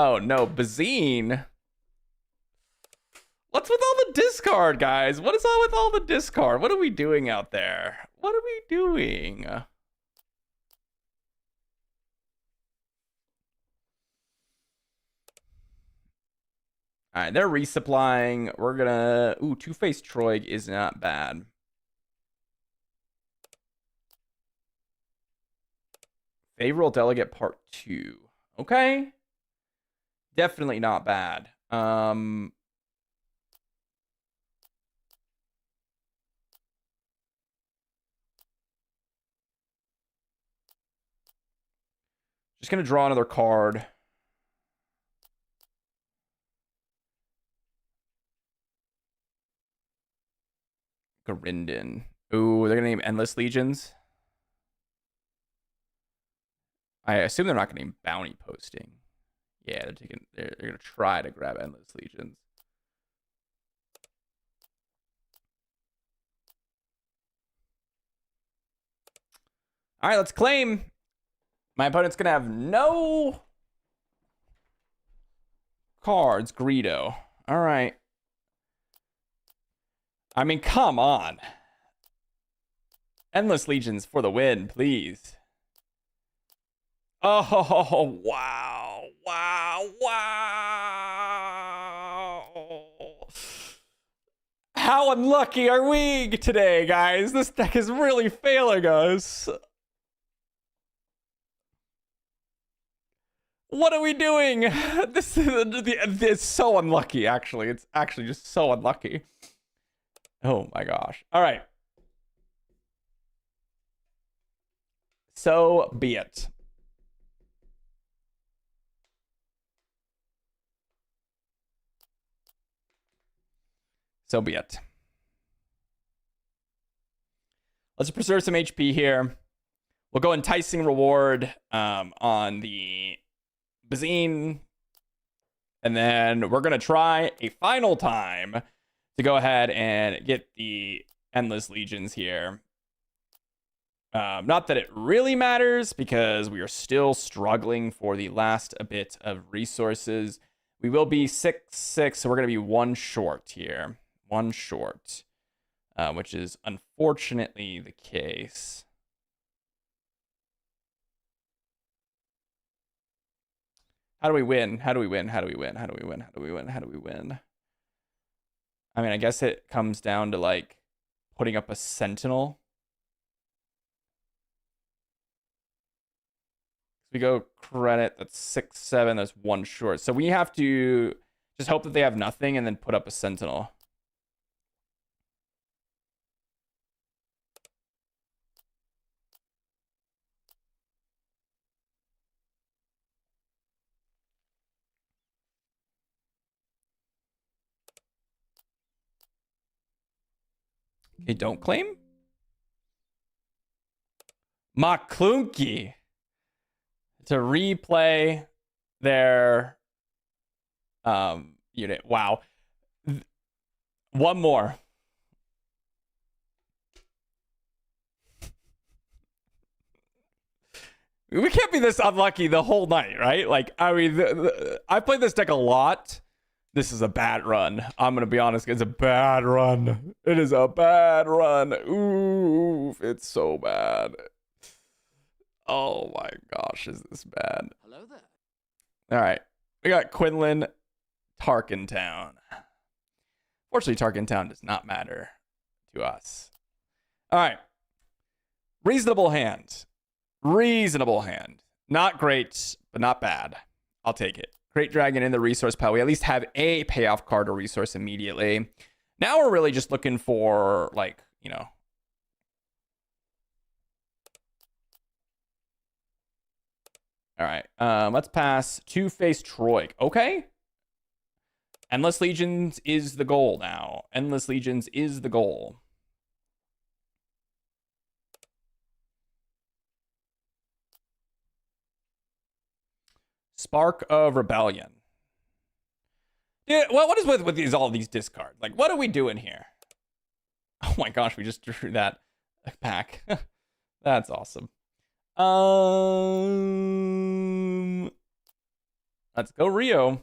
Oh no, Bazine. What's with all the discard, guys? What is all with all the discard? What are we doing out there? What are we doing? All right, they're resupplying. We're gonna... Ooh, Two-Faced Troig is not bad. Favorable Delegate Part 2. Okay. Definitely not bad. Just gonna draw another card. Garindin. Ooh, they're gonna name Endless Legions. I assume they're not gonna name Bounty Posting. Yeah, they're gonna try to grab Endless Legions. All right, let's claim. My opponent's gonna have no cards. Greedo. All right. I mean, come on. Endless Legions for the win, please. Oh, wow. Wow. Wow. How unlucky are we today, guys? This deck is really failing us. What are we doing? This is it's so unlucky, actually. It's actually just so unlucky. Oh my gosh. All right. So be it. So be it. Let's preserve some HP here. We'll go Enticing Reward on the Bazine. And then we're going to try a final time to go ahead and get the Endless Legions here. Not that it really matters because we are still struggling for the last bit of resources. We will be 6-6, so we're going to be one short here. One short, which is unfortunately the case. How do we win? How do we win? How do we win? How do we win? How do we win? How do we win? I mean, I guess it comes down to like putting up a Sentinel. We go credit, that's 6-7, that's one short. So we have to just hope that they have nothing and then put up a Sentinel. Okay, don't claim. Maklunky to replay their unit. Wow. One more. We can't be this unlucky the whole night, right? Like, I mean, I played this deck a lot. This is a bad run. I'm going to be honest. It's a bad run. It is a bad run. Ooh, it's so bad. Oh my gosh, is this bad? Hello there. All right. We got Quinlan, Tarkentown. Fortunately, Tarkentown does not matter to us. All right. Reasonable hand. Reasonable hand. Not great, but not bad. I'll take it. Great Dragon in the resource pile. We at least have a payoff card or resource immediately. Now we're really just looking for, like, you know. All right. Let's pass Two-Faced Troig. Okay. Endless Legions is the goal now. Endless Legions is the goal. Spark of Rebellion. Dude, what is with these all these discards? Like, what are we doing here? Oh my gosh, we just drew that pack. That's awesome. Let's go, Rio.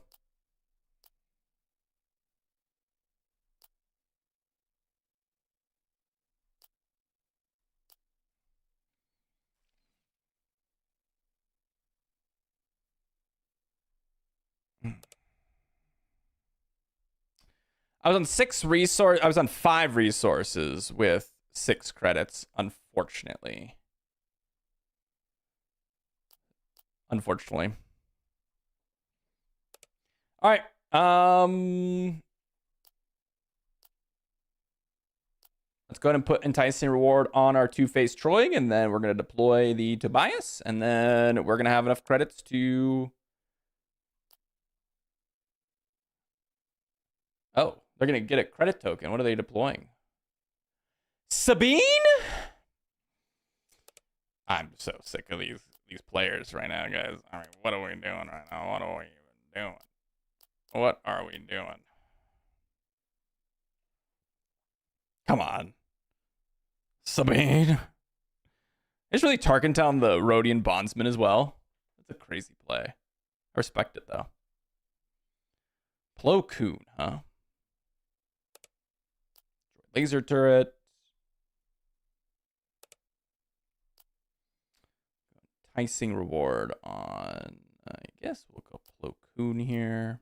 I was on 5 resources with 6 credits, unfortunately. All right. Let's go ahead and put enticing reward on our two-faced Troy, and then we're going to deploy the Tobias, and then we're going to have enough credits to... Oh, they're going to get a credit token. What are they deploying? Sabine? I'm so sick of these players right now, guys. I mean, what are we doing right now? What are we even doing? What are we doing? Come on. Sabine. It's really Tarkentown the Rhodian bondsman as well. That's a crazy play. I respect it, though. Plo Koon, huh? Laser turret. Enticing reward on... I guess we'll go Plo Koon here.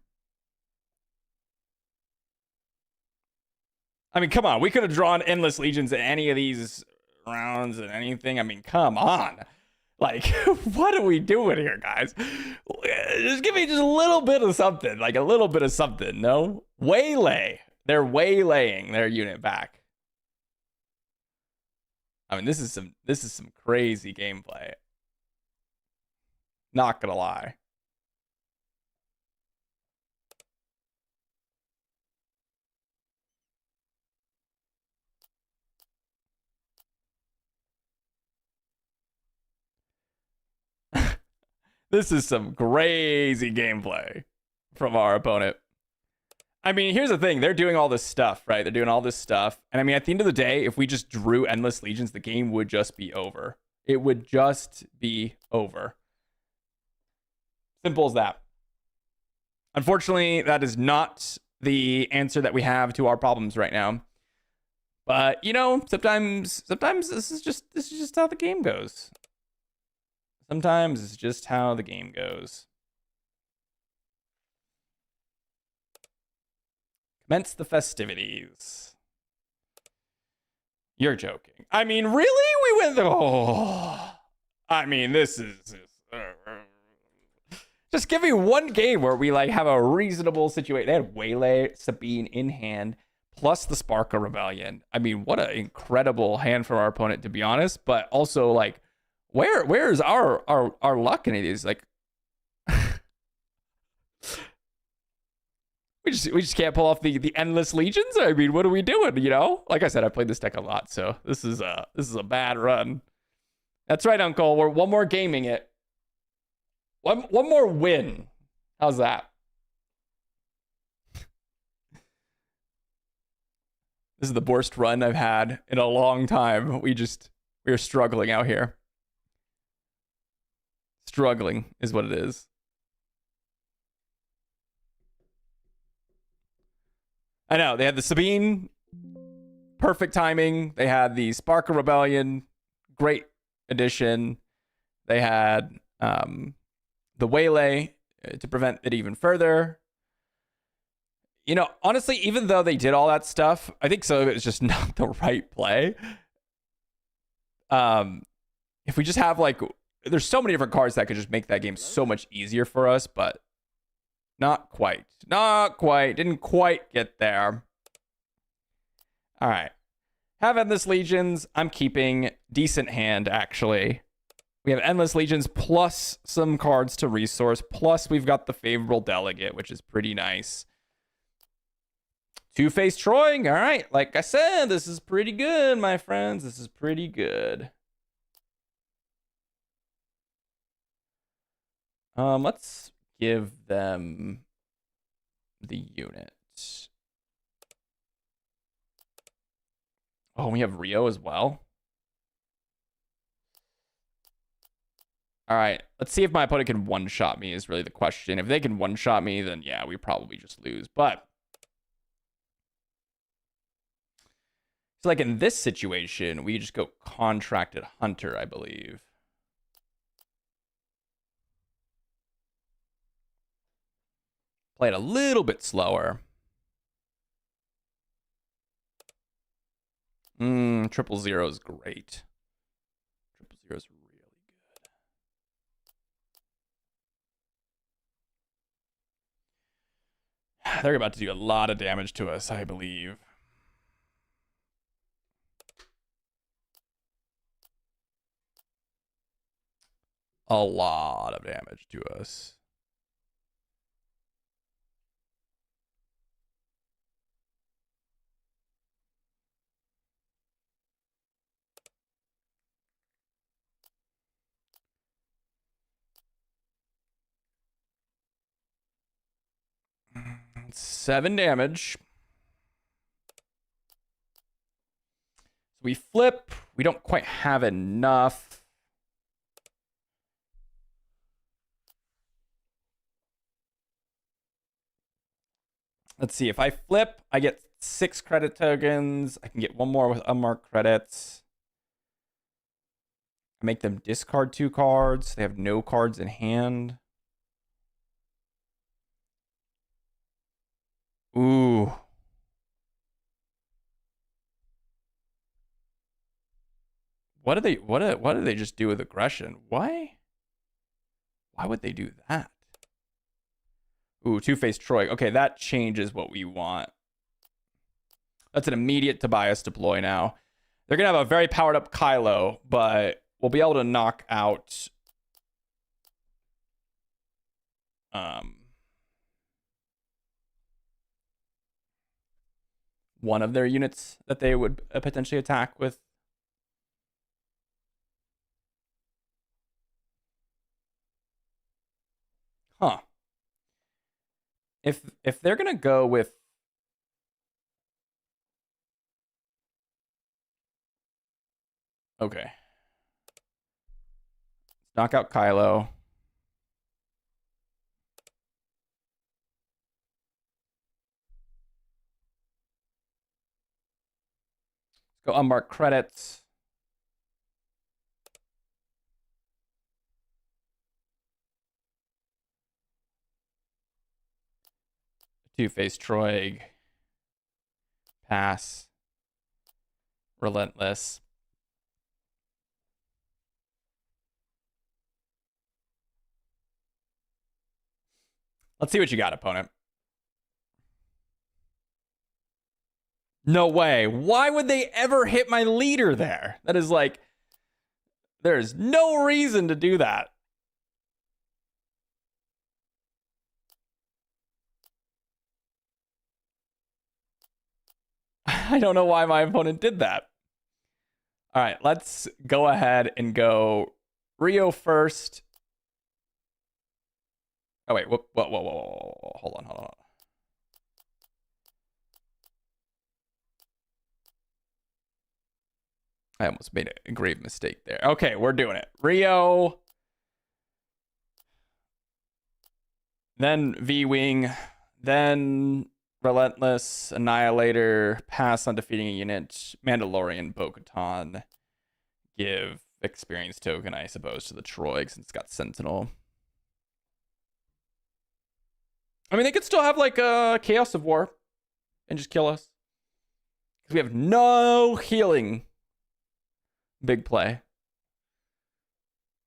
I mean, come on. We could have drawn Endless Legions in any of these rounds and anything. I mean, come on. Like, what are we doing here, guys? Just give me just a little bit of something. Like, a little bit of something, no? Waylay. They're waylaying their unit back. I mean, this is some crazy gameplay. Not gonna lie. This is some crazy gameplay from our opponent. I mean, here's the thing. They're doing all this stuff, right? They're doing all this stuff. And I mean, at the end of the day, if we just drew Endless Legions, the game would just be over. It would just be over. Simple as that. Unfortunately, that is not the answer that we have to our problems right now. But, you know, sometimes this is just how the game goes. Sometimes it's just how the game goes. Commence the festivities. You're joking. I mean, really? We went... Oh. I mean, this is... Just give me one game where we, like, have a reasonable situation. They had Waylay, Sabine in hand, plus the Sparka Rebellion. I mean, what an incredible hand from our opponent, to be honest. But also, like... Where is our luck in it? Is like we just can't pull off the Endless Legions. I mean, what are we doing? You know, like I said, I played this deck a lot, so this is a bad run. That's right, Uncle. We're one more gaming it. One more win. How's that? This is the worst run I've had in a long time. We're struggling out here. Struggling is what it is. I know. They had the Sabine. Perfect timing. They had the Sparka Rebellion. Great addition. They had the Waylay to prevent it even further. You know, honestly, even though they did all that stuff, I think some of it was just not the right play. If we just have, like... There's so many different cards that could just make that game so much easier for us, but not quite. Not quite. Didn't quite get there. All right. Have Endless Legions. I'm keeping. Decent hand, actually. We have Endless Legions plus some cards to resource, plus we've got the favorable delegate, which is pretty nice. Two-faced Troying. All right. Like I said, this is pretty good, my friends. This is pretty good. Let's give them the unit. Oh, we have Rio as well. All right, let's see if my opponent can one-shot me is really the question. If they can one-shot me, then yeah, we probably just lose. But so like in this situation, we just go Contracted Hunter, I believe. Play it a little bit slower. 000 is great. 000 is really good. They're about to do a lot of damage to us, I believe. A lot of damage to us. It's 7 damage. We flip. We don't quite have enough. Let's see. If I flip, I get 6 credit tokens. I can get 1 more with unmarked credits. I make them discard 2 cards. They have no cards in hand. Ooh. What do they just do with aggression? Why would they do that? Ooh, Two-Faced Troy. Okay, that changes what we want. That's an immediate Tobias deploy now. They're going to have a very powered up Kylo, but we'll be able to knock out one of their units that they would potentially attack with. Huh. If they're going to go with okay. Knock out Kylo. Go unmarked credits. Two-Faced Troig. Pass. Relentless. Let's see what you got, opponent. No way. Why would they ever hit my leader there? That is like, there's no reason to do that. I don't know why my opponent did that. All right, let's go ahead and go Rio first. Oh, wait. Whoa. Hold on. I almost made a grave mistake there. Okay, we're doing it. Rio. Then V-Wing. Then Relentless, Annihilator, pass on defeating a unit, Mandalorian, Bo-Katan, give experience token, I suppose, to the Troy since it's got Sentinel. I mean, they could still have like a Chaos of War and just kill us. Because we have no healing. Big play.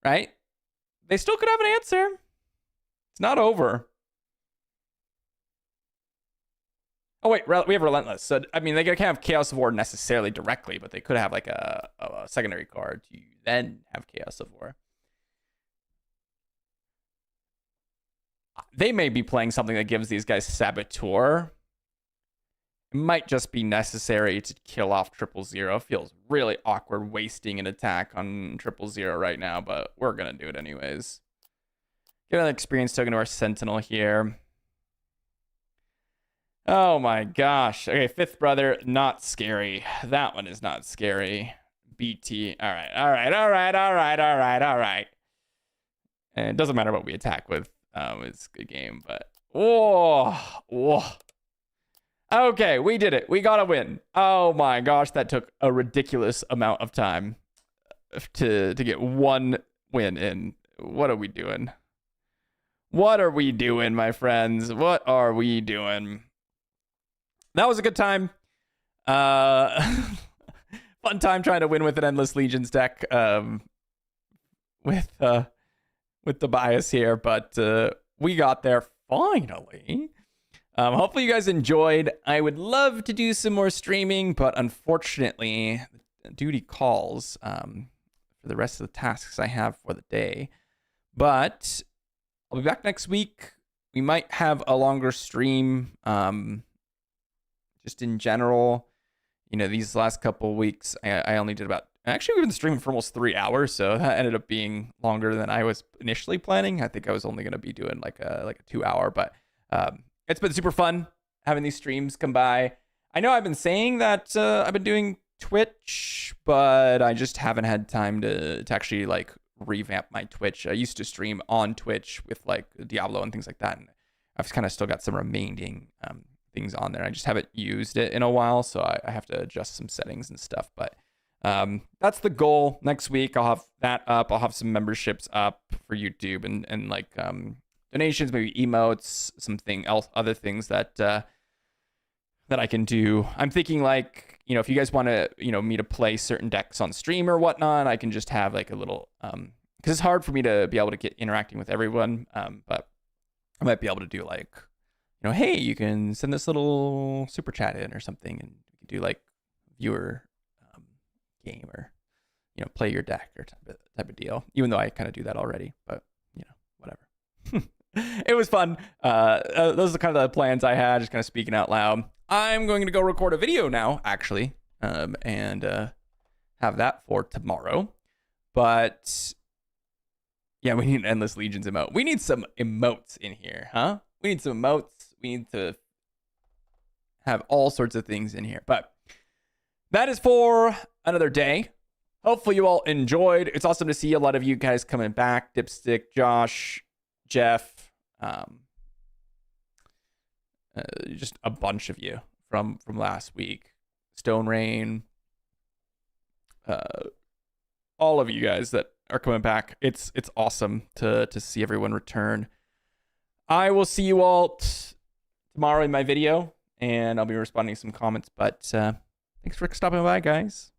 Right? They still could have an answer. It's not over. Oh, wait, we have Relentless. So, I mean, they can't have Chaos of War necessarily directly, but they could have like a secondary card to then have Chaos of War. They may be playing something that gives these guys Saboteur. It might just be necessary to kill off 000. Feels really awkward wasting an attack on 000 right now, but we're going to do it anyways. Give an experience token to our Sentinel here. Oh my gosh. Okay, Fifth Brother, not scary. That one is not scary. BT. All right. And it doesn't matter what we attack with. It's a good game, but whoa. Okay, we did it. We got a win. Oh my gosh, that took a ridiculous amount of time to get one win in. What are we doing? What are we doing, my friends? What are we doing? That was a good time. Fun time trying to win with an Endless Legions deck. With the bias here, but we got there finally. Hopefully you guys enjoyed. I would love to do some more streaming, but unfortunately, duty calls for the rest of the tasks I have for the day. But I'll be back next week. We might have a longer stream. Just in general, you know, these last couple of weeks, I only did about. Actually, we've been streaming for almost 3 hours, so that ended up being longer than I was initially planning. I think I was only going to be doing like a 2 hour, but it's been super fun having these streams come by. I know I've been saying that I've been doing Twitch, but I just haven't had time to actually like revamp my Twitch. I used to stream on Twitch with like Diablo and things like that, and I've kind of still got some remaining things on there. I just haven't used it in a while, so I have to adjust some settings and stuff, but that's the goal. Next week I'll have that up. I'll have some memberships up for YouTube and like donations, maybe emotes, other things that I can do. I'm thinking like, you know, if you guys want to, you know, me to play certain decks on stream or whatnot, I can just have like a little because it's hard for me to be able to get interacting with everyone, but I might be able to do like, you know, hey, you can send this little super chat in or something, and you can do like viewer game or, you know, play your deck or type of deal, even though I kind of do that already, but you know, whatever. It was fun. Those are kind of the plans I had, just kind of speaking out loud. I'm going to go record a video now, actually, and have that for tomorrow. But yeah, we need an Endless Legions emote. We need some emotes in here, huh? We need some emotes. We need to have all sorts of things in here. But that is for another day. Hopefully you all enjoyed. It's awesome to see a lot of you guys coming back. Dipstick, Josh, Jeff, just a bunch of you from last week. Stone Rain, all of you guys that are coming back. It's awesome to see everyone return. I will see you all tomorrow in my video, and I'll be responding to some comments. But thanks for stopping by, guys.